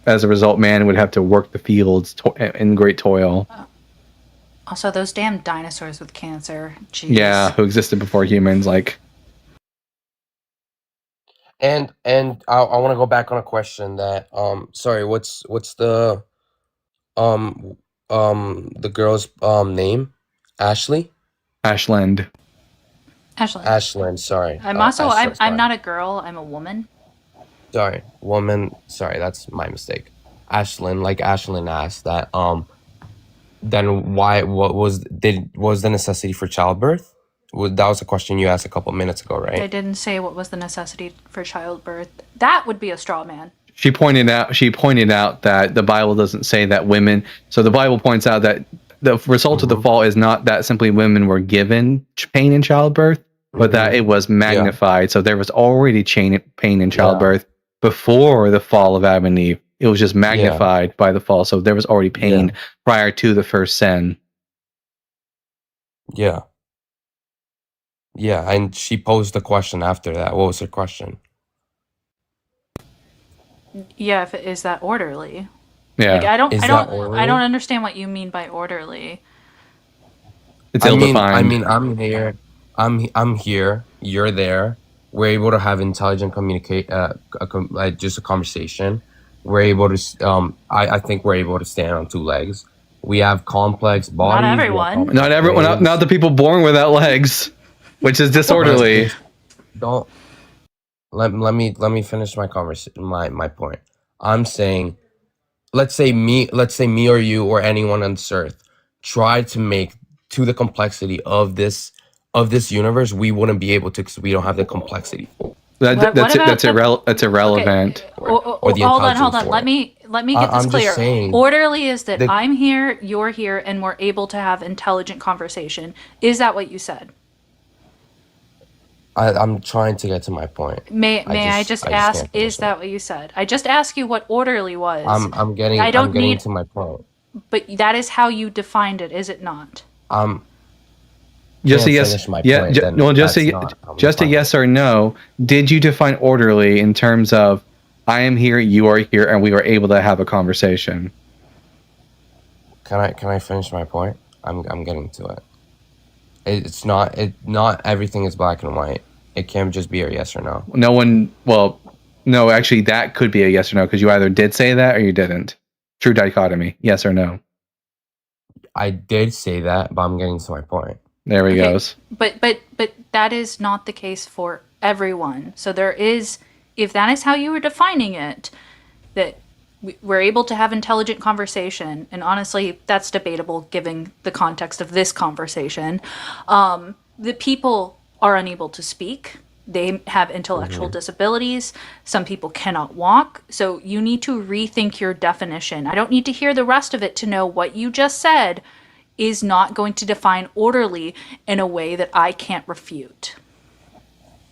as a result, man would have to work the fields in great toil. Also, those damn dinosaurs with cancer. Jeez. Yeah, who existed before humans, like. And I want to go back on a question that sorry, what's the the girl's name? Ashley? Ashland. Ashland, sorry. I'm also Ashland, I'm sorry. not a girl. I'm a woman. Sorry, woman. Sorry, that's my mistake. Ashlyn, like Ashlyn asked that. Then why? What was the necessity for childbirth? That was a question you asked a couple minutes ago, right? I didn't say what was the necessity for childbirth. That would be a straw man. She pointed out that the Bible doesn't say that women. So the Bible points out that the result of the fall is not that simply women were given pain in childbirth, but that it was magnified. So there was already pain in childbirth before the fall of Adam and Eve. It was just magnified by the fall. So there was already pain prior to the first sin. Yeah. Yeah, and she posed a question after that. What was her question? Yeah, if it is that orderly. Yeah. Like, I Is that orderly? don't understand what you mean by orderly. It's I mean, I'm here. I'm here. You're there. We're able to have intelligent communicate. Just a conversation. We're able to. I think we're able to stand on two legs. We have complex bodies. Not everyone. Not everyone. Not the people born without legs, which is disorderly. Don't. Let me finish my conversation. My point. I'm saying, let's say me or you or anyone on this earth tried to make to the complexity of this universe, we wouldn't be able to because we don't have the complexity. That's irrelevant. Or the Hold on. intelligence for Let it. me get this I'm clear. just saying Orderly is that the- I'm here, you're here, and we're able to have intelligent conversation. Is that what you said? I'm trying to get to my point. May I just ask? can't finish Is that what you said? I just asked you what orderly was. I'm getting. I don't I'm getting need- to my point. But that is how you defined it, is it not? Just a can't yes. finish my Yeah. point, then Just that's a not just a yes or no. Did you define orderly in terms of I am here, you are here, and we are able to have a conversation? Can I finish my point? I'm getting to it. It's not everything is black and white. It can't just be a yes or no. No one. Well, no. Actually, that could be a yes or no because you either did say that or you didn't. True dichotomy. Yes or no. I did say that, but I'm getting to my point. There he goes. But that is not the case for everyone. So there is, if that is how you were defining it, that we're able to have intelligent conversation, and honestly, that's debatable given the context of this conversation. The people are unable to speak. They have intellectual disabilities. Some people cannot walk. So you need to rethink your definition. I don't need to hear the rest of it to know what you just said is not going to define orderly in a way that I can't refute.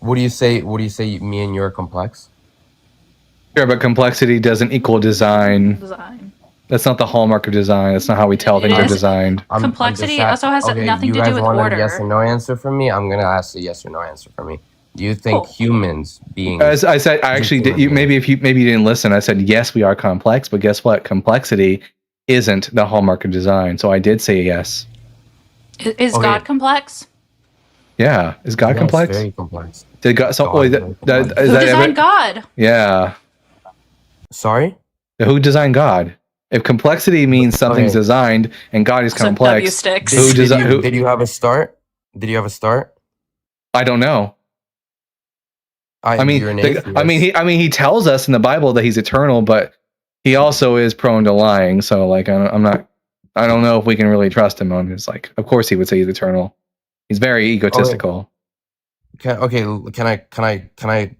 What do you say? Me and you are complex? Sure, but complexity doesn't equal design. That's not the hallmark of design. That's not how we tell things are designed. Complexity also has nothing to do with want order. A yes or no answer from me? I'm gonna ask a yes or no answer from me. Do you think humans being? As I said, I actually did. Maybe you didn't listen. I said yes, we are complex, but guess what? Complexity isn't the hallmark of design. So I did say yes. Is God complex? Yeah, is God complex? Very complex. Did God? So Who designed God? Yeah. Sorry. Who designed God? If complexity means something's designed and God is complex, Did you have a start? Did you have a start? I don't know. You're an atheist. He tells us in the Bible that he's eternal, but he also is prone to lying. So, like, I'm not. I don't know if we can really trust him on his like. Of course, he would say he's eternal. He's very egotistical. Can I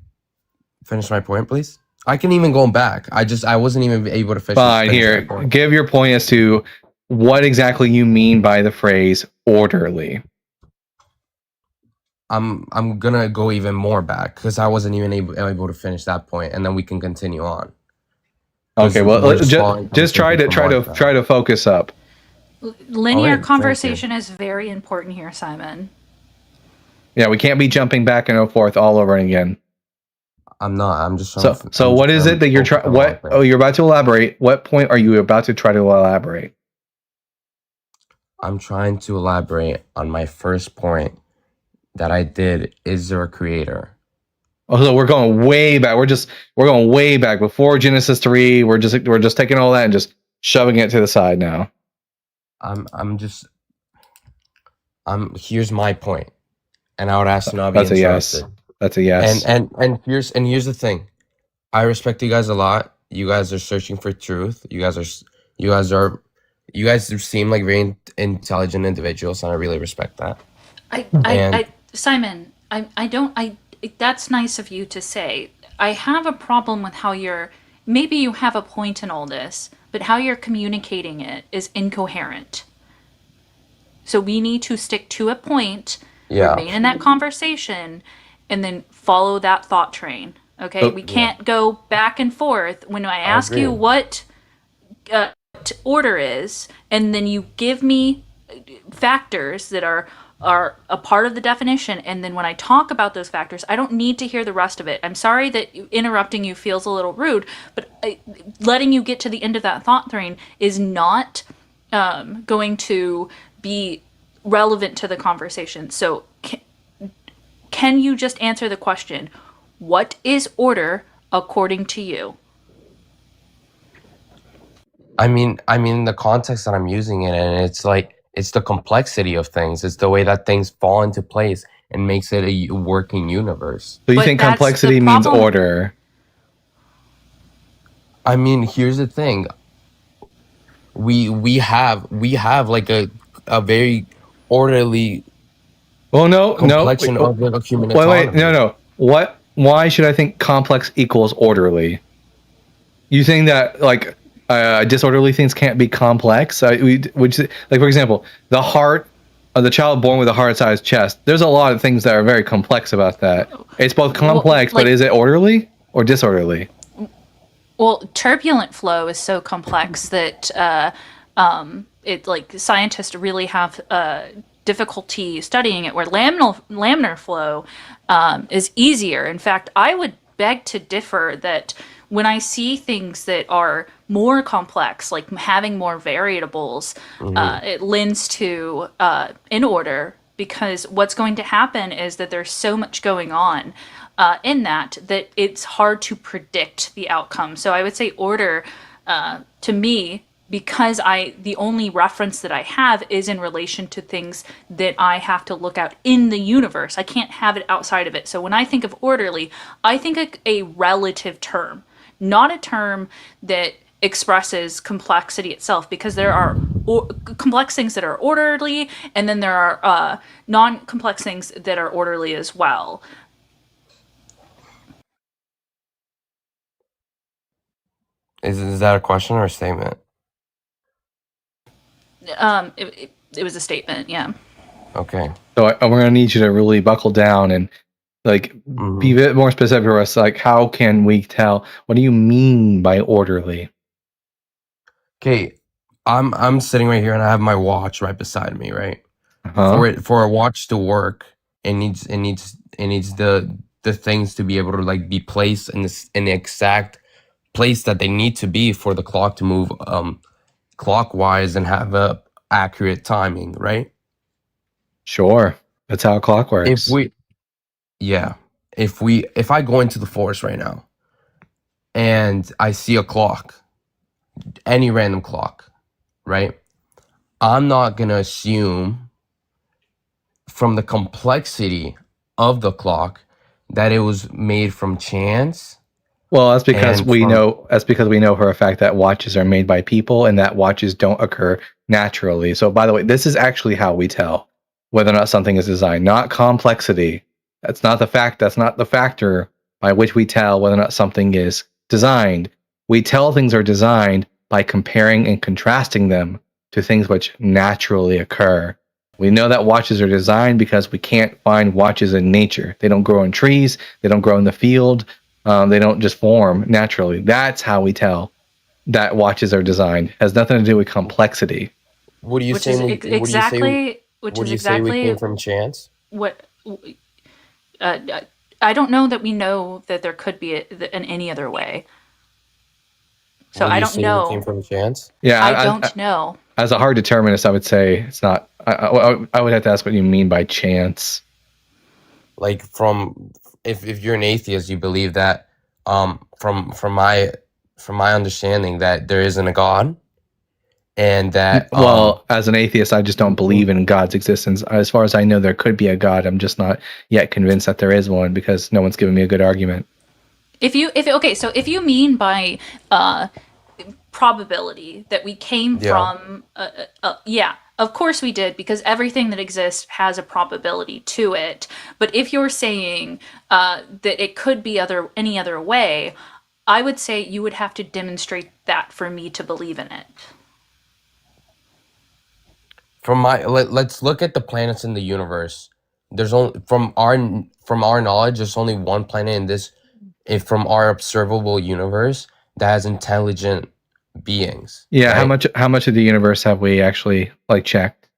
finish my point, please? I can even go back. I wasn't even able to finish. Fine, here, give your point as to what exactly you mean by the phrase orderly. I'm gonna go even more back because I wasn't even able to finish that point, and then we can continue on. Okay, well, just try to focus up. Linear Alright, conversation is very important here, Simon. Yeah, we can't be jumping back and forth all over again. I'm not. I'm just trying So what is it that you're trying? What? Oh, you're about to elaborate. What point are you about to try to elaborate? I'm trying to elaborate on my first point that I did. Is there a creator? Oh, so we're going way back. We're going way back before Genesis 3. We're just taking all that and just shoving it to the side now. Here's my point, and I would ask to not be That's a yes. interrupted. That's a yes. And here's the thing. I respect you guys a lot. You guys are searching for truth. You guys seem like very intelligent individuals, and I really respect that. Simon, that's nice of you to say. I have a problem with how maybe you have a point in all this, but how you're communicating it is incoherent. So we need to stick to a point, remain in that conversation, and then follow that thought train. Okay, we can't go back and forth. When I ask you what order is, and then you give me factors that are a part of the definition, and then when I talk about those factors, I don't need to hear the rest of it. I'm sorry that interrupting you feels a little rude, but letting you get to the end of that thought train is not going to be relevant to the conversation. So can you just answer the question, what is order according to you? I mean, the context that I'm using it in, it's like, it's the complexity of things. It's the way that things fall into place and makes it a working universe. So you think complexity means order? I mean, here's the thing. We have like a very orderly. Well, no. Of human wait, no. Why should I think complex equals orderly? You think that like disorderly things can't be complex? Like for example, the heart of the child born with a heart-sized chest. There's a lot of things that are very complex about that. It's both complex, but is it orderly or disorderly? Well, turbulent flow is so complex that scientists really have difficulty studying it, where laminar flow is easier. In fact, I would beg to differ that when I see things that are more complex, like having more variables, it lends to in order, because what's going to happen is that there's so much going on in that it's hard to predict the outcome. So I would say order to me, because the only reference that I have is in relation to things that I have to look at in the universe. I can't have it outside of it. So when I think of orderly, I think a relative term, not a term that expresses complexity itself, because there are complex things that are orderly, and then there are non-complex things that are orderly as well. Is that a question or a statement? It was a statement, yeah. Okay. So we're gonna need you to really buckle down and be a bit more specific for us. Like, how can we tell? What do you mean by orderly? Okay, I'm sitting right here and I have my watch right beside me, right? For a watch to work, it needs the things to be able to be placed in the exact place that they need to be for the clock to move clockwise and have a accurate timing, right? Sure, that's how a clock works. If I go into the forest right now and I see a clock, any random clock, right? I'm not gonna assume from the complexity of the clock that it was made from chance. Well, that's because we know for a fact that watches are made by people, and that watches don't occur naturally. So, by the way, this is actually how we tell whether or not something is designed, not complexity. That's not the fact. That's not the factor by which we tell whether or not something is designed. We tell things are designed by comparing and contrasting them to things which naturally occur. We know that watches are designed because we can't find watches in nature. They don't grow in trees. They don't grow in the field. They don't just form naturally. That's how we tell that watches are designed. It has nothing to do with complexity. What do you Which say? is we, ex- exactly, which what is do you say we exactly came from chance? what. I don't know that we know that there could be in any other way. So Would I you don't say we know. came from chance? Yeah, I don't know. As a hard determinist, I would say it's not. I would have to ask what you mean by chance. Like if you're an atheist, you believe that from my understanding that there isn't a God, and that Well, as an atheist, I just don't believe in God's existence. As far as I know, there could be a God. I'm just not yet convinced that there is one because no one's given me a good argument. If you mean by probability that we came Yeah. from, yeah, of course we did, because everything that exists has a probability to it. But if you're saying that it could be any other way, I would say you would have to demonstrate that for me to believe in it. let's look at the planets in the universe. There's only from our knowledge, there's only one planet in this, from our observable universe, that has intelligent beings. Yeah, right? how much of the universe have we actually checked?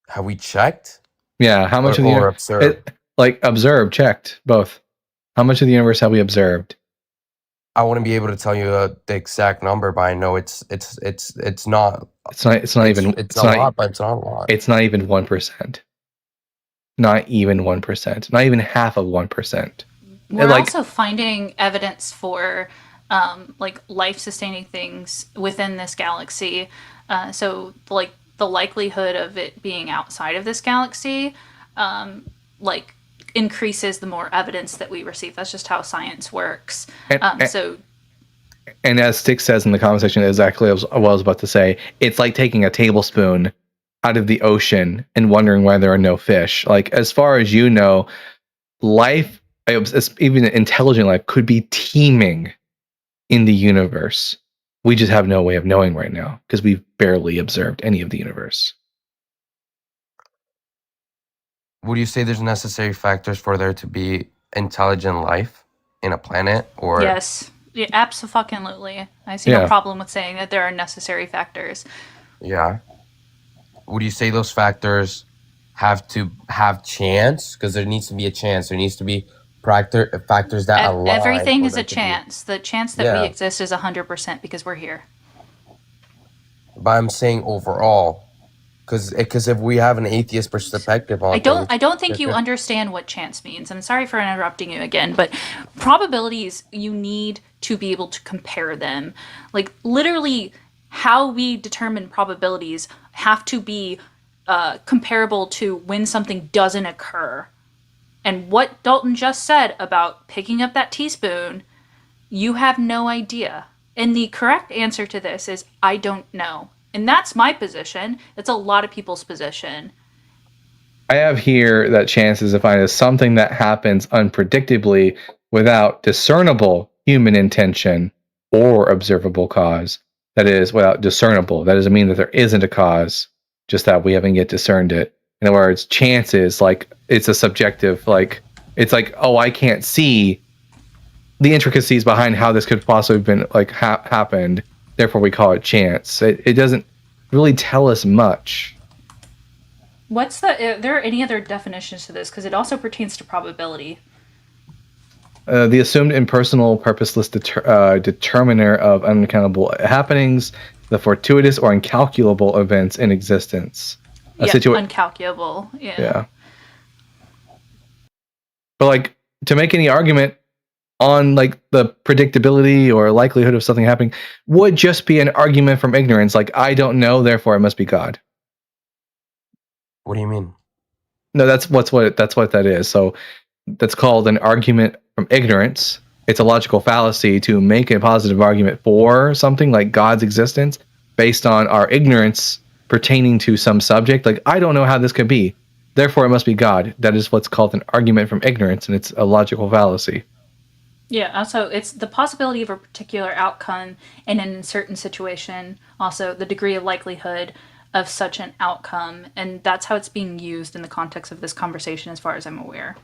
Have we checked? Yeah, how much of the or universe? observed? Observed, checked, both. How much of the universe have we observed? I wouldn't be able to tell you the exact number, but I know it's not. It's not even. It's a lot, but it's not a lot. It's not even 1%. Not even 1%. Not even half of 1%. We're also finding evidence for life-sustaining things within this galaxy. So the likelihood of it being outside of this galaxy, increases the more evidence that we receive. That's just how science works. And as Stick says in the conversation, exactly what I was about to say, it's like taking a tablespoon out of the ocean and wondering why there are no fish. As far as you know, life, even intelligent life, could be teeming in the universe. We just have no way of knowing right now because we've barely observed any of the universe. Would you say there's necessary factors for there to be intelligent life in a planet? Or yes, yeah, absolutely. I see no problem with saying that there are necessary factors. Yeah. Would you say those factors have to have chance? Because there needs to be a chance. There needs to be factors that align. Everything for is there a to be- chance. The chance that we exist is 100% because we're here. But I'm saying overall, because if we have an atheist perspective on I don't think you understand what chance means. I'm sorry for interrupting you again, but probabilities, you need to be able to compare them. Literally, how we determine probabilities have to be comparable to when something doesn't occur. And what Dalton just said about picking up that teaspoon, you have no idea. And the correct answer to this is, I don't know. And that's my position. It's a lot of people's position. I have here that chance is defined as something that happens unpredictably without discernible human intention or observable cause. That is, without discernible. That doesn't mean that there isn't a cause, just that we haven't yet discerned it. In other words, chance is it's a subjective, it's oh, I can't see the intricacies behind how this could possibly have been happened. Therefore, we call it chance. It doesn't really tell us much. Are there any other definitions to this? Because it also pertains to probability. The assumed impersonal, purposeless determiner of unaccountable happenings, the fortuitous or incalculable events in existence. Uncalculable. Yeah. But to make any argument on the predictability or likelihood of something happening would just be an argument from ignorance. I don't know, therefore it must be God. What do you mean? No, that's what that is. So that's called an argument from ignorance. It's a logical fallacy to make a positive argument for something like God's existence based on our ignorance pertaining to some subject. Like, I don't know how this could be, therefore it must be God. That is what's called an argument from ignorance, and it's a logical fallacy. Yeah, also, it's the possibility of a particular outcome in a certain situation, also the degree of likelihood of such an outcome, and that's how it's being used in the context of this conversation, as far as I'm aware.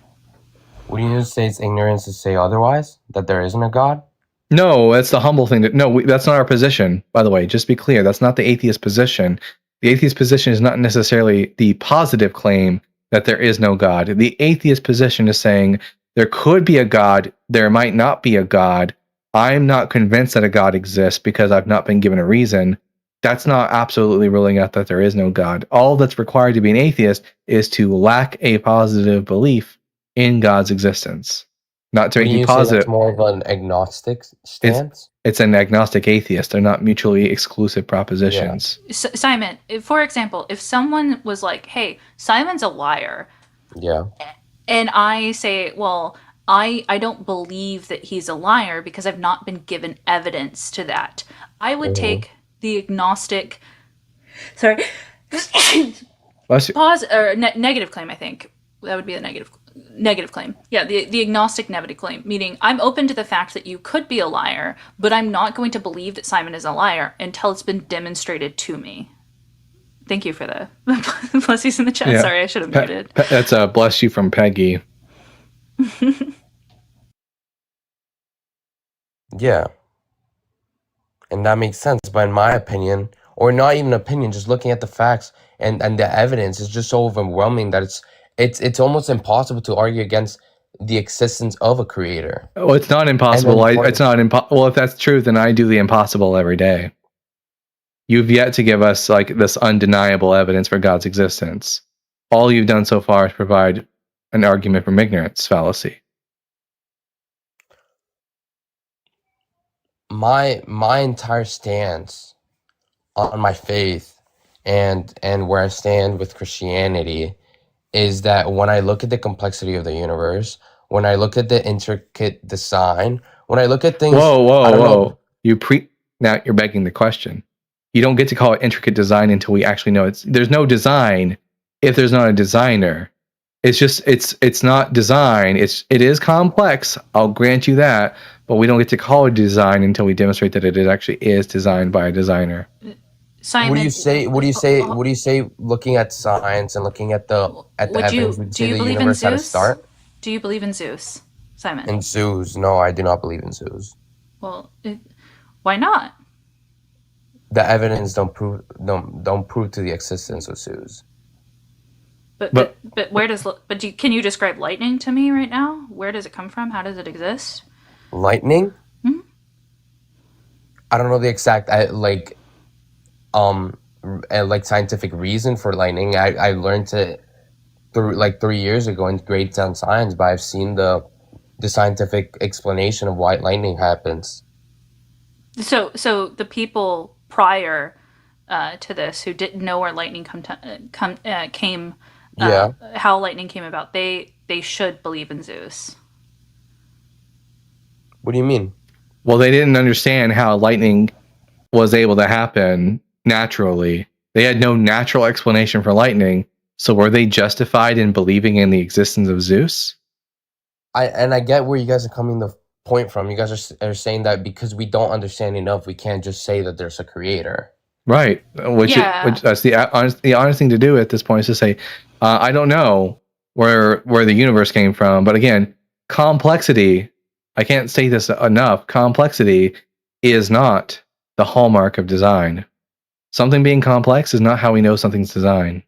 Would you just say it's ignorance to say otherwise? That there isn't a God? No, that's the humble thing. That's not our position, by the way. Just be clear. That's not the atheist position. The atheist position is not necessarily the positive claim that there is no God. The atheist position is saying there could be a God, there might not be a God. I'm not convinced that a God exists because I've not been given a reason. That's not absolutely ruling out that there is no God. All that's required to be an atheist is to lack a positive belief in God's existence. Not to Would be you say positive. that's more of an agnostic stance? It's an agnostic atheist. They're not mutually exclusive propositions. Simon, for example, if someone was like, hey, Simon's a liar, Yeah. and I say, well, I don't believe that he's a liar because I've not been given evidence to that. I would take the agnostic, sorry, pause or negative claim. I think that would be the negative claim. Yeah, the agnostic negative claim, meaning I'm open to the fact that you could be a liar, but I'm not going to believe that Simon is a liar until it's been demonstrated to me. Thank you for the blessies in the chat. Yeah. Sorry, I should have muted. That's a bless you from Peggy. Yeah. And that makes sense. But in my opinion, or not even opinion, just looking at the facts and the evidence is just so overwhelming that it's almost impossible to argue against the existence of a creator. Well, it's not impossible. It's not impossible. Well, if that's true, then I do the impossible every day. You've yet to give us like this undeniable evidence for God's existence. All you've done so far is provide an argument from ignorance fallacy. My entire stance on my faith and where I stand with Christianity is that when I look at the complexity of the universe, when I look at the intricate design, when I look at things, Whoa! Now you're begging the question. You don't get to call it intricate design until we actually know there's no design if there's not a designer. It's just it's not design. It is complex. I'll grant you that, but we don't get to call it design until we demonstrate that it actually is designed by a designer. Simon, What do you say? Looking at science and looking at the evidence, would you say the universe had a start? Do you believe in Zeus, Simon? In Zeus, no, I do not believe in Zeus. Well, why not? The evidence don't prove to the existence of Zeus. But where does can you describe lightning to me right now? Where does it come from? How does it exist? Lightning? Hmm? I don't know the exact scientific reason for lightning. I learned it through 3 years ago in grade 10 science, but I've seen the scientific explanation of why lightning happens. So the people prior to this who didn't know where lightning came, how lightning came about, they should believe in Zeus. What do you mean? Well, they didn't understand how lightning was able to happen naturally. They had no natural explanation for lightning. So were they justified in believing in the existence of Zeus? I get where you guys are coming the point from. You guys are saying that because we don't understand enough, we can't just say that there's a creator. Right. Which that's the honest thing to do at this point is to say, I don't know where the universe came from. But again, complexity, I can't say this enough, complexity is not the hallmark of design. Something being complex is not how we know something's designed.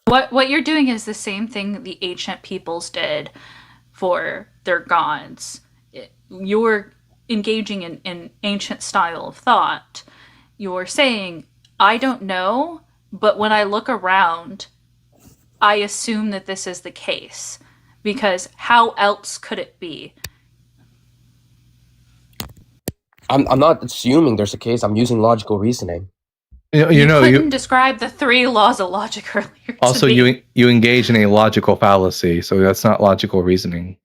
What you're doing is the same thing the ancient peoples did for their gods. You're engaging in ancient style of thought. You're saying, I don't know, but when I look around, I assume that this is the case. Because how else could it be? I'm not assuming there's a case. I'm using logical reasoning. You couldn't describe the 3 laws of logic earlier. Also, you engage in a logical fallacy, so that's not logical reasoning.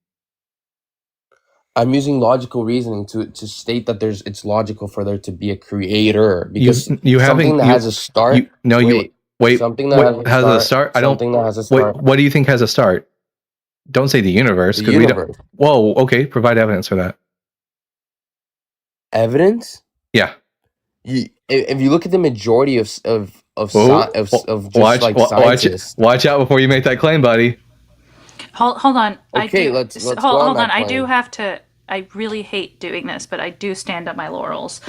I'm using logical reasoning to state that it's logical for there to be a creator, because you something haven't that you has a start. you no you wait something that has a has a start. start. I don't. Something that has a start. What do you think has a start? Don't say the universe, The because we don't. universe. Whoa, okay, provide evidence for that. Evidence. Yeah. If you look at the majority of Whoa, just like scientists. watch out before you make that claim, buddy. Hold on. Okay, let's go on hold that on. I do claim. have to. I really hate doing this, but I do stand up my laurels.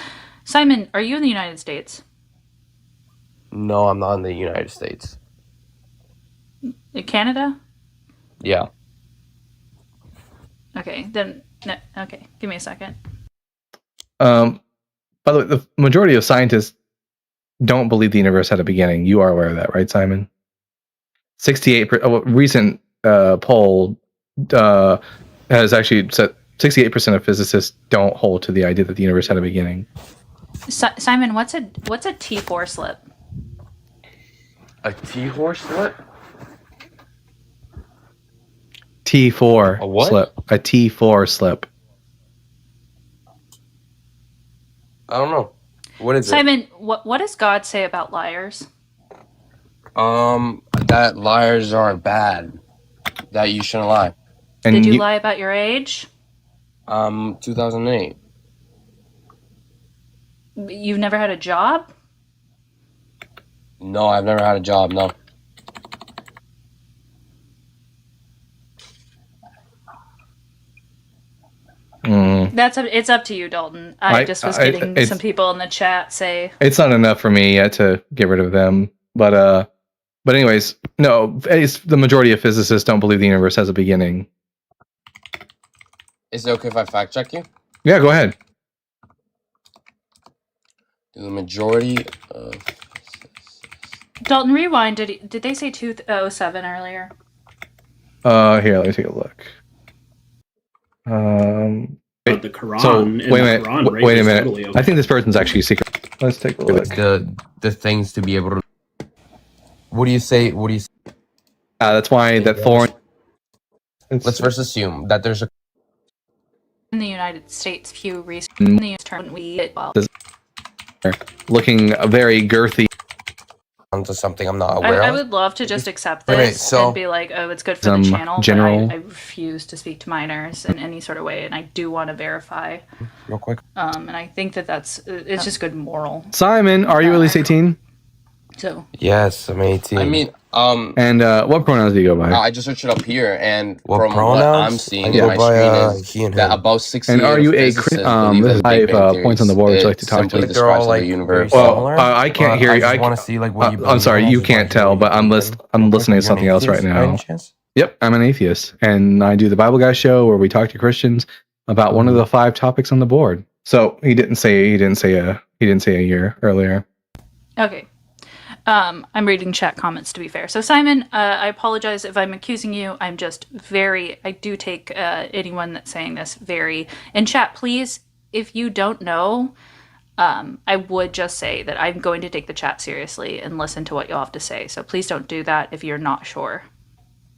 Simon, are you in the United States? No, I'm not in the United States. In Canada? Yeah. Okay, then. No, okay, give me a second. By the way, the majority of scientists don't believe the universe had a beginning. You are aware of that, right, Simon? 68%. A recent poll has actually said 68% of physicists don't hold to the idea that the universe had a beginning. Simon, what's a T4 slip? A T4 slip? T4 A what? slip. A T4 slip. I don't know. What is Simon, what does God say about liars? it? That liars are bad. That you shouldn't lie. And Did you lie about your age? 2008. You've never had a job? No, I've never had a job. No. It's up to you, Dalton. I just was getting some people in the chat say It's not enough for me yet to get rid of them. But anyways, no, the majority of physicists don't believe the universe has a beginning. Is it okay if I fact check you? Yeah, go ahead. The majority of Dalton, rewind. Did they say 2007 earlier? Here, let me take a look. But the Quran. So in wait a the minute. Quran, rape Wait a is minute. totally okay. I think this person's actually a secret. Let's take a look. the things to be able to. What do you say? What do you? That's why that thorn. Let's first assume that there's a. In the United States, few recently term we well. Looking very girthy. Onto something I'm not aware I of. would love to just accept Wait, this so- and be like, oh, it's good for the channel, general- but I refuse to speak to minors in any sort of way, and I do want to verify. Real quick. And I think it's just good moral. Simon, are you at least 18? So Yes, I'm 18. I mean, And what pronouns do you go by? I just searched it up here, and What from what pronouns? I'm seeing I in go my by, screen he and is that him. about 60 And are you a physicists this believe is that the Big five Bang points on the board. Would you like to talk to? simply Like they're all describes like the universe. very Well, similar, I can't but hear you. I I just want to see like what you. I'm sorry, believe you in, can't what tell, you but I'm believe in. I'm listening to You're an something else right atheist by any now. chance? Yep, I'm an atheist, and I do the Bible Guy show where we talk to Christians about one of the 5 topics on the board. So he didn't say a year earlier. okay. I'm reading chat comments to be fair. So Simon, I apologize if I'm accusing you. I'm just I do take anyone that's saying this very in chat. Please, if you don't know, I would just say that I'm going to take the chat seriously and listen to what you'll have to say. So please don't do that if you're not sure.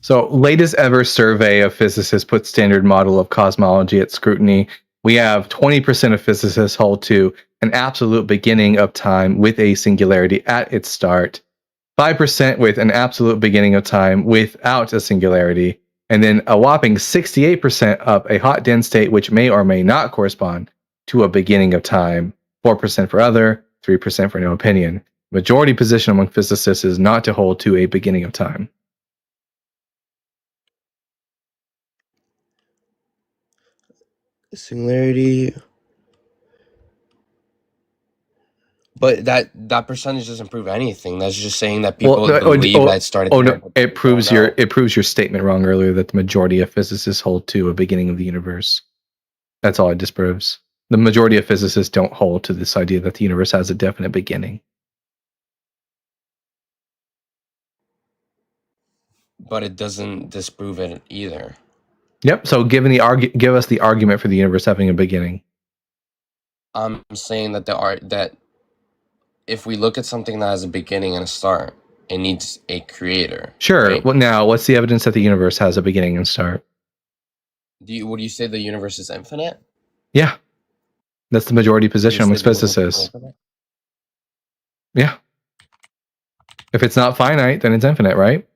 So, latest ever survey of physicists put standard model of cosmology at scrutiny. We have 20% of physicists hold to an absolute beginning of time with a singularity at its start, 5% with an absolute beginning of time without a singularity, and then a whopping 68% of a hot dense state which may or may not correspond to a beginning of time, 4% for other, 3% for no opinion. Majority position among physicists is not to hold to a beginning of time. Singularity. But that percentage doesn't prove anything. That's just saying that people believe that it started. No, it proves your statement wrong earlier that the majority of physicists hold to a beginning of the universe. That's all it disproves. The majority of physicists don't hold to this idea that the universe has a definite beginning. But it doesn't disprove it either. Yep. So give us the argument for the universe having a beginning. I'm saying that that if we look at something that has a beginning and a start, it needs a creator. Sure. Right? Well, now what's the evidence that the universe has a beginning and start? Would you say the universe is infinite? Yeah, that's the majority position You amongst say the universe is physicists. infinite? Yeah. If it's not finite, then it's infinite, right?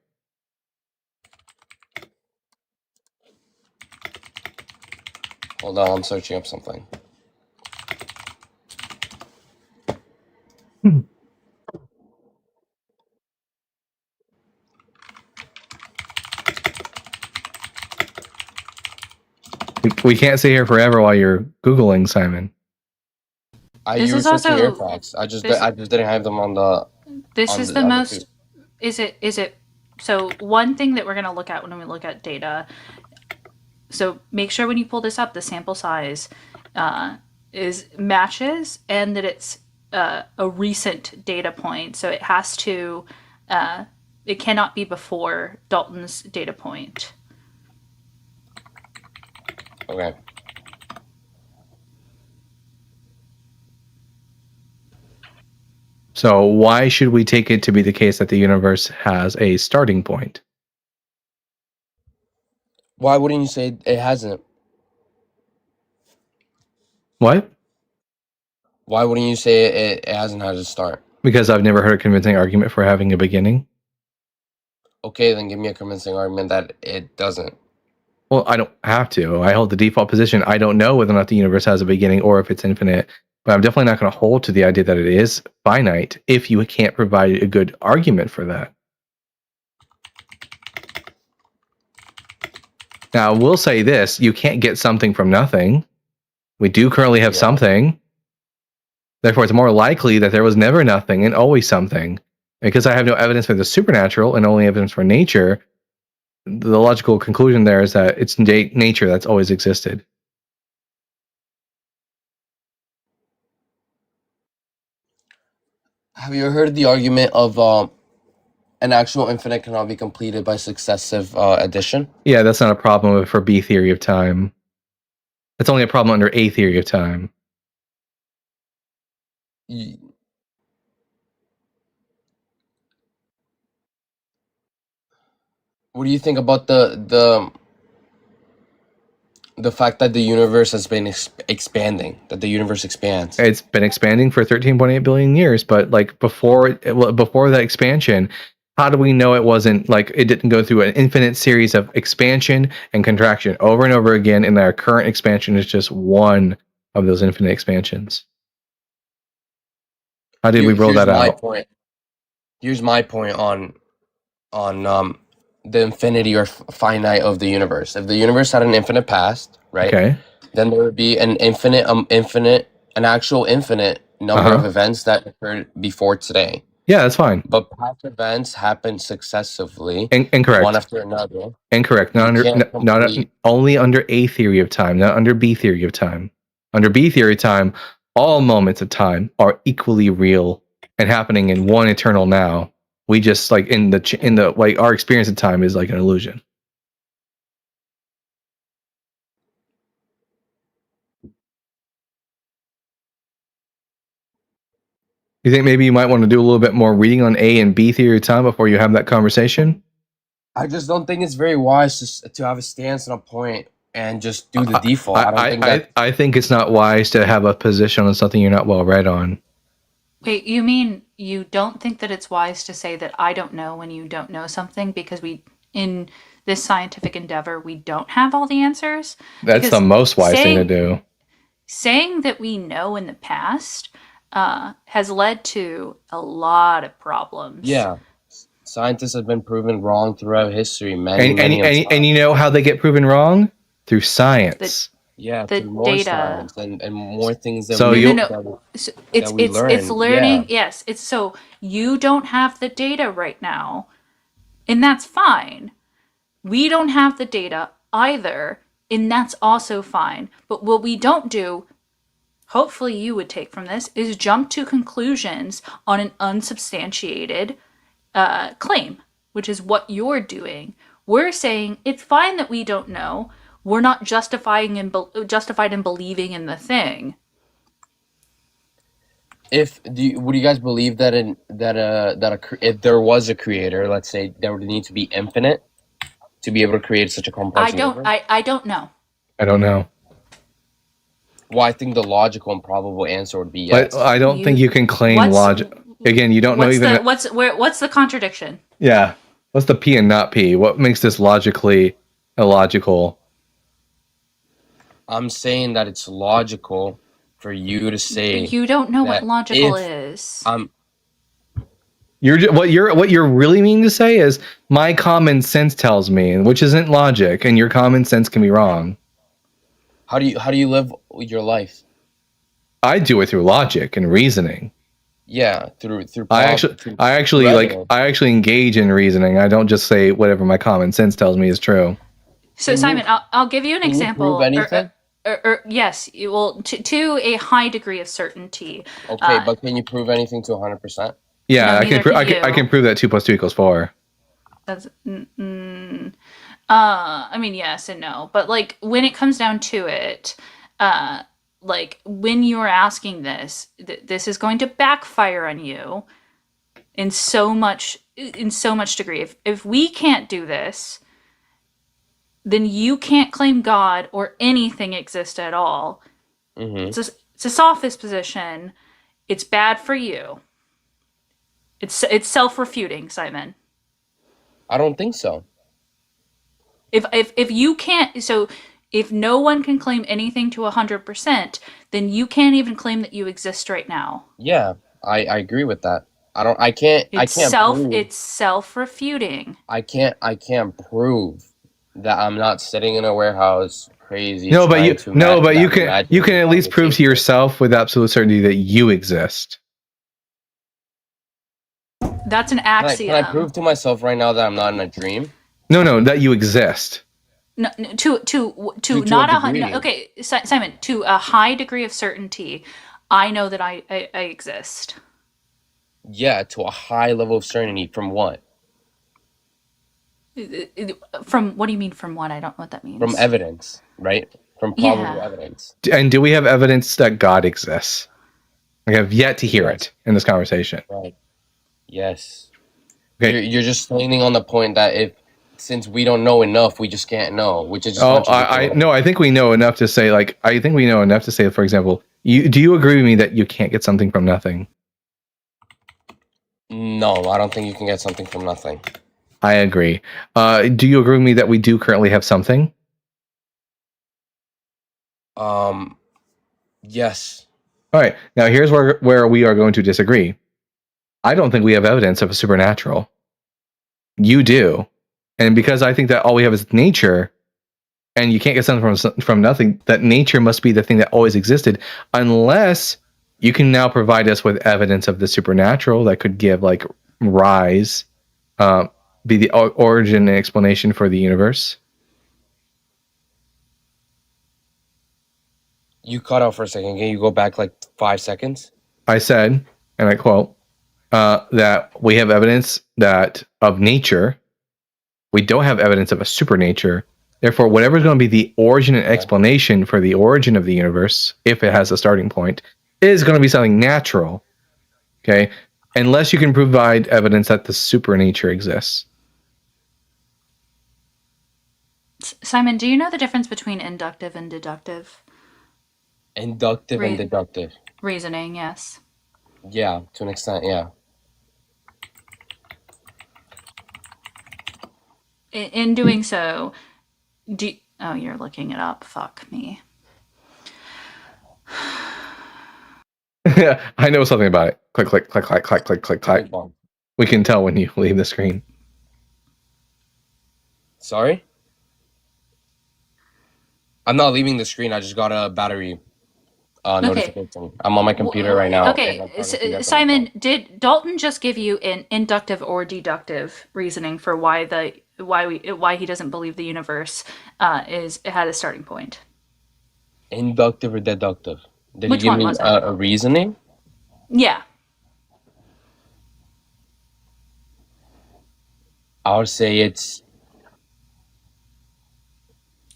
Hold on, I'm searching up something. We can't sit here forever while you're Googling, Simon. This You were is searching also- AirTags. I just this- didn't have them on the. This on is the other most. two. Is it? So one thing that we're going to look at when we look at data. So make sure when you pull this up, the sample size is matches, and that it's a recent data point. So it has to. It cannot be before Dalton's data point. Okay. So why should we take it to be the case that the universe has a starting point? Why wouldn't you say it hasn't? What? Why wouldn't you say it hasn't had a start? Because I've never heard a convincing argument for having a beginning. Okay, then give me a convincing argument that it doesn't. Well, I don't have to. I hold the default position. I don't know whether or not the universe has a beginning or if it's infinite, but I'm definitely not going to hold to the idea that it is finite if you can't provide a good argument for that. Now, we'll say this, you can't get something from nothing. We do currently have something. Therefore, it's more likely that there was never nothing and always something. Because I have no evidence for the supernatural and only evidence for nature, the logical conclusion there is that it's nature that's always existed. Have you heard the argument of an actual infinite cannot be completed by successive addition? Yeah, that's not a problem for B theory of time. That's only a problem under A theory of time. What do you think about the fact that the universe has been expanding, that the universe expands? It's been expanding for 13.8 billion years, but like before that expansion, how do we know it wasn't like it didn't go through an infinite series of expansion and contraction over and over again, and our current expansion is just one of those infinite expansions? How did we roll that out? Here's my point on the infinity or finite of the universe. If the universe had an infinite past, right? Okay. Then there would be an an actual infinite number of events that occurred before today. Yeah, that's fine. But past events happen successively, Incorrect. one after another. Incorrect. Not You under, can't not complete- only under A theory of time, not under B theory of time. Under B theory of time, all moments of time are equally real and happening in one eternal now. We just like in the like our experience of time is like an illusion. You think maybe you might want to do a little bit more reading on A and B theory of time before you have that conversation? I just don't think it's very wise to have a stance on a point and just do the default. I don't think that. I think it's not wise to have a position on something you're not well read on. Wait, you mean you don't think that it's wise to say that I don't know when you don't know something because in this scientific endeavor, we don't have all the answers? That's Because the most wise thing to do. Saying that we know in the past has led to a lot of problems. Yeah, scientists have been proven wrong throughout history. Many And you know how they get proven wrong? Through science. yeah, the through more data. science and more things that So we you- So that we learn. it's learning. Yeah. Yes, it's so you don't have the data right now, and that's fine. We don't have the data either, and that's also fine. But what we don't do, hopefully you would take from this, is jump to conclusions on an unsubstantiated claim, which is what you're doing. We're saying it's fine that we don't know. We're not justified in believing in the thing. Would you guys believe that if there was a creator, let's say, there would need to be infinite to be able to create such a complex universe? I don't know. I don't know. Well, I think the logical and probable answer would be yes. But I don't think you can claim logic. Again, you don't know even. What's the contradiction? Yeah. What's the P and not P? What makes this logically illogical? I'm saying that it's logical for you to say You don't know what that logical if is. What you're really meaning to say is my common sense tells me, which isn't logic, and your common sense can be wrong. How do you live your life? I do it through logic and reasoning. Yeah, through I actually engage in reasoning. I don't just say whatever my common sense tells me is true. So Simon, I'll give you an example. prove anything? Yes, to a high degree of certainty. Okay, but can you prove anything to 100%? Yeah, No, I can. neither can I can you. prove that 2 + 2 = 4. That's I mean, yes and no, but like when it comes down to it, like when you're asking this, this is going to backfire on you in so much degree. If we can't do this, then you can't claim God or anything exist at all. Mm-hmm. It's a sophist position. It's bad for you. It's self-refuting, Simon. I don't think so. If you can't, so if no one can claim anything to 100%, then you can't even claim that you exist right now. Yeah, I agree with that. I can't prove. It's self-refuting. I can't prove that I'm not sitting in a warehouse crazy. No, but you can at least prove to yourself with absolute certainty that you exist. That's an axiom. Can I prove to myself right now that I'm not in a dream? No, that you exist. No, to not a hundred. Okay, Simon, to a high degree of certainty, I know that I exist. Yeah, to a high level of certainty. From what? From what do you mean? From what? I don't know what that means. From evidence, right? From probable evidence. And do we have evidence that God exists? I have yet to hear it in this conversation. Right. Yes. Okay. You're just leaning on the point that since we don't know enough, we just can't know, which is just I think we know enough to say, for example, do you agree with me that you can't get something from nothing? No, I don't think you can get something from nothing. I agree. Do you agree with me that we do currently have something? Yes. All right. Now here's where we are going to disagree. I don't think we have evidence of a supernatural. You do. And because I think that all we have is nature, and you can't get something from nothing, that nature must be the thing that always existed, unless you can now provide us with evidence of the supernatural that could give rise, be the origin and explanation for the universe. You cut out for a second. Can you go back 5 seconds? I said, and I quote, that we have evidence that of nature. We don't have evidence of a supernature. Therefore, whatever is going to be the origin and explanation for the origin of the universe, if it has a starting point, is going to be something natural. Okay? Unless you can provide evidence that the supernature exists. Simon, do you know the difference between inductive and deductive? Inductive and deductive. Reasoning, yes. Yeah, to an extent, yeah. In doing so, you're looking it up. Fuck me. Yeah, I know something about it. Click, click, click, click, click, click, click, click. We can tell when you leave the screen. Sorry? I'm not leaving the screen. I just got a battery notification. I'm on my computer right now. Okay, Simon, did Dalton just give you an inductive or deductive reasoning for why he doesn't believe the universe had a starting point? Inductive or deductive? Did Which he give one me was it? a reasoning? Yeah. I would say it's.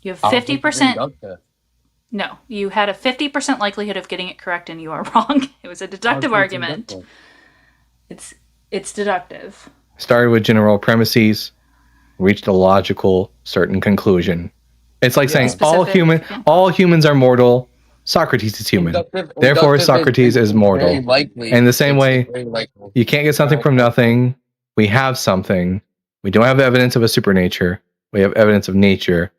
You have I would think it's 50%. inductive. No, you had a 50% likelihood of getting it correct, and you are wrong. It was a deductive argument. It's deductive. Started with general premises, reached a logical, certain conclusion. It's like saying Specific, all humans are mortal. Socrates is human. Therefore, Inductive Socrates is very mortal. likely. And the same It's way, very likely. you can't get something from nothing. We have something. We don't have evidence of a supernature. We have evidence of nature.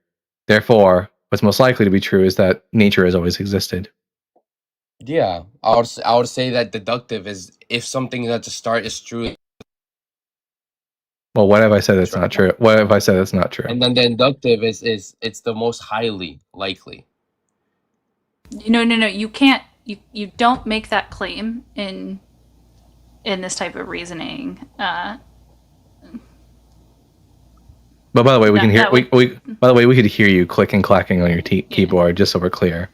Therefore, what's most likely to be true is that nature has always existed. Yeah, I would say that deductive is if something at the start is true, Well, what have I said that's not true? What have I said that's not true? and then the inductive is it's the most highly likely. No. You can't. You don't make that claim in this type of reasoning. But by the way, we That- can hear that would- by the way, we could hear you clicking clacking on your keyboard, just so we're clear.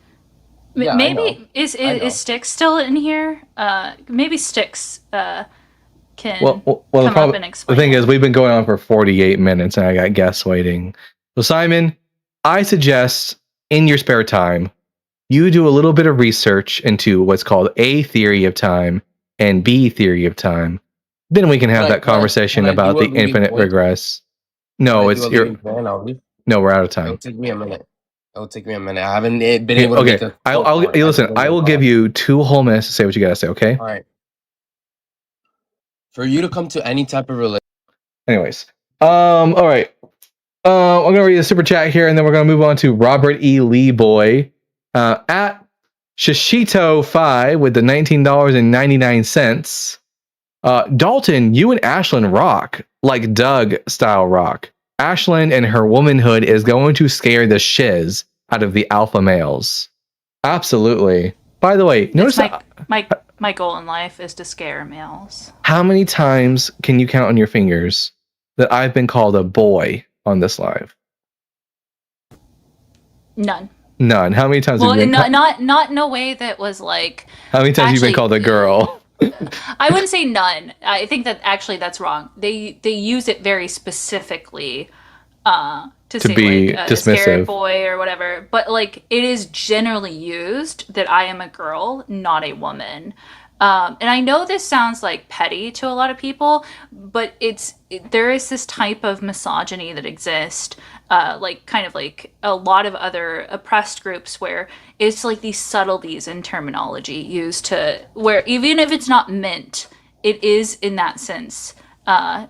Yeah, I know. Maybe is I know. Styx still in here? Maybe Styx can Well, the come up problem, and the explain. thing is, we've been going on for 48 minutes, and I got guests waiting. So, Simon, I suggest in your spare time, you do a little bit of research into what's called A theory of time and B theory of time. Then we can have Can I- that conversation can I about do a the leading infinite point? regress. Can No, I it's do a your. leading plan? No, we're out of It'll time. take me a minute. It'll take me a minute. I haven't been able to make Okay, a. I'll listen. I will give you 2 whole minutes to say what you gotta say. Okay. All right. For you to come to any type of religion. Anyways, all right. I'm gonna read a super chat here, and then we're gonna move on to Robert E. Lee Boy at Shishito5 with the $19.99. Dalton, you and Ashlyn rock like Doug style rock. Ashlyn and her womanhood is going to scare the shiz out of the alpha males. Absolutely. By the way, notice that. My goal in life is to scare males. How many times can you count on your fingers that I've been called a boy on this live? None. None. How many times Well, have you been not in a way that was like. How many times have you been actually- called a girl? I wouldn't say none. I think that actually that's wrong. They use it very specifically to say be like a dismissive. scared boy or whatever. But like it is generally used that I am a girl, not a woman. And I know this sounds like petty to a lot of people, but there is this type of misogyny that exists, like kind of like a lot of other oppressed groups where it's like these subtleties in terminology used to where even if it's not meant, it is in that sense a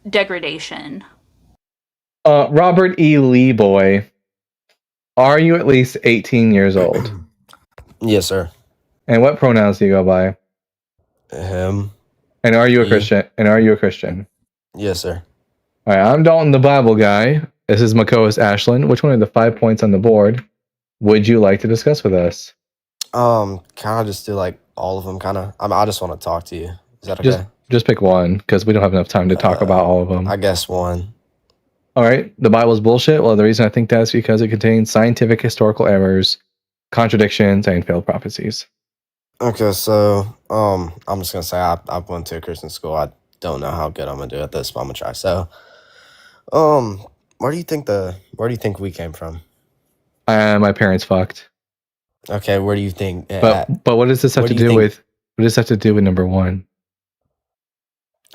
degradation. Robert E. Lee Boy, are you at least 18 years old? Yes, sir. And what pronouns do you go by? Him. And are you a He. Christian? And are you a Christian? Yes, sir. All right, I'm Dalton, the Bible guy. This is my co-host Ashlyn. Which one of the 5 points on the board would you like to discuss with us? Kind of just do like all of them. Kind of. I just want to talk to you. Is that okay? Just pick one, because we don't have enough time to talk about all of them. I guess one. All right, the Bible's bullshit. Well, the reason I think that is because it contains scientific historical errors, contradictions, and failed prophecies. Okay, so I'm just gonna say I went to a Christian school. I don't know how good I'm gonna do at this, but I'm gonna try. So, where do you think we came from? My parents fucked. Okay, where do you think? But what does this have where to do you do think- with? What does this have to do with number one?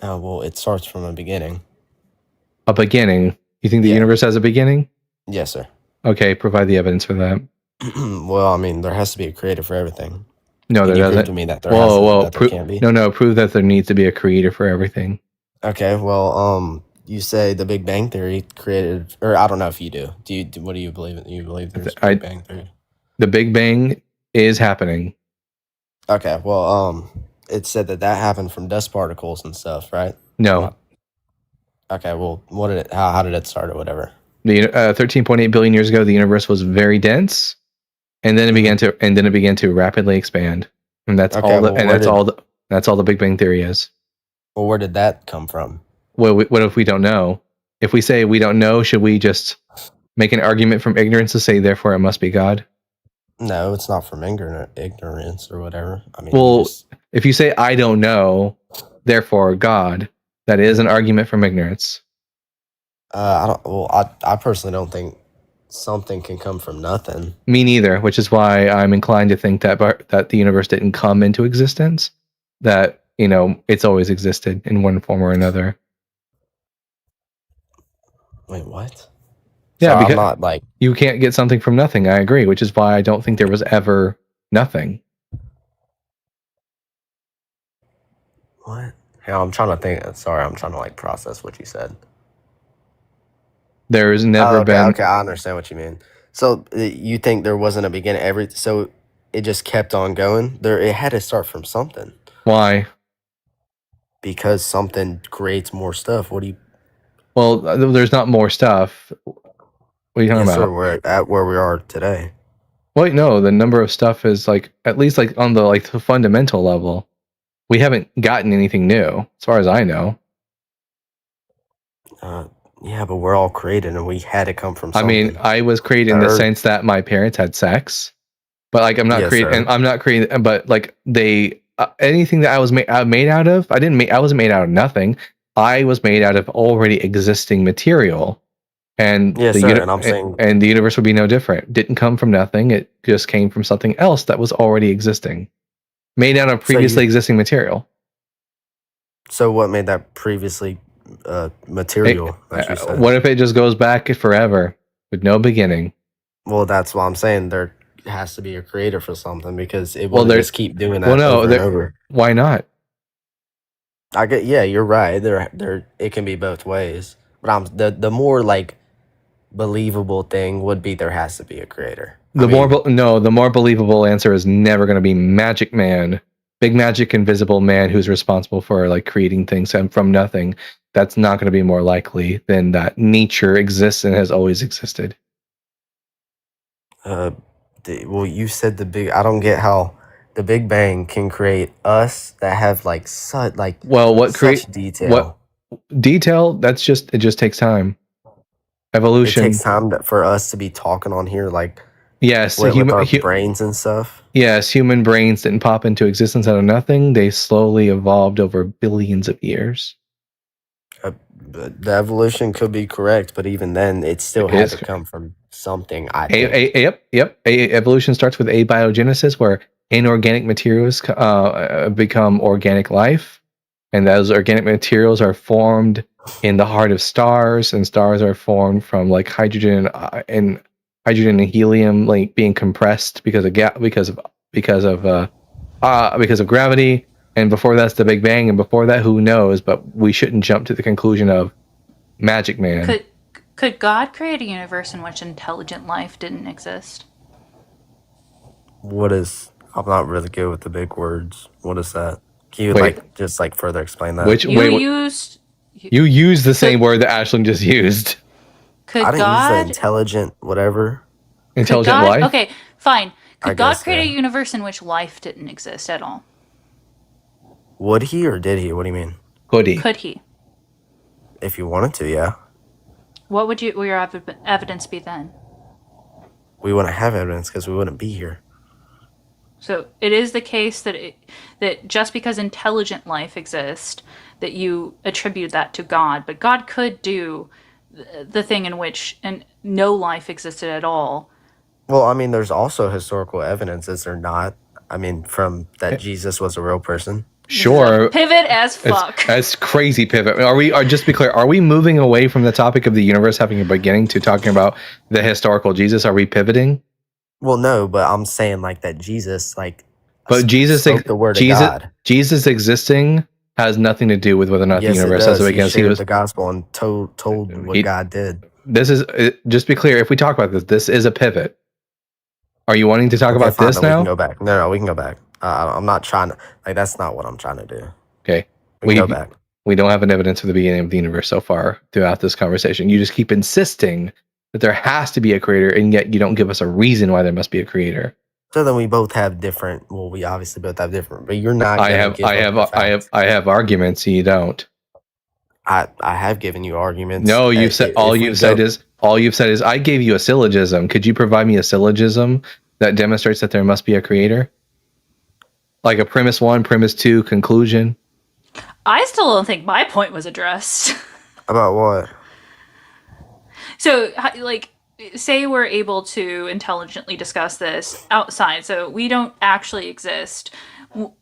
Oh well, it starts from a beginning. A beginning. You think the Yeah. universe has a beginning? Yes, sir. Okay, provide the evidence for that. Well, I mean, there has to be a creator for everything. No, Can there you prove doesn't. to me that there has to- that there can't be? No, prove that there needs to be a creator for everything. Okay, well, you say the Big Bang Theory created, or I don't know if you do. What do you believe in? You believe there's a Big Bang Theory? The Big Bang is happening. Okay, well, it said that happened from dust particles and stuff, right? No, Okay, well, how did it start or whatever? the 13.8 billion years ago, the universe was very dense, and then it began to rapidly expand, and that's Okay, all. well, where did- That's all the Big Bang Theory is. Well, where did that come from? Well, what if we don't know? If we say we don't know, should we just make an argument from ignorance to say therefore it must be God? No, it's not from ignorance or whatever. I mean, Well, if you say I don't know, therefore God, that is an argument from ignorance. I don't. Well, I personally don't think something can come from nothing. Me neither, which is why I'm inclined to think that that the universe didn't come into existence. That it's always existed in one form or another. Wait, what? Yeah, I'm because not like you can't get something from nothing. I agree, which is why I don't think there was ever nothing. what? Hell, I'm trying to think. Sorry, I'm trying to like process what you said. There's never been. Okay, I understand what you mean. So you think there wasn't a beginning? So it just kept on going. It had to start from something. Why? Because something creates more stuff. What do you? Well, there's not more stuff. What are you talking Yes, about? sir, we're at where we are today. Wait, no. The number of stuff is like at least like on the fundamental level. We haven't gotten anything new, as far as I know. Yeah, but we're all created, and we had to come from something. I mean, I was created in the sense that my parents had sex, but like I'm not Yes, creating. sir. I'm not creating. But like they, anything that I was made out of, I wasn't made out of nothing. I was made out of already existing material, and Yes, sir, and I'm saying- and the universe would be no different. Didn't come from nothing. It just came from something else that was already existing, made out of previously existing material. So what made that previously material? that you said? What if it just goes back forever with no beginning? Well, that's what I'm saying. There has to be a creator for something because it Well, will there- just keep doing that Well, no, over and over. why not? Yeah, you're right. There it can be both ways. But the more like believable thing would be there has to be a creator. The more believable answer is never going to be Magic Man, big magic invisible man who's responsible for like creating things from nothing. That's not going to be more likely than that nature exists and has always existed. Well, you said I don't get how the Big Bang can create us that have like such like such detail. What detail? It just takes time. Evolution. It takes time for us to be talking on here, like yes, with our brains and stuff. Yes, human brains didn't pop into existence out of nothing. They slowly evolved over billions of years. The evolution could be correct, but even then, it still had to come from something. Yep. Evolution starts with abiogenesis, where inorganic materials become organic life, and those organic materials are formed in the heart of stars, and stars are formed from like hydrogen and helium like being compressed because of gravity. And before that's the Big Bang, and before that, who knows? But we shouldn't jump to the conclusion of Magic Man. Could God create a universe in which intelligent life didn't exist? I'm not really good with the big words. What is that? Can you just further explain that? You used the same word that Ashlyn just used. I didn't use the intelligent whatever. Intelligent life? Okay, fine. Could God guess, create a universe in which life didn't exist at all? Would he or did he? What do you mean? Could he? Could he? If you wanted to, yeah. What would your evidence be then? We wouldn't have evidence because we wouldn't be here. So it is the case that that just because intelligent life exists, that you attribute that to God, but God could do the thing in which no life existed at all. Well, I mean, there's also historical evidence, is there not? I mean, from that Jesus was a real person. Sure. Pivot as fuck. That's crazy pivot. Just to be clear, are we moving away from the topic of the universe having a beginning to talking about the historical Jesus? Are we pivoting? Well, no, but I'm saying like that Jesus, but Jesus, spoke the word of God. Jesus existing has nothing to do with whether or not the universe has a beginning. He shared the gospel and told what God did. This is just to be clear. If we talk about this is a pivot. Are you wanting to talk about fine, this then now? We can go back. No, we can go back. I'm not trying to that's not what I'm trying to do. Okay, we can go back. We don't have an evidence of the beginning of the universe so far throughout this conversation. You just keep insisting that there has to be a creator, and yet you don't give us a reason why there must be a creator. So then we both have different. Well, we obviously both have different, but you're not. I have arguments. You don't. I have given you arguments. No, you've said all you've said is I gave you a syllogism. Could you provide me a syllogism that demonstrates that there must be a creator? Like a premise 1, premise 2, conclusion. I still don't think my point was addressed. About what? So, like, say we're able to intelligently discuss this outside, so we don't actually exist.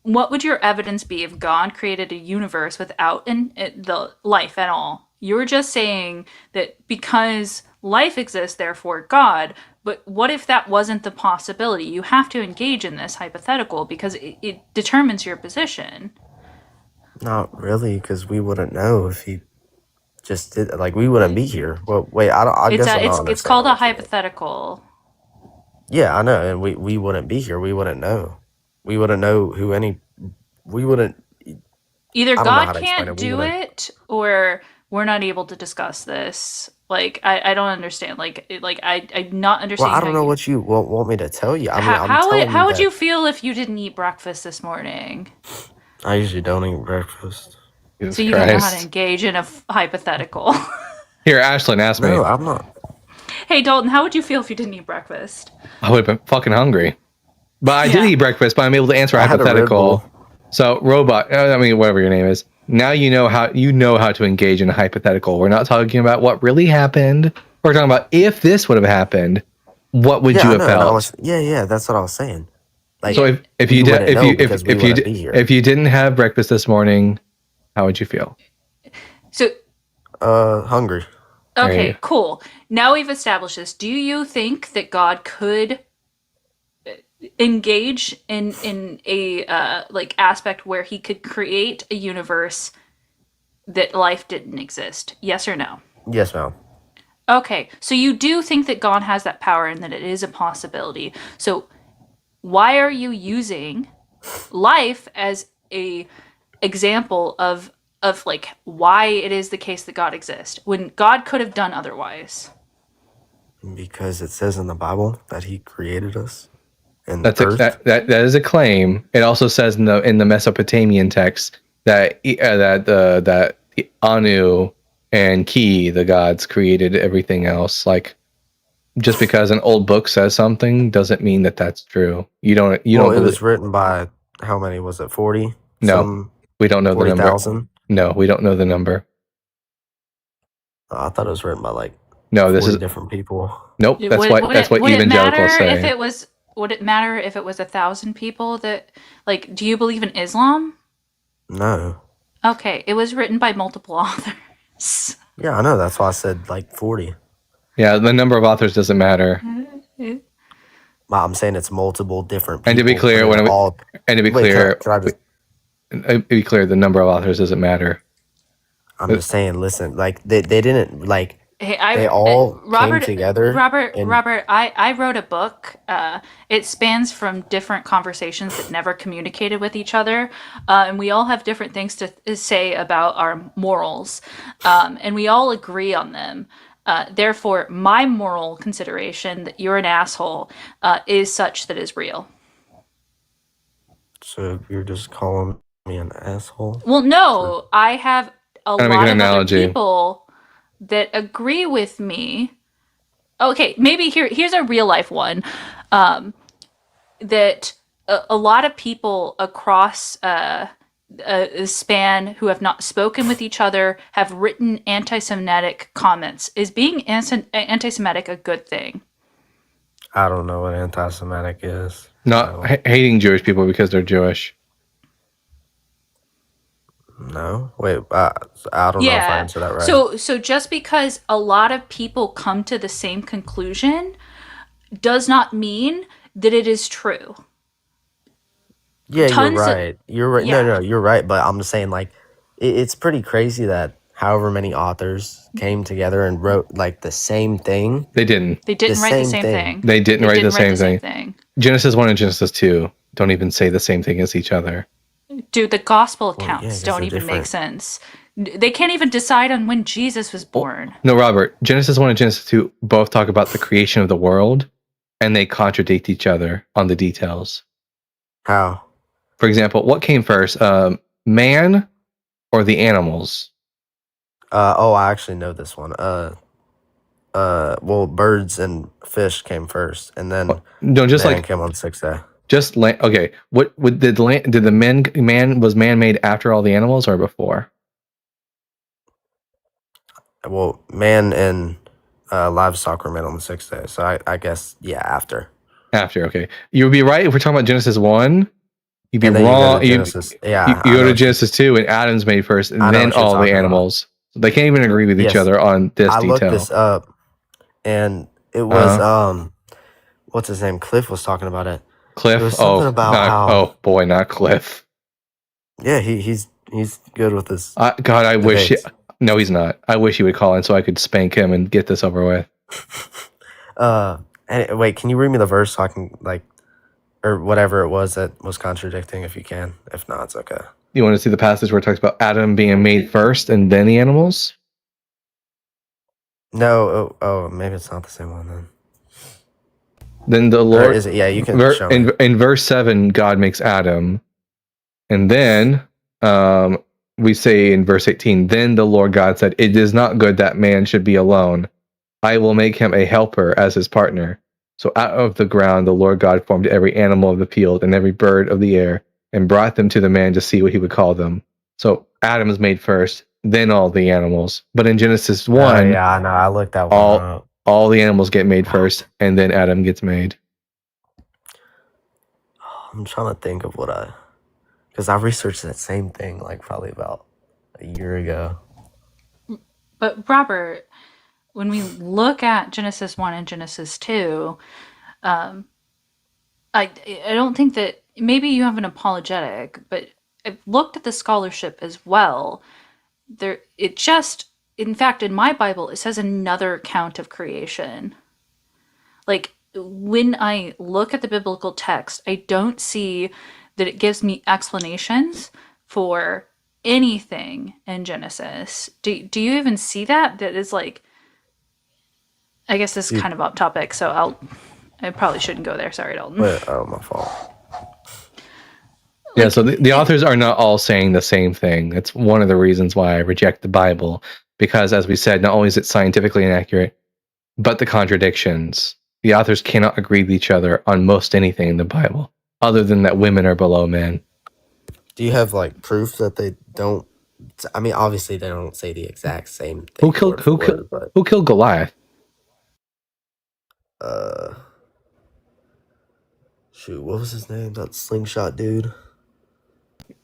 What would your evidence be if God created a universe without the life at all? You were just saying that because life exists, therefore God. But what if that wasn't the possibility? You have to engage in this hypothetical because it determines your position. Not really, because we wouldn't know if he just did. Like, we wouldn't be here. Well, wait, I guess I'm not It's called a understanding. hypothetical. Yeah, I know, and we wouldn't be here. We wouldn't know. We wouldn't know who any. We wouldn't. Either I don't know how God to explain can't it. We do wouldn't. it, or we're not able to discuss this. Like I don't understand. I'm not Well, understanding. I don't know what you want me to tell you. I mean, I'm How telling you would that you feel if you didn't eat breakfast this morning? I usually don't eat breakfast. So you don't know how to engage in a hypothetical. Here, Ashlyn, ask me. No, I'm not. Hey Dalton, how would you feel if you didn't eat breakfast? I would have been fucking hungry. But I did eat breakfast, but I'm able to answer a I had a Red hypothetical. Bull. So, robot, I mean, whatever your name is. Now you know how to engage in a hypothetical. We're not talking about what really happened. We're talking about if this would have happened, what would Yeah, you I have know, and I felt? was, yeah, that's what I was saying. Like, So if we you wouldn't did know because we wouldn't be here. if you didn't have breakfast this morning, how would you feel? So hungry. okay, Right. cool. Now we've established this. Do you think that God could engage in a aspect where he could create a universe that life didn't exist? Yes or no? Yes, ma'am. Okay, so you do think that God has that power and that it is a possibility. So why are you using life as a example of like why it is the case that God exists when God could have done otherwise? Because it says in the Bible that he created us. And That's earth. that is a claim. It also says in the Mesopotamian text that that Anu and Ki, the gods, created everything else. Like, just because an old book says something doesn't mean that that's true. You don't Well, believe. it was written by how many was it? 40? No, we don't know the number. 40,000? No, we don't know the number. I thought it was written by like No, this 40 is different people. Nope, that's Would- what would it- would it evangelicals matter if say. it was? Would it matter if it was 1,000 people that like? Do you believe in Islam? No. Okay, it was written by multiple authors. Yeah, I know. That's why I said like 40. Yeah, the number of authors doesn't matter. Well, I'm saying it's multiple different people. And to be clear, but when they're I, all. and to be Wait, clear, can I just, to be clear, the number of authors doesn't matter. I'm just saying, listen, like they didn't like Hey, they all Robert, came together. Robert, and- Robert, I wrote a book. It spans from different conversations that never communicated with each other, and we all have different things to say about our morals, and we all agree on them. Therefore, my moral consideration that you're an asshole is such that is real. So you're just calling me an asshole? Well, no, I have a Trying to make lot an of other analogy. people that agree with me. Okay, maybe here's a real life one. That a lot of people across a span who have not spoken with each other have written anti-Semitic comments. Is being anti-Semitic a good thing? I don't know what anti-Semitic is. Not hating Jewish people because they're Jewish. No, wait. I don't know if I answered that right. So just because a lot of people come to the same conclusion does not mean that it is true. Yeah, Tons you're of- right. You're right. Yeah. No, you're right. But I'm just saying, like, it's pretty crazy that however many authors came together and wrote like the same thing. They didn't. They didn't write the same thing. They didn't write the same same thing. Genesis 1 and Genesis 2 don't even say the same thing as each other. Dude, the gospel yeah, I accounts guess don't they're even make different. sense. They can't even decide on when Jesus was born. No, Robert, Genesis 1 and Genesis 2 both talk about the creation of the world, and they contradict each other on the details. How? For example, what came first, man or the animals? Oh, I actually know this one. Well, birds and fish came first, and then No, just man like came on the sixth day. just land. Okay, what did the man was man made after all the animals or before? Well, man and livestock were made on the sixth day, so I guess after. After, okay, you would be right if we're talking about Genesis 1. You'd be And then you go to wrong. Genesis. Yeah, you I go know. to Genesis 2 and Adam's made first, and I know then what you're all the talking about. animals. They can't even agree with each Yes. other on this I detail. looked this up, and it was what's his name? Cliff was talking about it. Cliff. It was something about how oh boy, not Cliff. yeah, he's good with his God, I wish. debates. No, he's not. I wish he would call in so I could spank him and get this over with. Wait, can you read me the verse so I can or whatever it was that was contradicting? If you can, if not, it's okay. You want to see the passage where it talks about Adam being made first and then the animals? No, maybe it's not the same one then. Then the Or Lord. is it? Yeah, you can show me. In verse 7, God makes Adam. And then we say in verse 18, then the Lord God said, it is not good that man should be alone. I will make him a helper as his partner. So out of the ground the Lord God formed every animal of the field and every bird of the air and brought them to the man to see what he would call them. So Adam is made first, then all the animals. But in Genesis 1, yeah, I know. I looked that one up. all the animals get made first, and then Adam gets made. I'm trying to think of because I researched that same thing probably about a year ago. But Robert, when we look at Genesis 1 and Genesis 2, I don't think that maybe you have an apologetic, but I've looked at the scholarship as well. In fact, in my Bible, it says another account of creation. When I look at the biblical text, I don't see that it gives me explanations for anything in Genesis. Do you even see that? That is I guess this is kind of off topic, so I probably shouldn't go there. Sorry, Dalton. My fault. Yeah, so the authors are not all saying the same thing. That's one of the reasons why I reject the Bible. Because, as we said, not only is it scientifically inaccurate, but the contradictions. The authors cannot agree with each other on most anything in the Bible, other than that women are below men. Do you have proof that they don't? I mean, obviously they don't say the exact same thing. Who killed Goliath? Shoot, what was his name? That slingshot dude.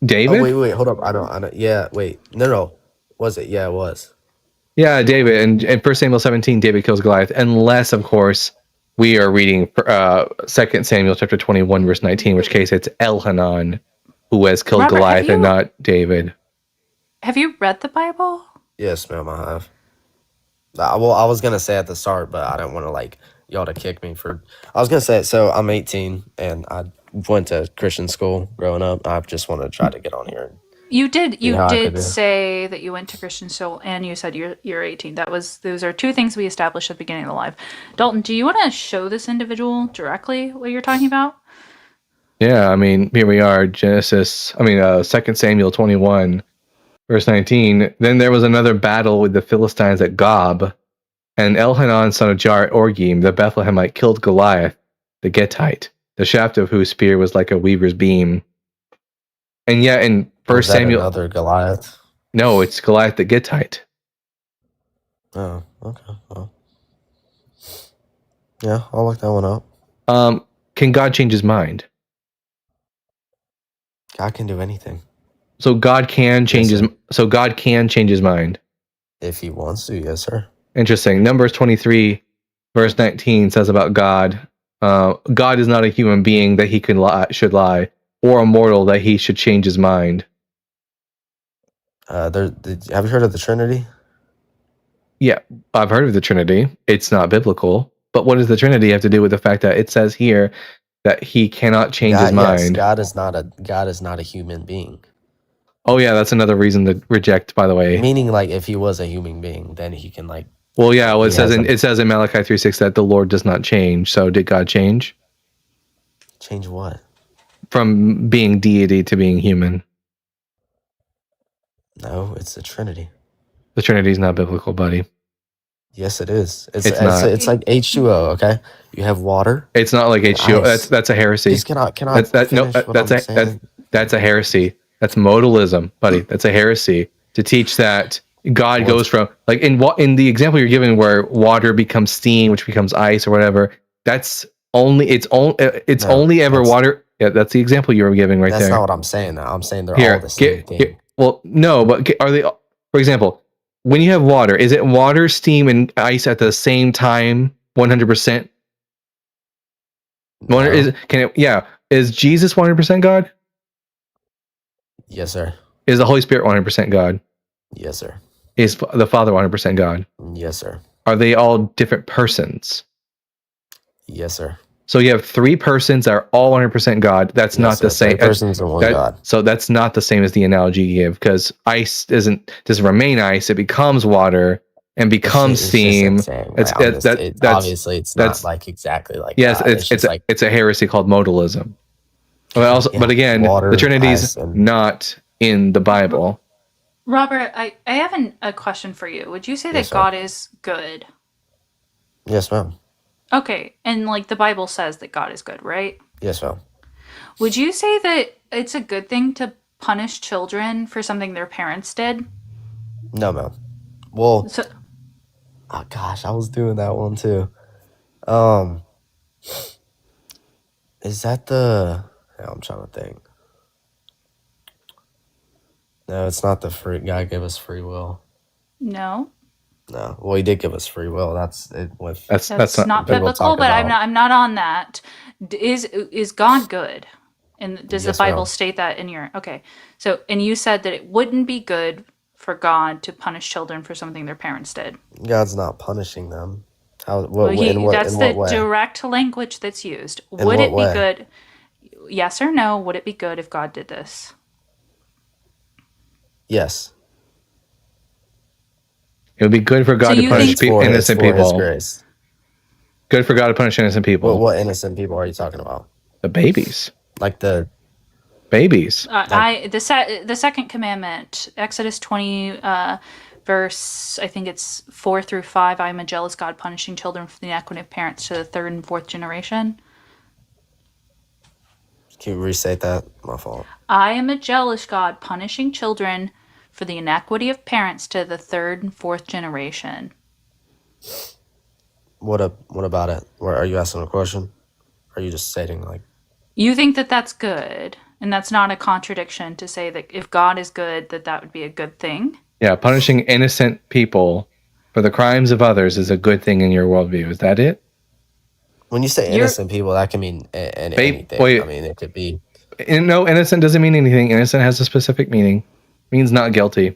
David? Oh, wait, hold up. I don't. Yeah, wait. No. Was it? Yeah, it was. Yeah, David. And in 1 Samuel 17, David kills Goliath, unless, of course, we are reading 2 Samuel chapter 21, verse 19, in which case it's Elhanan who has killed Robert, Goliath and not David. Have you read the Bible? Yes, ma'am, I have. Well, I was gonna say at the start, but I didn't want to y'all to kick me for. I was gonna say it. So I'm 18 and I went to Christian school growing up. I just wanted to try to get on here. You did say that you went to Christian school, and you said you're 18. Those are two things we established at the beginning of the live. Dalton, do you want to show this individual directly what you're talking about? Yeah, I mean, here we are, 2 Samuel 21, verse 19. Then there was another battle with the Philistines at Gob, and Elhanan, son of Jair-Orgim, the Bethlehemite, killed Goliath, the Gittite, the shaft of whose spear was like a weaver's beam. And yet in 1 Samuel... another Goliath? No, it's Goliath the Gittite. Oh, okay. Well, yeah, I'll look that one up. Can God change his mind? God can do anything. So God can change God can change his mind. If he wants to, yes, sir. Interesting. Numbers 23, verse 19 says about God, God is not a human being that he should lie, or a mortal that he should change his mind. Have you heard of the Trinity? Yeah, I've heard of the Trinity. It's not biblical. But what does the Trinity have to do with the fact that it says here that he cannot change his mind? God is not a human being. Oh yeah, that's another reason to reject, by the way. Meaning, if he was a human being, then he can Well, yeah. Well, it says in Malachi 3:6 that the Lord does not change. So did God change? Change what? From being deity to being human. No, it's the Trinity. The Trinity is not biblical, buddy. Yes, it is. It's not. It's like H2O. Okay, you have water. It's not like H2O. Ice. That's a heresy. Just can I finish what I'm saying? That's a heresy. That's modalism, buddy. That's a heresy to teach that God goes from in the example you're giving where water becomes steam, which becomes ice or whatever. It's only ever water. Yeah, that's the example you were giving right there. That's not what I'm saying. I'm saying they're all the same thing. Well, no, but are they? For example, when you have water, is it water, steam, and ice at the same time? 100%. No. Is Jesus 100% God? Yes, sir. Is the Holy Spirit 100% God? Yes, sir. Is the Father 100% God? Yes, sir. Are they all different persons? Yes, sir. So you have 3 persons that are all 100% God. That's not the same. 3 persons and 1 God. So that's not the same as the analogy you give, because ice doesn't remain ice. It becomes water and becomes steam. Obviously, it's not like exactly like yes, that. it's a heresy called modalism. But again, water, the Trinity's ice, and- not in the Bible. Robert, I have a question for you. Would you say that Yes, ma'am. God is good? Yes, ma'am. Okay, and like the Bible says that God is good, right? Yes, ma'am. Would you say that it's a good thing to punish children for something their parents did? No, ma'am. Well, So, oh gosh, I was doing that one too. Is that the? I'm trying to think. No, it's not the free. God gave us free will. no. No, well, He did give us free will. That's it. With That's not people biblical, talk but about- I'm not on that. Is God good? And does Yes, the Bible ma'am. state that in your okay? So, and you said that it wouldn't be good for God to punish children for something their parents did. God's not punishing them. How? Well, that's in the what way? direct language that's used. In Would what it be way? good? Yes or no? Would it be good if God did this? Yes. It would be good for God So to you punish think- innocent It's for His people. grace. Good for God to punish innocent people. What innocent people are you talking about? The babies. Like the babies. The second commandment, Exodus 20, verse, I think it's 4-5. I am a jealous God, punishing children for the iniquity of parents to the 3rd and 4th generation. Can you restate that? My fault. I am a jealous God, punishing children for the iniquity of parents to the 3rd and 4th generation. What about it? Are you asking a question? Or are you just stating like? You think that that's good, and that's not a contradiction to say that if God is good, that would be a good thing? Yeah, punishing innocent people for the crimes of others is a good thing in your worldview. Is that it? When you say innocent people, that can mean anything. wait. I mean, it could be. No, innocent doesn't mean anything. Innocent has a specific meaning. It means not guilty.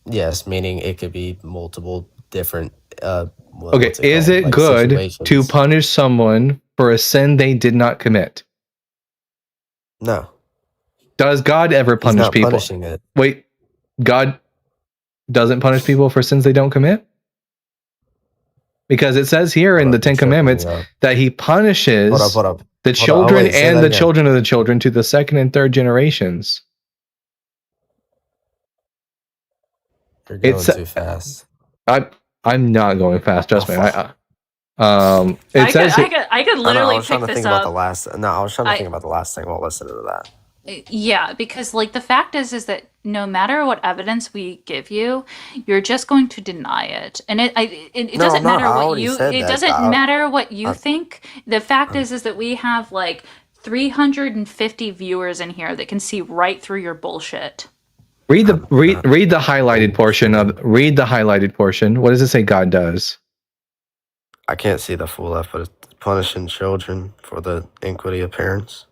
Yes, meaning it could be multiple different. Okay, is it good to punish someone for a sin they did not commit? No. Does God ever He's punish not people? punishing it. Wait, God doesn't punish people for sins they don't commit? Because it says here in the 10 Commandments that He punishes Hold up. the Hold on, children wait, say and that the again. children of the children to the 2nd and 3rd generations. You're going It's- too fast. I'm not going fast. Trust me. It I says could literally I was trying pick to this think about up. the last. No, I was trying to I- think about the last thing while listening to that. Yeah, because like the fact is that no matter what evidence we give you, you're just going to deny it, and it No, doesn't I'm not. matter I what already you. said It that. doesn't matter what you think. The fact is that we have like 350 viewers in here that can see right through your bullshit. read the highlighted portion of read the highlighted portion. What does it say God does? I can't see the full F, but it's punishing children for the iniquity of parents.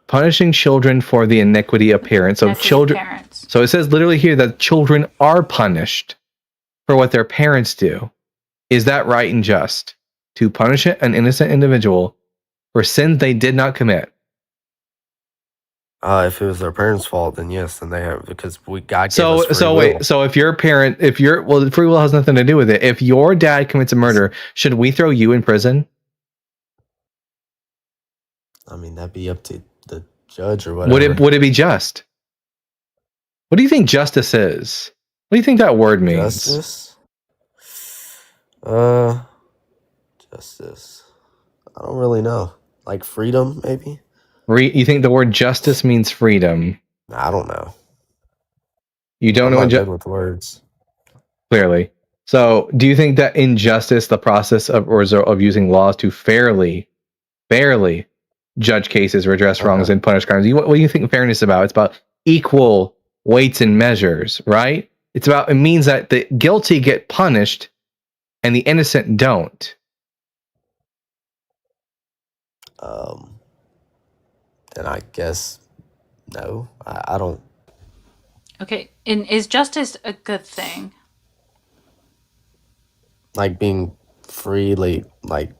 Punishing children for the iniquity of parents. So Iniquity of children. parents. So it says literally here that children are punished for what their parents do. Is that right and just to punish an innocent individual for sins they did not commit? If it was their parents' fault, then yes, then they have God gave us So free so will. wait. So if your parent, well, free will has nothing to do with it. If your dad commits a murder, should we throw you in prison? I mean, that'd be up to the judge or whatever. Would it be just? What do you think justice is? What do you think that word means? Justice? Justice. I don't really know. Like freedom, maybe? You think the word justice means freedom? I don't know. You don't I'm know not what good with words. clearly. So, do you think that injustice, the process of using laws to fairly judge cases, redress wrongs, and punish crimes? What do you think fairness is about? It's about equal weights and measures, right? It means that the guilty get punished and the innocent don't. Then I guess no. I don't. Okay, and is justice a good thing? Like being freely, like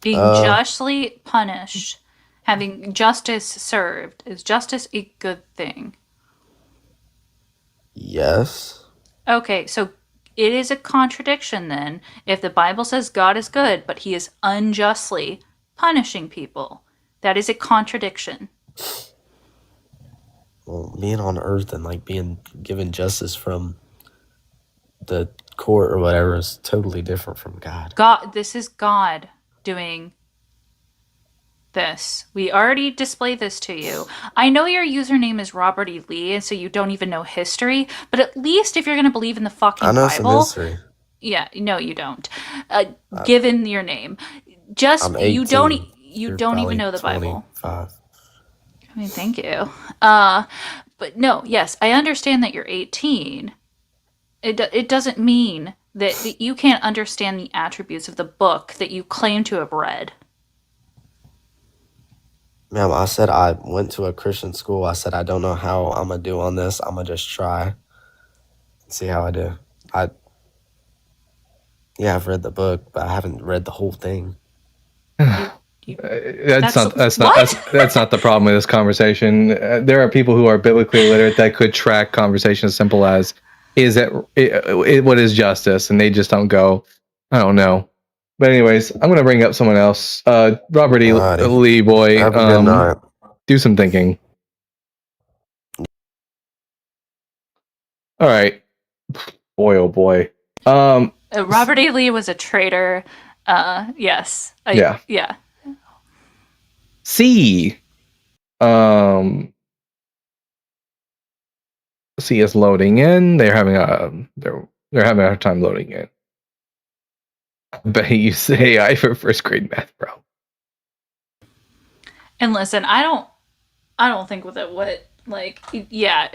Being justly punished, having justice served, is justice a good thing? yes. Okay, so it is a contradiction then if the Bible says God is good, but he is unjustly punishing people. That is a contradiction. Well, being on earth and like being given justice from the court or whatever is totally different from God. This is God doing this. We already displayed this to you. I know your username is Robert E. Lee, and so you don't even know history, but at least if you're going to believe in the fucking I know Bible. some history. Yeah, no, you don't. Given your name. Just, I'm 18. you don't You're even probably know the Bible. 25. I mean, thank you. But no, yes, I understand that you're 18. It doesn't mean that you can't understand the attributes of the book that you claim to have read. Ma'am, I said I went to a Christian school. I said I don't know how I'm gonna do on this. I'm gonna just try, see how I do. I've read the book, but I haven't read the whole thing. That's not the problem with this conversation. There are people who are biblically literate that could track conversation as simple as what is justice, and they just don't go, I don't know. But anyways, I'm gonna bring up someone else. Robert E. Lee boy, Have a good night. do some thinking. All right, boy, oh boy. Robert E. Lee was a traitor. Yes. Yeah. C. C is loading in. They're having a hard time loading in. I bet you say AI for first grade math, bro. And listen, I don't think with it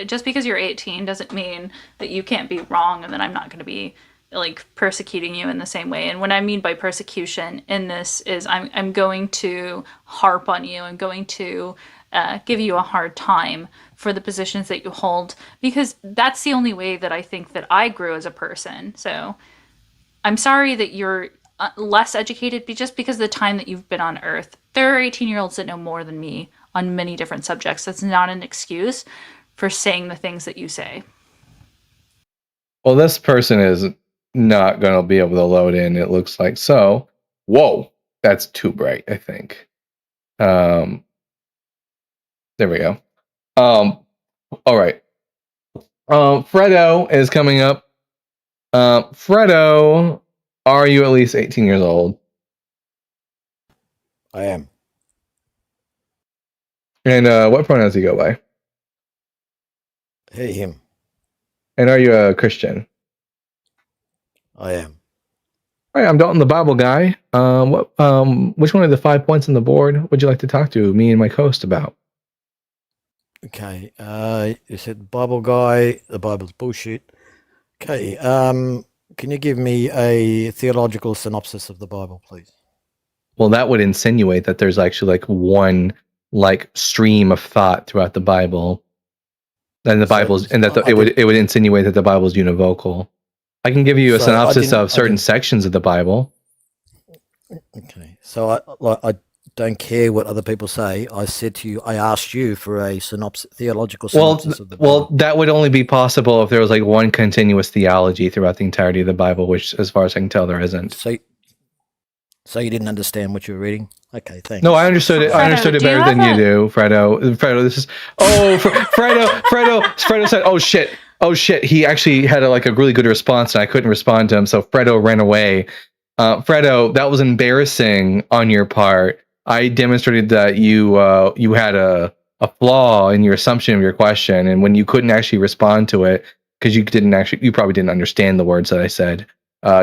just because you're 18 doesn't mean that you can't be wrong and that I'm not going to be like persecuting you in the same way. And what I mean by persecution in this is I'm going to harp on you. I'm going to give you a hard time for the positions that you hold, because that's the only way that I think that I grew as a person. So I'm sorry that you're less educated just because of the time that you've been on Earth. There are 18-year-olds that know more than me on many different subjects. That's not an excuse for saying the things that you say. Well, this person is not going to be able to load in, it looks like. So, whoa, that's too bright, I think. There we go. All right. Fredo is coming up. Fredo, are you at least 18 years old? I am. And what pronouns do you go by? Hey, him. And are you a Christian? I am. All right, I'm Dalton, the Bible guy. Which one of the 5 points on the board would you like to talk to me and my host about? Okay. You said Bible guy. The Bible's bullshit. Okay. Can you give me a theological synopsis of the Bible, please? Well, that would insinuate that there's actually like one stream of thought throughout the Bible. And the Bible's it would insinuate that the Bible is univocal. I can give you a synopsis of certain sections of the Bible. Okay. So I don't care what other people say. I asked you for a theological synopsis of the Bible. Well, that would only be possible if there was like one continuous theology throughout the entirety of the Bible, which, as far as I can tell, there isn't. So you didn't understand what you were reading? Okay, thanks. No, I understood it. I understood it better than you do, Fredo. This is Fredo said, "Oh shit!" He actually had a really good response, and I couldn't respond to him, so Fredo ran away. Fredo, that was embarrassing on your part. I demonstrated that you had a flaw in your assumption of your question, and when you couldn't actually respond to it because you probably didn't understand the words that I said,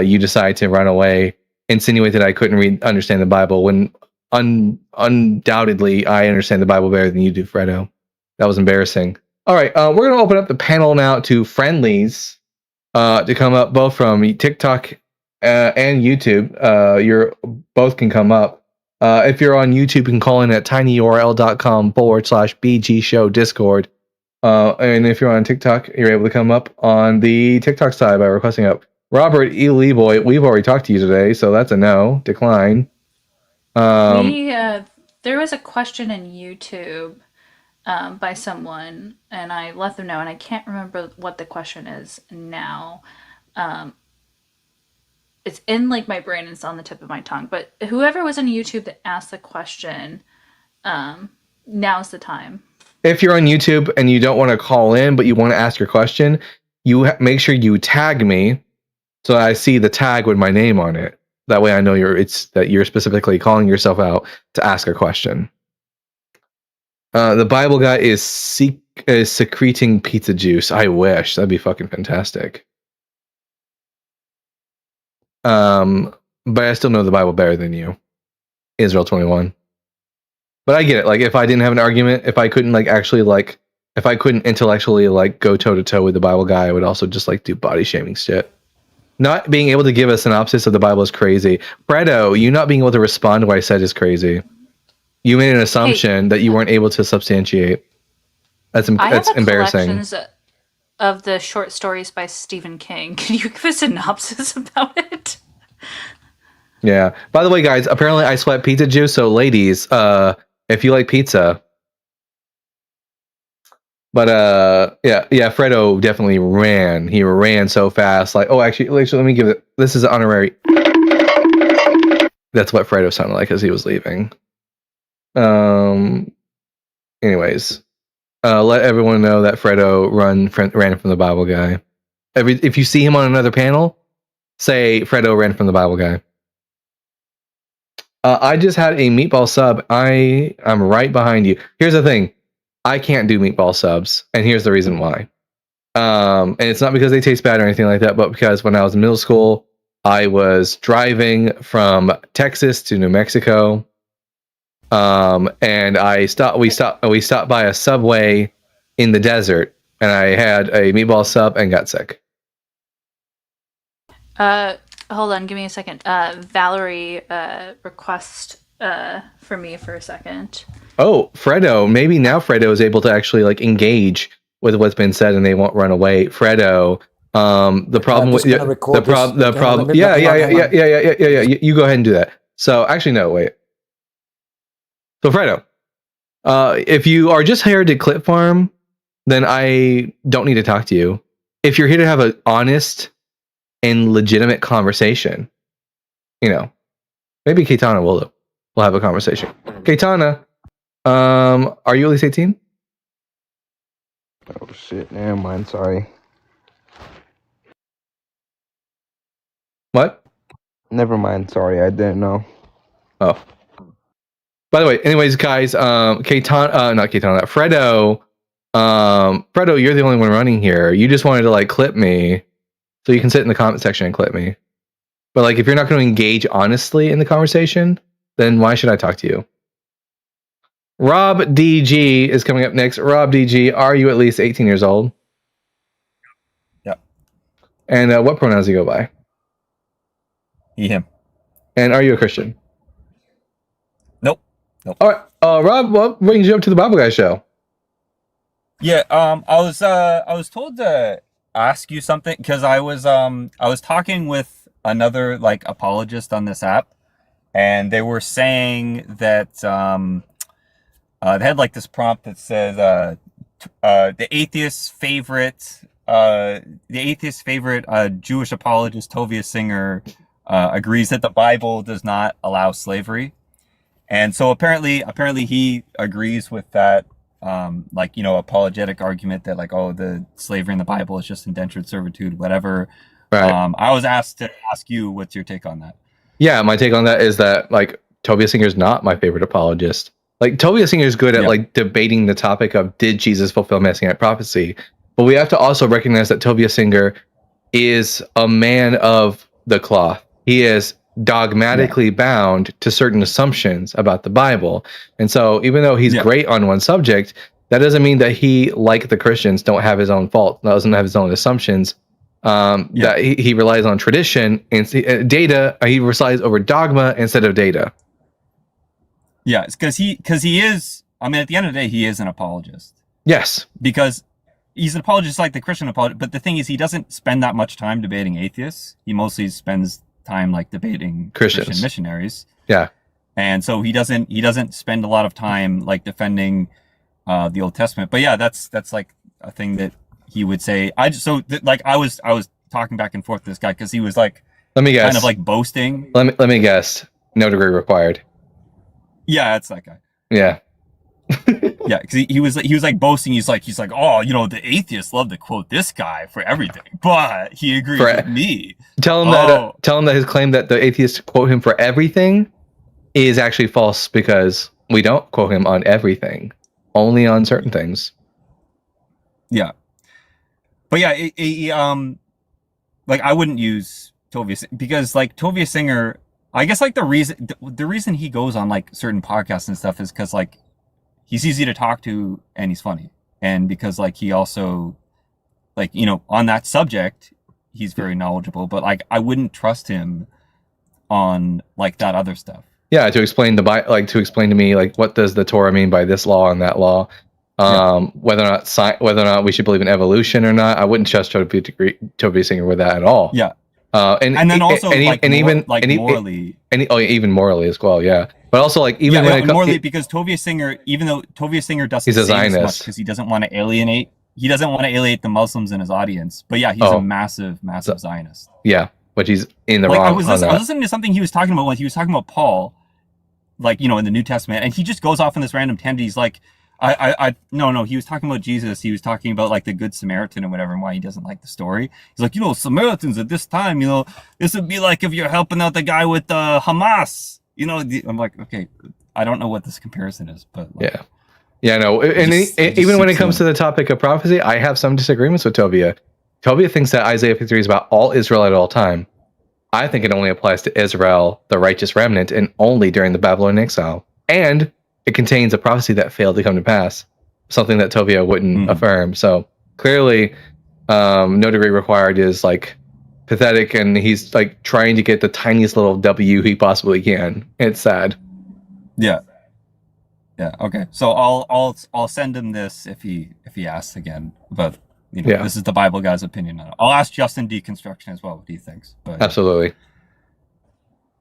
you decided to run away, insinuate that I couldn't understand the Bible when undoubtedly I understand the Bible better than you do, Fredo. That was embarrassing. All right, we're going to open up the panel now to friendlies. to come up both from TikTok and YouTube. You're both can come up. If you're on YouTube, you can call in at tinyurl.com/BG Show Discord. And if you're on TikTok, you're able to come up on the TikTok side by requesting up. Robert E. Lee Boy, we've already talked to you today, so that's a no, decline. There was a question in YouTube by someone, and I let them know, and I can't remember what the question is now. It's in like my brain and it's on the tip of my tongue. But whoever was on YouTube that asked the question, now's the time. If you're on YouTube and you don't want to call in, but you want to ask your question, you make sure you tag me so I see the tag with my name on it. That way I know that you're specifically calling yourself out to ask a question. The Bible guy is secreting pizza juice. I wish. That'd be fucking fantastic. But I still know the Bible better than you. Israel 21. But I get it. Like, if I didn't have an argument, if I couldn't if I couldn't intellectually go toe to toe with the Bible guy, I would also just do body shaming shit. Not being able to give a synopsis of the Bible is crazy. Fredo, you not being able to respond to what I said is crazy. You made an assumption that you weren't able to substantiate. That's embarrassing. Collections of the short stories by Stephen King. Can you give a synopsis about it? Yeah. By the way, guys, apparently I sweat pizza juice. So, ladies, if you like pizza, but yeah, Fredo definitely ran. He ran so fast. Actually, let me give it. This is an honorary. That's what Fredo sounded like as he was leaving. Anyways, let everyone know that Fredo ran from the Bible guy. If you see him on another panel, say Fredo ran from the Bible guy. I just had a meatball sub. I'm right behind you. Here's the thing. I can't do meatball subs, and here's the reason why. And it's not because they taste bad or anything like that, but because when I was in middle school, I was driving from Texas to New Mexico. And we stopped by a Subway in the desert, and I had a meatball sub and got sick. Hold on, give me a second. Valerie request for me for a second. Oh, Fredo. Maybe now Fredo is able to actually engage with what's been said, and they won't run away. Fredo. The problem with the problem. Yeah. You go ahead and do that. So actually, no, wait. So Fredo, if you are just here to clip farm, then I don't need to talk to you. If you're here to have an honest and legitimate conversation, maybe Keitana will have a conversation. Keitana, are you at least 18? Oh shit, never mind, sorry. What? Never mind, sorry, I didn't know. Oh. By the way, anyways, guys, not Keitana, Fredo, Fredo, you're the only one running here. You just wanted to clip me, so you can sit in the comment section and clip me. But if you're not going to engage honestly in the conversation, then why should I talk to you? Rob DG is coming up next. Rob DG, are you at least 18 years old? Yep. And what pronouns do you go by? He, him. And are you a Christian? Nope. All right, Rob, what brings you up to the Bible Guy show? Yeah, I was told to ask you something because I was talking with another apologist on this app, and they were saying that they had this prompt that says the atheist's favorite Jewish apologist Tovia Singer agrees that the Bible does not allow slavery. And so apparently he agrees with that, apologetic argument that the slavery in the Bible is just indentured servitude, whatever. Right. I was asked to ask you, what's your take on that? Yeah, my take on that is that Tovia Singer's not my favorite apologist. Tovia Singer's good at debating the topic of did Jesus fulfill messianic prophecy, but we have to also recognize that Tovia Singer is a man of the cloth. He is dogmatically bound to certain assumptions about the Bible. And so even though he's great on one subject, that doesn't mean that he, like the Christians, don't have his own fault, doesn't have his own assumptions That he relies on tradition and data. He relies over dogma instead of data. Yeah, it's because he is. I mean, at the end of the day, he is an apologist. Yes, because he's an apologist like the Christian apologist. But the thing is, he doesn't spend that much time debating atheists. He mostly spends time like debating Christian missionaries. Yeah, and so he doesn't spend a lot of time like defending the Old Testament. But yeah, that's like a thing that he would say. I was talking back and forth with this guy because he was like, let me guess, kind of like boasting. Let me guess. No degree required. Yeah, that's that guy. Yeah. Yeah, because he was like boasting. He's like, oh, the atheists love to quote this guy for everything, but he agrees with me. Tell him that his claim that the atheists quote him for everything is actually false, because we don't quote him on everything, only on certain things. Yeah, but yeah, like I wouldn't use Tovia because like Tovia Singer, I guess like the reason he goes on like certain podcasts and stuff is because like he's easy to talk to and he's funny, and because like he also like on that subject he's very knowledgeable, but like I wouldn't trust him on like that other stuff. Yeah, to explain to explain to me like what does the Torah mean by this law and that law, whether or not we should believe in evolution or not. I wouldn't trust Tovia Singer with that at all. Yeah. And then also even morally, even morally as well. Yeah, but also like even when morally, because Tovia Singer, even though Tovia Singer doesn't say as much because he doesn't want to alienate the Muslims in his audience. But yeah, he's a massive Zionist. Yeah, but he's in the wrong. I was listening to something he was talking about when he was talking about Paul, like in the New Testament, and he just goes off on this random tangent. He's like, no, he was talking about Jesus. He was talking about like the Good Samaritan or whatever, and why he doesn't like the story. He's like, Samaritans at this time, this would be like if you're helping out the guy with Hamas. I'm like, okay, I don't know what this comparison is, but like, no. And even when it comes to the topic of prophecy, I have some disagreements with Tovia. Tovia thinks that Isaiah 53 is about all Israel at all time. I think it only applies to Israel, the righteous remnant, and only during the Babylonian exile. And it contains a prophecy that failed to come to pass, something that Tovia wouldn't affirm. So clearly, no degree required is like pathetic, and he's like trying to get the tiniest little W he possibly can. It's sad. Yeah. Okay. So I'll send him this if he asks again. But this is the Bible guy's opinion on it. I'll ask Justin Deconstruction as well what he thinks. But absolutely.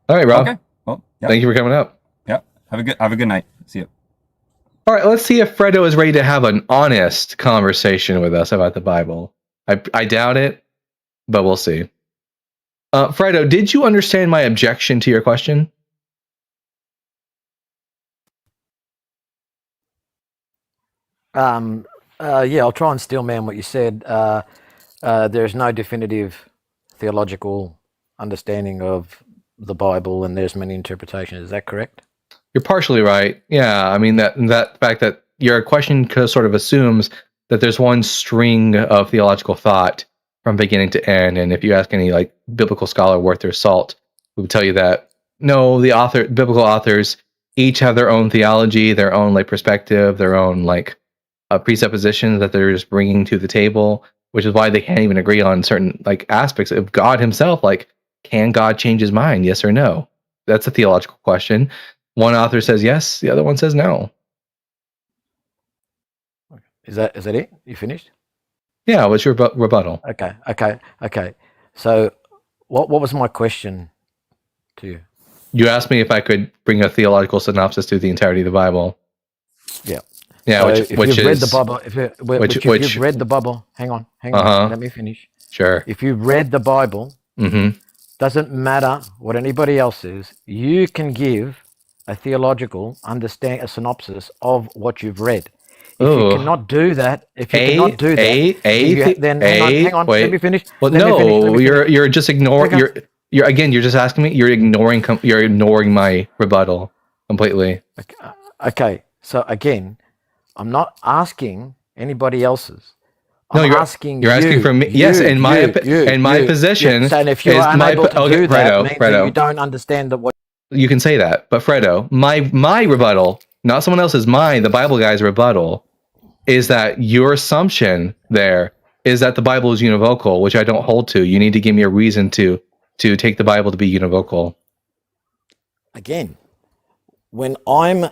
All right, Rob. Okay. Well, thank you for coming up. Yeah. Have a good night. See you. All right, let's see if Fredo is ready to have an honest conversation with us about the Bible. I doubt it, but we'll see. Fredo, did you understand my objection to your question? I'll try and steel man what you said. There's no definitive theological understanding of the Bible, and there's many interpretations. Is that correct? You're partially right. Yeah, I mean that fact that your question sort of assumes that there's one string of theological thought from beginning to end, and if you ask any like biblical scholar worth their salt, who would tell you that no, biblical authors each have their own theology, their own like perspective, their own like presuppositions that they're just bringing to the table, which is why they can't even agree on certain like aspects of God Himself. Like, can God change His mind? Yes or no? That's a theological question. One author says yes, the other one says no. Is that it? You finished? Yeah, what's your rebuttal? Okay. So what was my question to you? You asked me if I could bring a theological synopsis to the entirety of the Bible. Yeah. Yeah, so which you've read is the Bible, if you've read the Bible, hang on, let me finish. Sure. If you've read the Bible, doesn't matter what anybody else says, you can give a theological a synopsis of what you've read. If you cannot do that, hang on, let me finish. Well, you're just ignoring. You're just asking me. You're ignoring my rebuttal completely. Okay. So again, I'm not asking anybody else's. You're asking for me. Yes, in my position. And if you're unable to do that, means that you don't understand that what. You can say that, but Fredo, my rebuttal, not someone else's, the Bible guy's rebuttal, is that your assumption there is that the Bible is univocal, which I don't hold to. You need to give me a reason to take the Bible to be univocal. Again, when I'm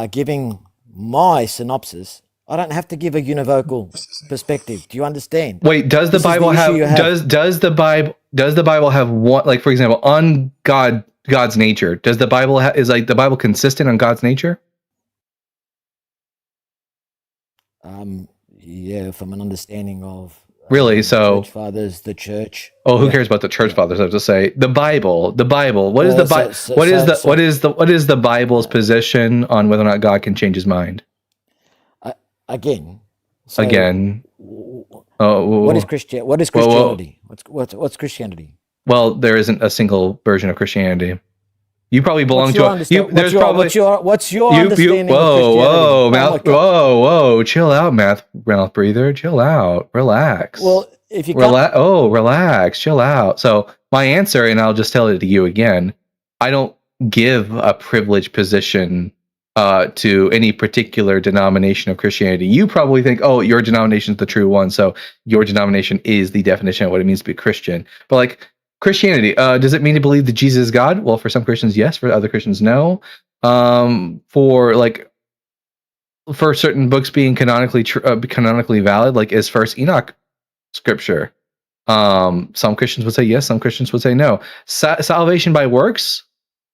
giving my synopsis, I don't have to give a univocal perspective. Do you understand? Wait, does the Bible have does the Bible have one, like, for example, on God's nature? Does the Bible is like the Bible consistent on God's nature? Yeah, from an understanding of really, so church fathers, the church. Oh, who cares about the church fathers? I have to say the Bible. What is the Bible? What is the Bible's position on whether or not God can change his mind? Again. What is Christianity? What's Christianity? Well, there isn't a single version of Christianity. You probably belong to what's your understanding Whoa, of Christianity? whoa, chill out, mouth breather, chill out, relax. Well, if you relax, chill out. So my answer, and I'll just tell it to you again, I don't give a privileged position to any particular denomination of Christianity. You probably think, oh, your denomination is the true one, so your denomination is the definition of what it means to be Christian. But like Christianity, does it mean to believe that Jesus is God? Well, for some Christians, yes. For other Christians, no. For certain books being canonically valid, like is First Enoch scripture? Some Christians would say yes. Some Christians would say no. Salvation by works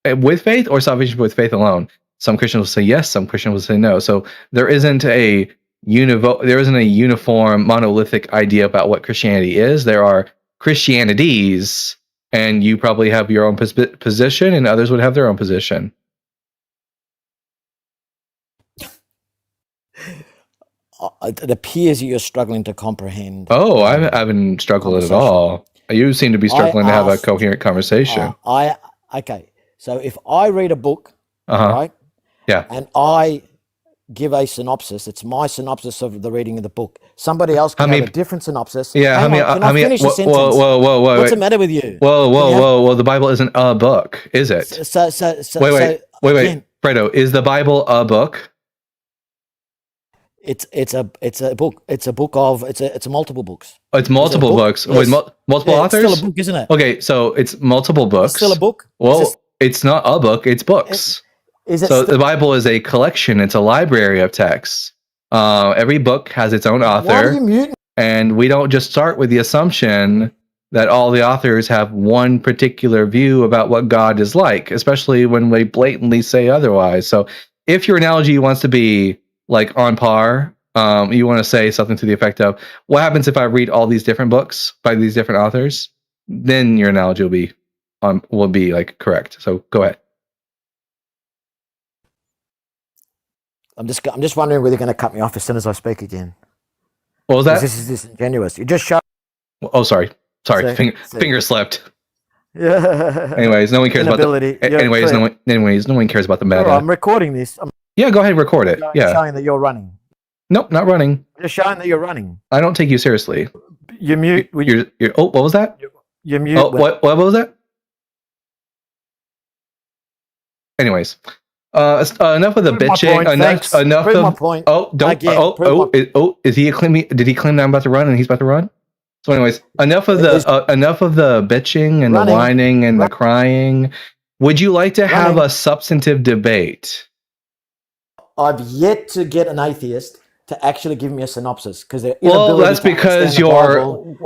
with faith, or salvation with faith alone? Some Christians will say yes. Some Christians will say no. So there isn't a uniform monolithic idea about what Christianity is. There are Christianities, and you probably have your own position, and others would have their own position. It appears you're struggling to comprehend. Oh, I haven't struggled at all. You seem to be struggling to have a coherent conversation. Okay. So if I read a book, right? Yeah. And I give a synopsis. It's my synopsis of the reading of the book. Somebody else can have a different synopsis. Yeah. Can I finish the sentence? Whoa. What's the matter with you? Whoa. The Bible isn't a book, is it? Wait. Fredo, is the Bible a book? It's a book. It's multiple books. Oh, it's multiple books. Yes. With multiple authors? It's still a book, isn't it? Okay, so it's multiple books. It's still a book? Well, it's not a book, it's books. The Bible is a collection, it's a library of texts. Every book has its own author. Why are you muting? And we don't just start with the assumption that all the authors have one particular view about what God is like, especially when they blatantly say otherwise. So if your analogy wants to be like on par, you want to say something to the effect of, what happens if I read all these different books by these different authors? Then your analogy will be like correct. So go ahead. I'm just wondering whether you're going to cut me off as soon as I speak again. What was that? This is disingenuous. You just shut. Oh, sorry. Finger slipped. Yeah. Anyways, no one cares about the. Anyways, no one cares about the meta. I'm recording this. Yeah, go ahead and record it. Yeah. Showing that you're running. Nope, not running. Just showing that you're running. I don't take you seriously. You mute. Oh, what was that? You mute. Oh, what was that? Anyways. Enough of the bitching. Enough Prove of my point. Is he claiming? Did he claim that I'm about to run and he's about to run? So, anyways, enough of the bitching and the whining and the crying. Would you like to have a substantive debate? I've yet to get an atheist to actually give me a synopsis because they're that's because you're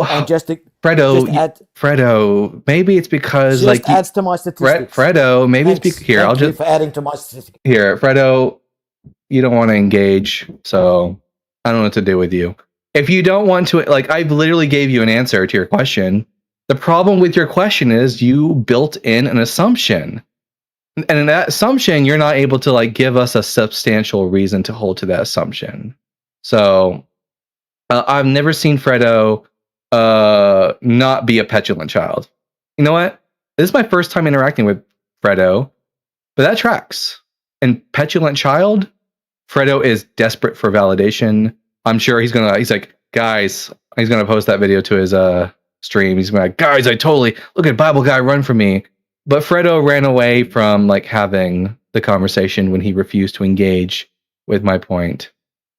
Fredo. Maybe it's because just adds to my statistics. Fredo, maybe it's because here. Thank you for adding to my statistics. Here, Fredo, you don't want to engage, so I don't know what to do with you. If you don't want to, like, I literally gave you an answer to your question. The problem with your question is you built in an assumption. And in that assumption, you're not able to like give us a substantial reason to hold to that assumption. So I've never seen Fredo not be a petulant child. You know what? This is my first time interacting with Fredo, but that tracks. And petulant child, Fredo is desperate for validation. I'm sure he's like, guys, he's gonna post that video to his stream. He's gonna be like, guys, I totally look at Bible guy run from me. But Fredo ran away from like having the conversation when he refused to engage with my point.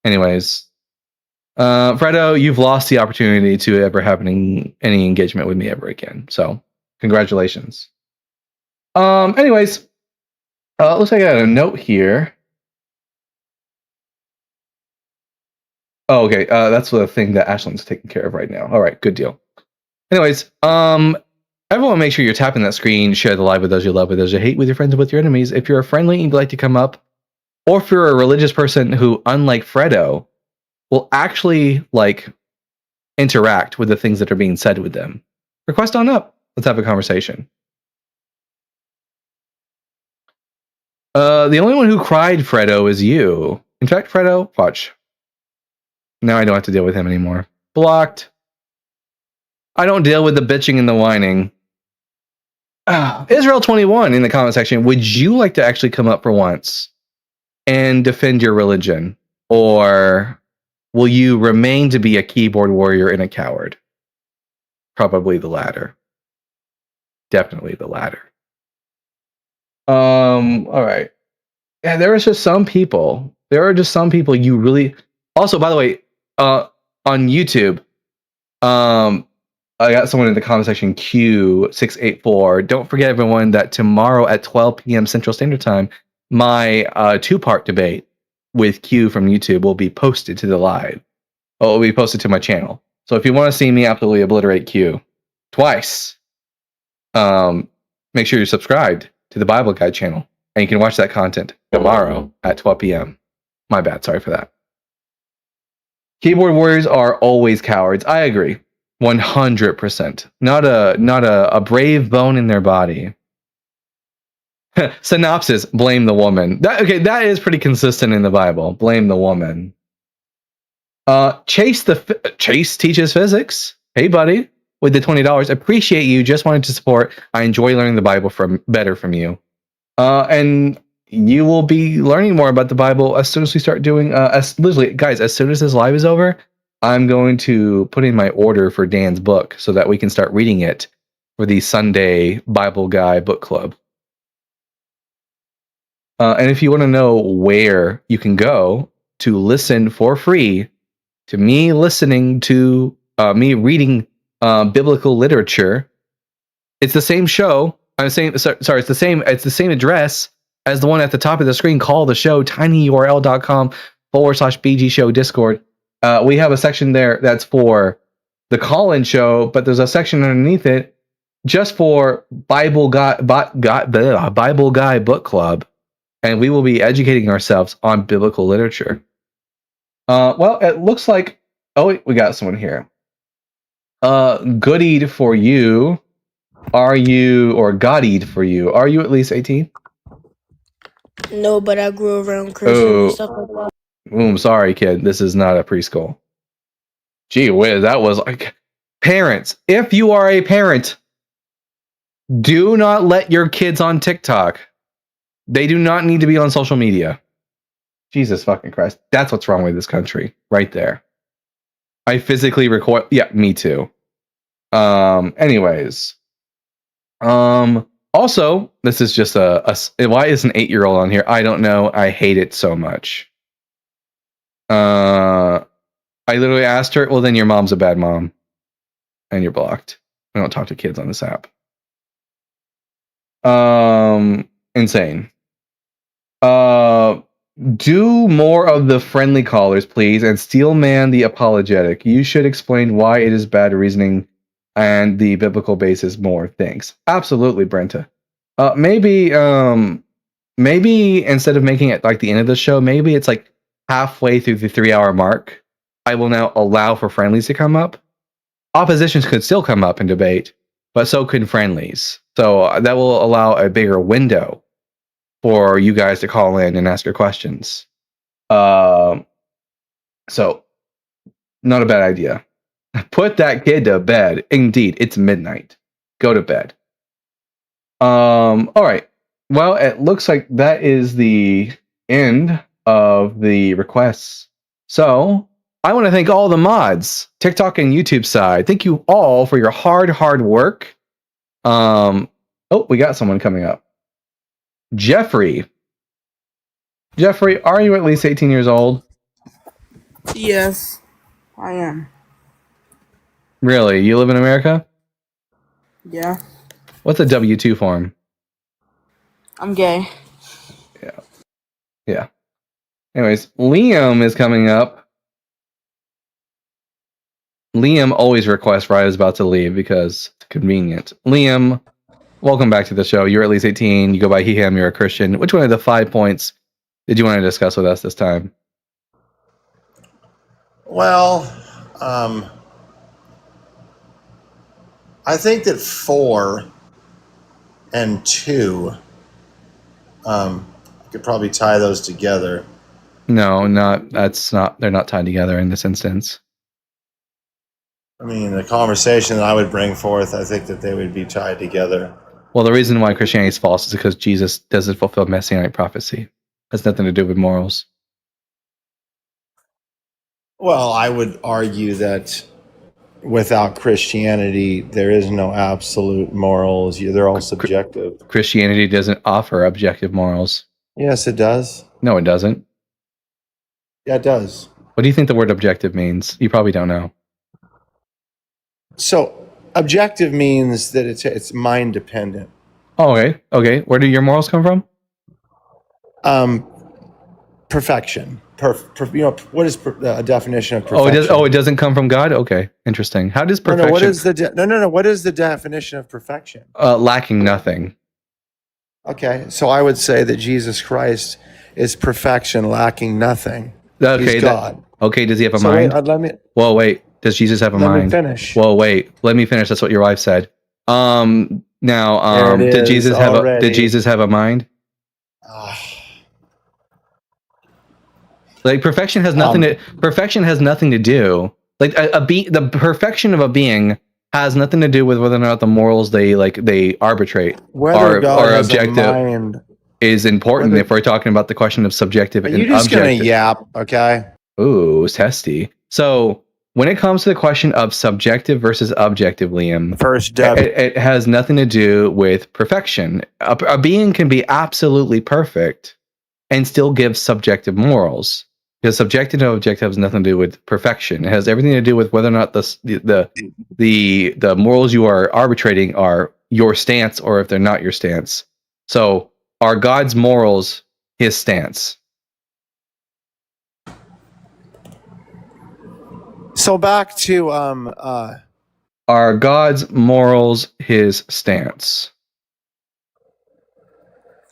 Anyways, Fredo, you've lost the opportunity to ever have any engagement with me ever again. So, congratulations. Anyways, looks like I got a note here. Oh, okay. That's the thing that Ashland's taking care of right now. All right, good deal. Anyways, everyone make sure you're tapping that screen, share the live with those you love, with those you hate, with your friends, and with your enemies. If you're a friendly and you'd like to come up, or if you're a religious person who, unlike Fredo, will actually like interact with the things that are being said with them, request on up. Let's have a conversation. The only one who cried, Fredo, is you. In fact, Fredo, watch. Now I don't have to deal with him anymore. Blocked. I don't deal with the bitching and the whining. Israel 21 in the comment section. Would you like to actually come up for once and defend your religion? Or will you remain to be a keyboard warrior and a coward? Probably the latter. Definitely the latter. All right. Yeah, there are just some people. There are just some people you really. Also, by the way, on YouTube, I got someone in the comment section, Q684. Don't forget, everyone, that tomorrow at 12 p.m. Central Standard Time, my 2-part debate with Q from YouTube will be posted to the live. Oh, it will be posted to my channel. So if you want to see me absolutely obliterate Q twice, make sure you're subscribed to the Bible Guide channel, and you can watch that content tomorrow at 12 p.m. My bad. Sorry for that. Keyboard warriors are always cowards. I agree. 100%. Not a brave bone in their body. Synopsis, blame the woman. That is pretty consistent in the Bible. Blame the woman. Chase teaches physics. Hey, buddy, with the $20. Appreciate you. Just wanted to support. I enjoy learning the Bible better from you. And you will be learning more about the Bible as soon as we start doing. Literally, guys, as soon as this live is over, I'm going to put in my order for Dan's book so that we can start reading it for the Sunday Bible Guy book club. And if you want to know where you can go to listen for free to me listening to me reading biblical literature, it's the same show. It's the same address as the one at the top of the screen. Call the show, tinyurl.com/BG Show Discord. We have a section there that's for the call-in show, but there's a section underneath it just for Bible Guy Book Club, and we will be educating ourselves on biblical literature. Well, it looks like we got someone here. Goodied for you. Godded for you? Are you at least 18? No, but I grew around Christians and stuff like that. I'm sorry, kid. This is not a preschool. Gee whiz, that was like... Parents, if you are a parent, do not let your kids on TikTok. They do not need to be on social media. Jesus fucking Christ. That's what's wrong with this country. Right there. I physically record... Yeah, me too. Anyways. Also, this is just why is an 8-year-old on here? I don't know. I hate it so much. I literally asked her, well, then your mom's a bad mom. And you're blocked. I don't talk to kids on this app. Insane. Do more of the friendly callers, please, and Steelman the apologetic. You should explain why it is bad reasoning and the biblical basis more. Thanks. Absolutely, Brenta. Maybe instead of making it like the end of the show, maybe it's like halfway through the 3-hour mark. I will now allow for friendlies to come up. Oppositions could still come up and debate, but so could friendlies. So that will allow a bigger window for you guys to call in and ask your questions. So, not a bad idea. Put that kid to bed. Indeed, it's midnight. Go to bed. All right. Well, it looks like that is the end of the requests. So, I want to thank all the mods, TikTok and YouTube side. Thank you all for your hard work. We got someone coming up. Jeffrey, are you at least 18 years old? Yes. I am. Really? You live in America? Yeah. What's a W-2 form? I'm gay. Yeah. Anyways, Liam is coming up. Liam always requests Rya's about to leave because it's convenient. Liam, welcome back to the show. You're at least 18. You go by he, him. You're a Christian. Which one of the 5 points did you want to discuss with us this time? Well, I think that 4 and 2, could probably tie those together. No, that's not. They're not tied together in this instance. I mean, the conversation that I would bring forth, I think that they would be tied together. Well, the reason why Christianity is false is because Jesus doesn't fulfill messianic prophecy. It has nothing to do with morals. Well, I would argue that without Christianity, there is no absolute morals. They're all subjective. Christianity doesn't offer objective morals. Yes, it does. No, it doesn't. Yeah, it does. What do you think the word objective means? You probably don't know. So, objective means that it's mind dependent. Oh, okay. Okay. Where do your morals come from? Perfection. What is a definition of perfection? It doesn't come from God. Okay, interesting. How does perfection? No, what is the What is the definition of perfection? Lacking nothing. Okay, so I would say that Jesus Christ is perfection, lacking nothing. Okay, He's God. Okay, does he have a mind? Well, wait. Does Jesus have a mind? Let me finish. Well, wait. Let me finish. That's what your wife said. Did Jesus have a mind? Like perfection has nothing to do. Like the perfection of a being has nothing to do with whether or not the morals they arbitrate Whether God or has objective a mind. is important if we're talking about the question of subjective Are and you just objective. gonna yap? Okay. Ooh, testy. So when it comes to the question of subjective versus objective, Liam, it has nothing to do with perfection. A being can be absolutely perfect and still give subjective morals. Because subjective and objective has nothing to do with perfection. It has everything to do with whether or not the morals you are arbitrating are your stance or if they're not your stance. So are God's morals his stance? So back to Are God's morals his stance?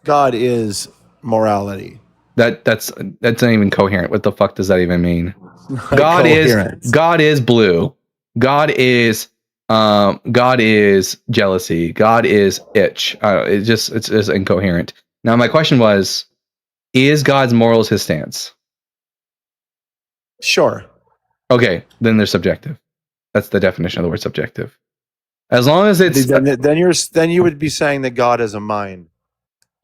God is morality. That's not even coherent. What the fuck does that even mean? God is blue. God is jealousy. God is itch. It's just incoherent. Now my question was, is God's morals his stance? Sure. Okay, then they're subjective. That's the definition of the word subjective. As long as it's then you would be saying that God has a mind.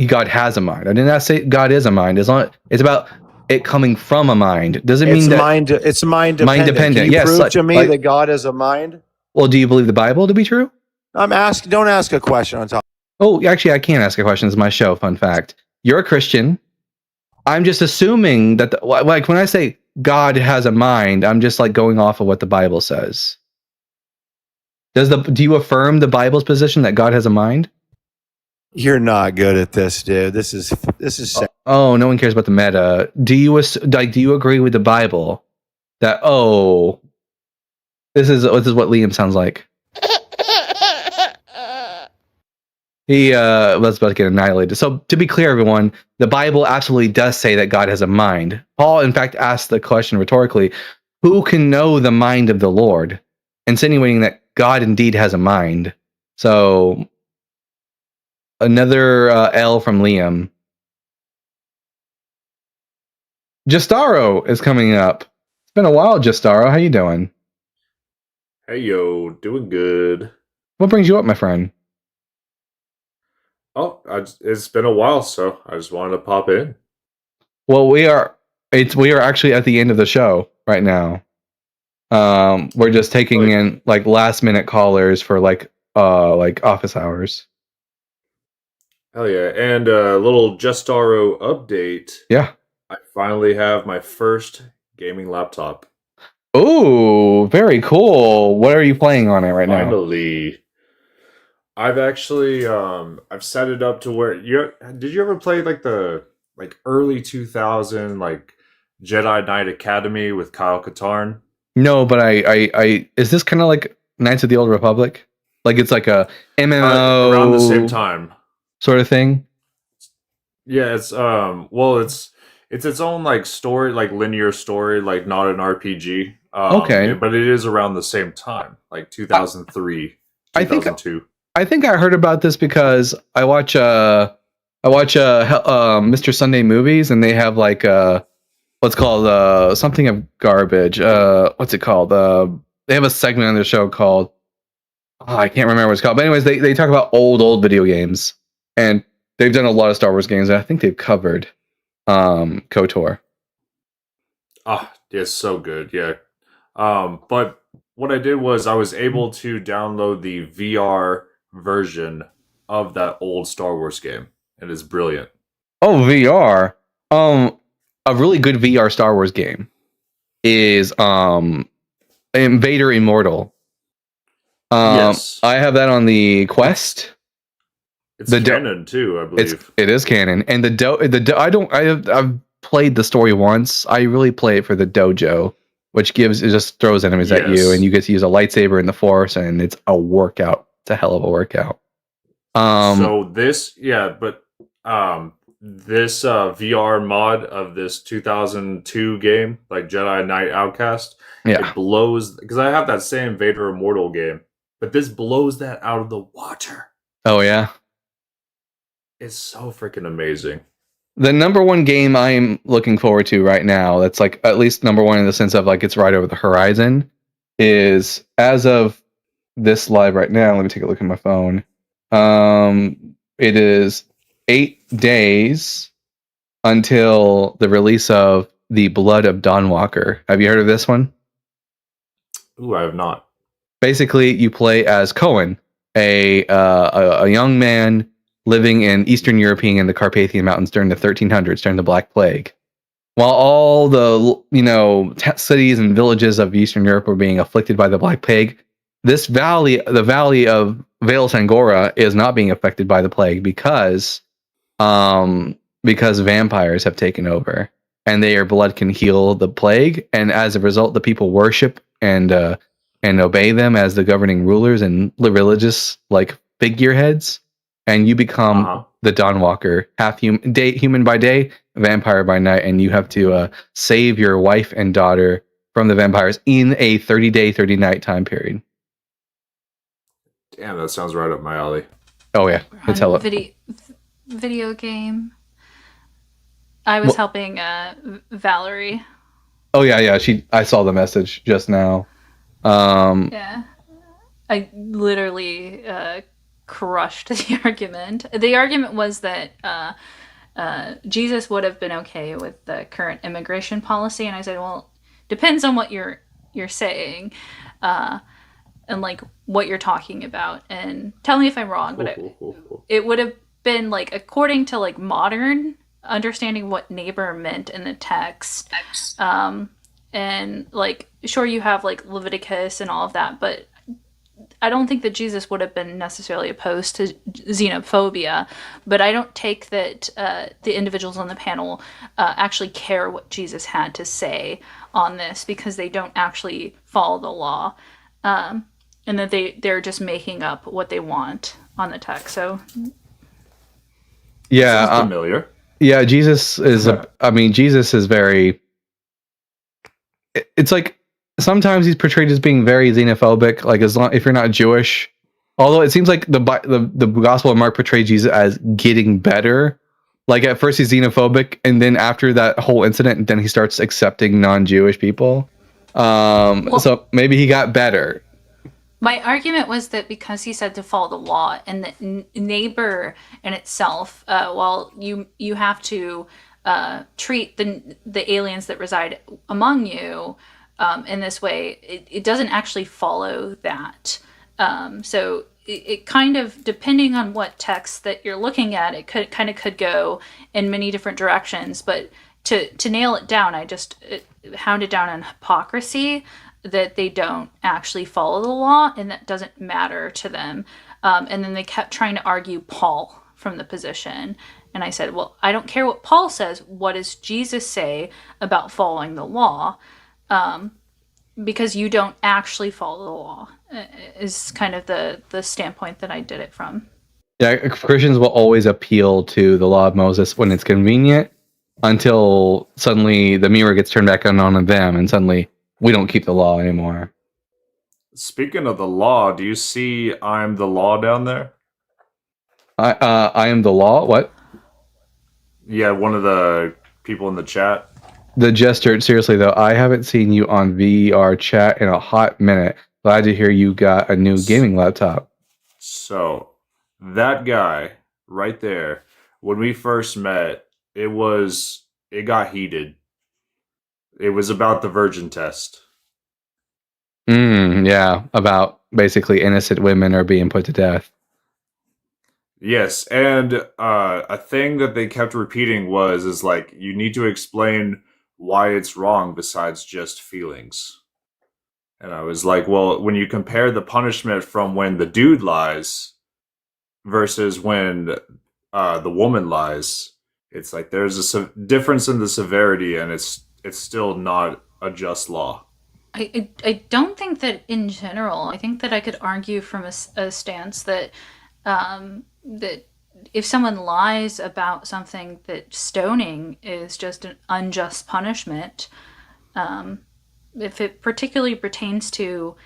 God has a mind. I did not say God is a mind. As long it's about it coming from a mind. Does it mean that it's mind dependent? Mind dependent. Can you Yes. prove to me that God has a mind? Well, do you believe the Bible to be true? I'm asking. Don't ask a question on top. Oh, actually, I can't ask a question. It's my show. Fun fact. You're a Christian. I'm just assuming that, like, when I say God has a mind, I'm just like going off of what the Bible says. Do you affirm the Bible's position that God has a mind? You're not good at this, dude. This is sad. Oh, no one cares about the meta. Do you agree with the Bible that this is what Liam sounds like? He was about to get annihilated. So to be clear, everyone, the Bible absolutely does say that God has a mind. Paul, in fact, asked the question rhetorically, who can know the mind of the Lord? Insinuating that God indeed has a mind. So another L from Liam. Justaro is coming up. It's been a while, Justaro. How you doing? Hey, yo, doing good. What brings you up, my friend? Oh, it's been a while, so I just wanted to pop in. Well, we are actually at the end of the show right now. We're just taking in like last minute callers for like office hours. Hell yeah. And a little Justaro update. Yeah. I finally have my first gaming laptop. Oh, very cool. What are you playing on it right now? Finally. I've actually I've set it up to where did you ever play like the early 2000 like Jedi Knight Academy with Kyle Katarn? No, but I is this kind of like Knights of the Old Republic? Like it's like a MMO Around the same time. sort of thing? Yeah, it's well it's its own like story, like linear story, like not an RPG. Okay. But it is around the same time, like 2003, I think 2002. I think I heard about this because I watch Mr. Sunday Movies, and they have like what's called something of garbage. What's it called? They have a segment on their show called I can't remember what it's called. But anyways, they talk about old video games, and they've done a lot of Star Wars games. And I think they've covered KOTOR. Ah, it's so good, yeah. But what I did was I was able to download the VR version of that old Star Wars game. It is brilliant. Oh, VR. A really good VR Star Wars game is Invader Immortal. Yes. I have that on the Quest. It's canon too, I believe. It is canon, and I've played the story once. I really play it for the dojo, which it just throws enemies at you, and you get to use a lightsaber in the Force, and it's a workout. It's a hell of a workout. So this VR mod of this 2002 game, like Jedi Knight Outcast, it blows, because I have that same Vader Immortal game, but this blows that out of the water. Oh yeah. It's so freaking amazing. The number one game I'm looking forward to right now, that's like at least number one in the sense of like it's right over the horizon, is as of this live right now. Let me take a look at my phone. It is 8 days until the release of The Blood of Dawnwalker. Have you heard of this one? Ooh, I have not. Basically, you play as Cohen, a young man living in Eastern European in the Carpathian Mountains during the 1300s, during the Black Plague. While all the cities and villages of Eastern Europe were being afflicted by the Black Plague, this valley, the valley of Vale Sangora, is not being affected by the plague because vampires have taken over, and their blood can heal the plague. And as a result, the people worship and obey them as the governing rulers and religious like figureheads. And you become the Dawnwalker, half human by day, vampire by night, and you have to save your wife and daughter from the vampires in a 30-day, 30-night time period. Damn, that sounds right up my alley. Oh yeah, it's hella video game. I was helping Valerie. Oh yeah. I saw the message just now. Yeah, I literally crushed the argument. The argument was that Jesus would have been okay with the current immigration policy, and I said, well, depends on what you're saying, and like what you're talking about, and tell me if I'm wrong. But it would have been like, according to like modern understanding what neighbor meant in the text, and like sure you have like Leviticus and all of that, but I don't think that Jesus would have been necessarily opposed to xenophobia, but I don't take that the individuals on the panel actually care what Jesus had to say on this, because they don't actually follow the law, and that they're just making up what they want on the text. So yeah, familiar. Yeah, Jesus is. Jesus is very. It's like sometimes he's portrayed as being very xenophobic. Like if you're not Jewish, although it seems like the Gospel of Mark portrays Jesus as getting better. Like at first he's xenophobic, and then after that whole incident, then he starts accepting non-Jewish people. So maybe he got better. My argument was that because he said to follow the law, and that neighbor in itself, while you have to treat the aliens that reside among you in this way, it doesn't actually follow that. So it kind of, depending on what text that you're looking at, it could go in many different directions. But to nail it down, I just hounded down on hypocrisy, that they don't actually follow the law and that doesn't matter to them. And then they kept trying to argue Paul from the position. And I said, well, I don't care what Paul says. What does Jesus say about following the law? Because you don't actually follow the law, is kind of the standpoint that I did it from. Yeah, Christians will always appeal to the law of Moses when it's convenient, until suddenly the mirror gets turned back on them, and suddenly we don't keep the law anymore. Speaking of the law, do you see I'm the law down there? I am the law? What? Yeah, one of the people in the chat. The Jester, seriously though, I haven't seen you on VR chat in a hot minute. Glad to hear you got a new gaming laptop. So, that guy right there, when we first met, it got heated. It was about the virgin test. Yeah, about basically innocent women are being put to death. Yes, and a thing that they kept repeating is like, you need to explain why it's wrong besides just feelings. And I was like, well, when you compare the punishment from when the dude lies versus when the woman lies, it's like there's a difference in the severity, and it's still not a just law. I don't think that in general. I think that I could argue from a stance that that if someone lies about something, that stoning is just an unjust punishment. If it particularly pertains to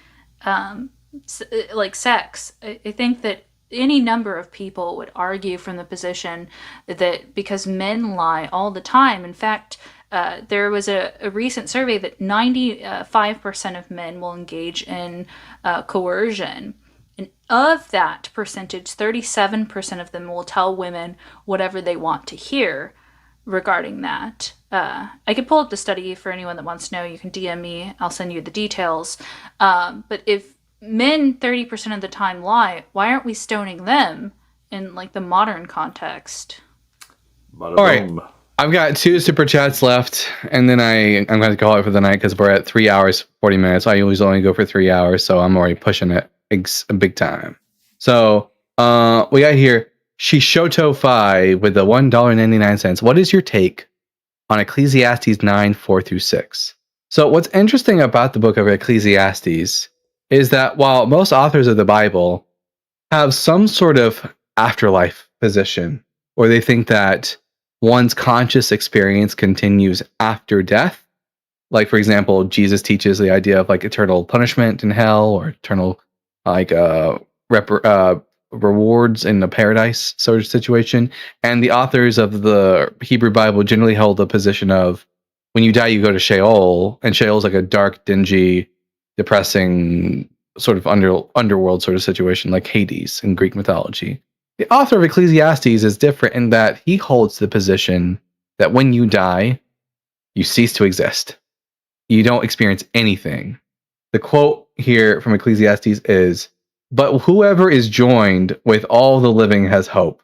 like sex, I think that any number of people would argue from the position that because men lie all the time. In fact, there was a recent survey that 95% of men will engage in coercion. And of that percentage, 37% of them will tell women whatever they want to hear regarding that. I could pull up the study for anyone that wants to know. You can DM me. I'll send you the details. But if men 30% of the time lie, why aren't we stoning them in like the modern context? All right. I've got 2 super chats left, and then I'm going to call it for the night because we're at 3 hours, 40 minutes. I always only go for 3 hours, so I'm already pushing it big time. So we got here Shishoto Fi with the $1.99. What is your take on Ecclesiastes 9:4-6? So what's interesting about the book of Ecclesiastes is that while most authors of the Bible have some sort of afterlife position, or they think that one's conscious experience continues after death, like for example, Jesus teaches the idea of like eternal punishment in hell, or eternal like rewards in the paradise sort of situation. And the authors of the Hebrew Bible generally held the position of when you die, you go to Sheol, and Sheol is like a dark, dingy, depressing sort of underworld sort of situation, like Hades in Greek mythology. The author of Ecclesiastes is different in that he holds the position that when you die, you cease to exist. You don't experience anything. The quote here from Ecclesiastes is, "But whoever is joined with all the living has hope.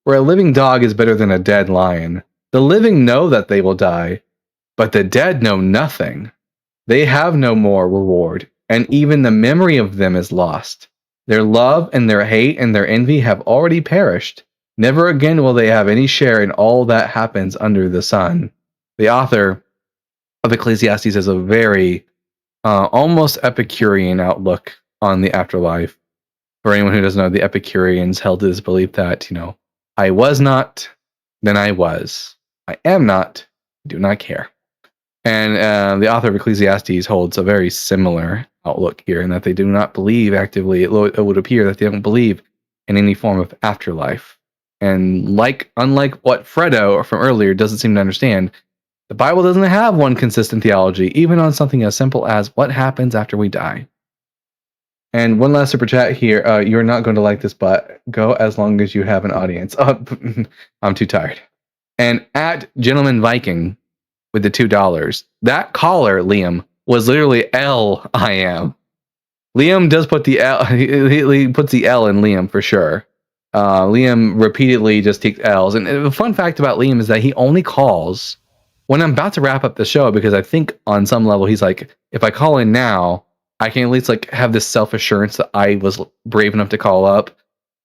For a living dog is better than a dead lion. The living know that they will die, but the dead know nothing. They have no more reward, and even the memory of them is lost. Their love and their hate and their envy have already perished. Never again will they have any share in all that happens under the sun." The author of Ecclesiastes has a very almost Epicurean outlook on the afterlife. For anyone who doesn't know, the Epicureans held this belief that, I was not, then I was. I am not, do not care. And the author of Ecclesiastes holds a very similar outlook here, in that they do not believe actively. It would appear that they don't believe in any form of afterlife. And unlike what Fredo from earlier doesn't seem to understand, the Bible doesn't have one consistent theology, even on something as simple as what happens after we die. And one last super chat here. You're not going to like this, but go as long as you have an audience. I'm too tired. And at Gentleman Viking with the $2, that caller, Liam, was literally L-I am. Liam does put the L, he puts the L in Liam for sure. Liam repeatedly just takes L's. And the fun fact about Liam is that he only calls when I'm about to wrap up the show, because I think on some level he's like, if I call in now, I can at least like have this self assurance that I was brave enough to call up.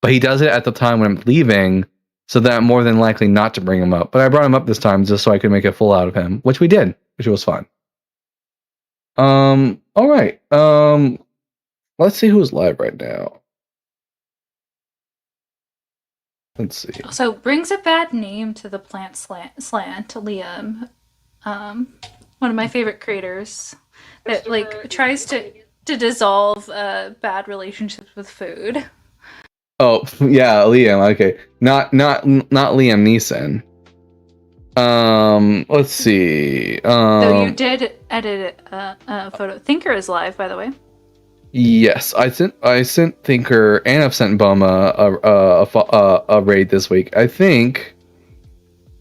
But he does it at the time when I'm leaving, so that I'm more than likely not to bring him up. But I brought him up this time just so I could make a fool out of him, which we did, which was fun. All right. Let's see who's live right now. Let's see. Also, brings a bad name to the Plant Slant, Liam. One of my favorite creators that like tries to dissolve bad relationships with food. Oh yeah, Liam. Okay, not Liam Neeson. Let's see. Though you did edit a photo. Thinker is live, by the way. Yes, I sent Thinker and I've sent Boma a raid this week. I think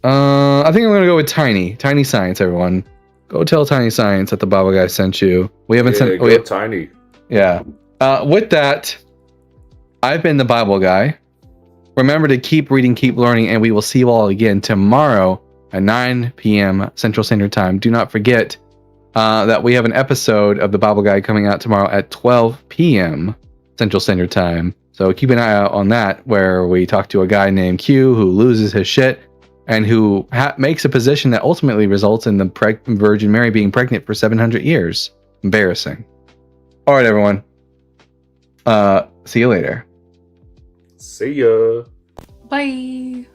I'm gonna go with Tiny Science. Everyone, go tell Tiny Science that the Bible guy sent you. We haven't sent. Tiny. Yeah. With that, I've been the Bible guy. Remember to keep reading, keep learning, and we will see you all again tomorrow at 9 p.m. Central Standard Time. Do not forget that we have an episode of the Bible Guide coming out tomorrow at 12 p.m. Central Standard Time. So keep an eye out on that, where we talk to a guy named Q who loses his shit and who makes a position that ultimately results in the Virgin Mary being pregnant for 700 years. Embarrassing. All right, everyone. See you later. See ya. Bye.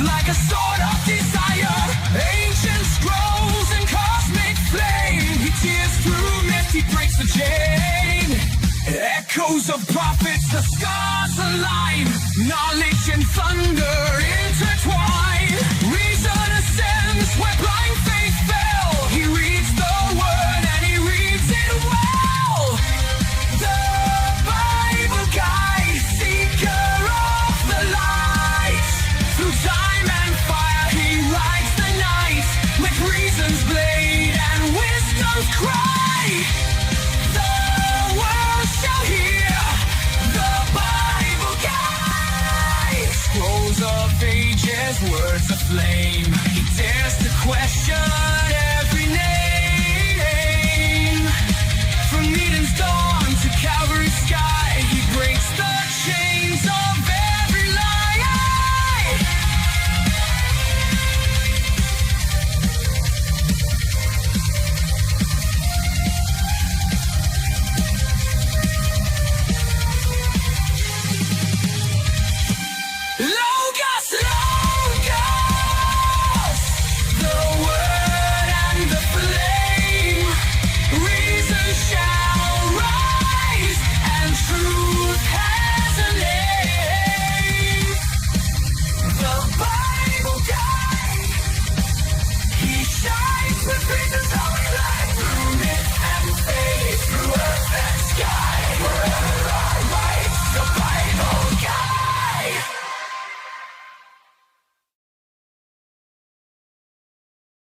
Like a sword of desire, ancient scrolls and cosmic flame. He tears through myth, he breaks the chain. Echoes of prophets, the scars align. Knowledge and thunder intertwine. Reason ascends where blind faith fell. He reads the word and he reads it well. The Bible guide, seeker of the light. Through time and fire, he rides the night with reason's blade and wisdom's cry. The world shall hear the Bible guide. Scrolls of ages, words aflame. He dares to question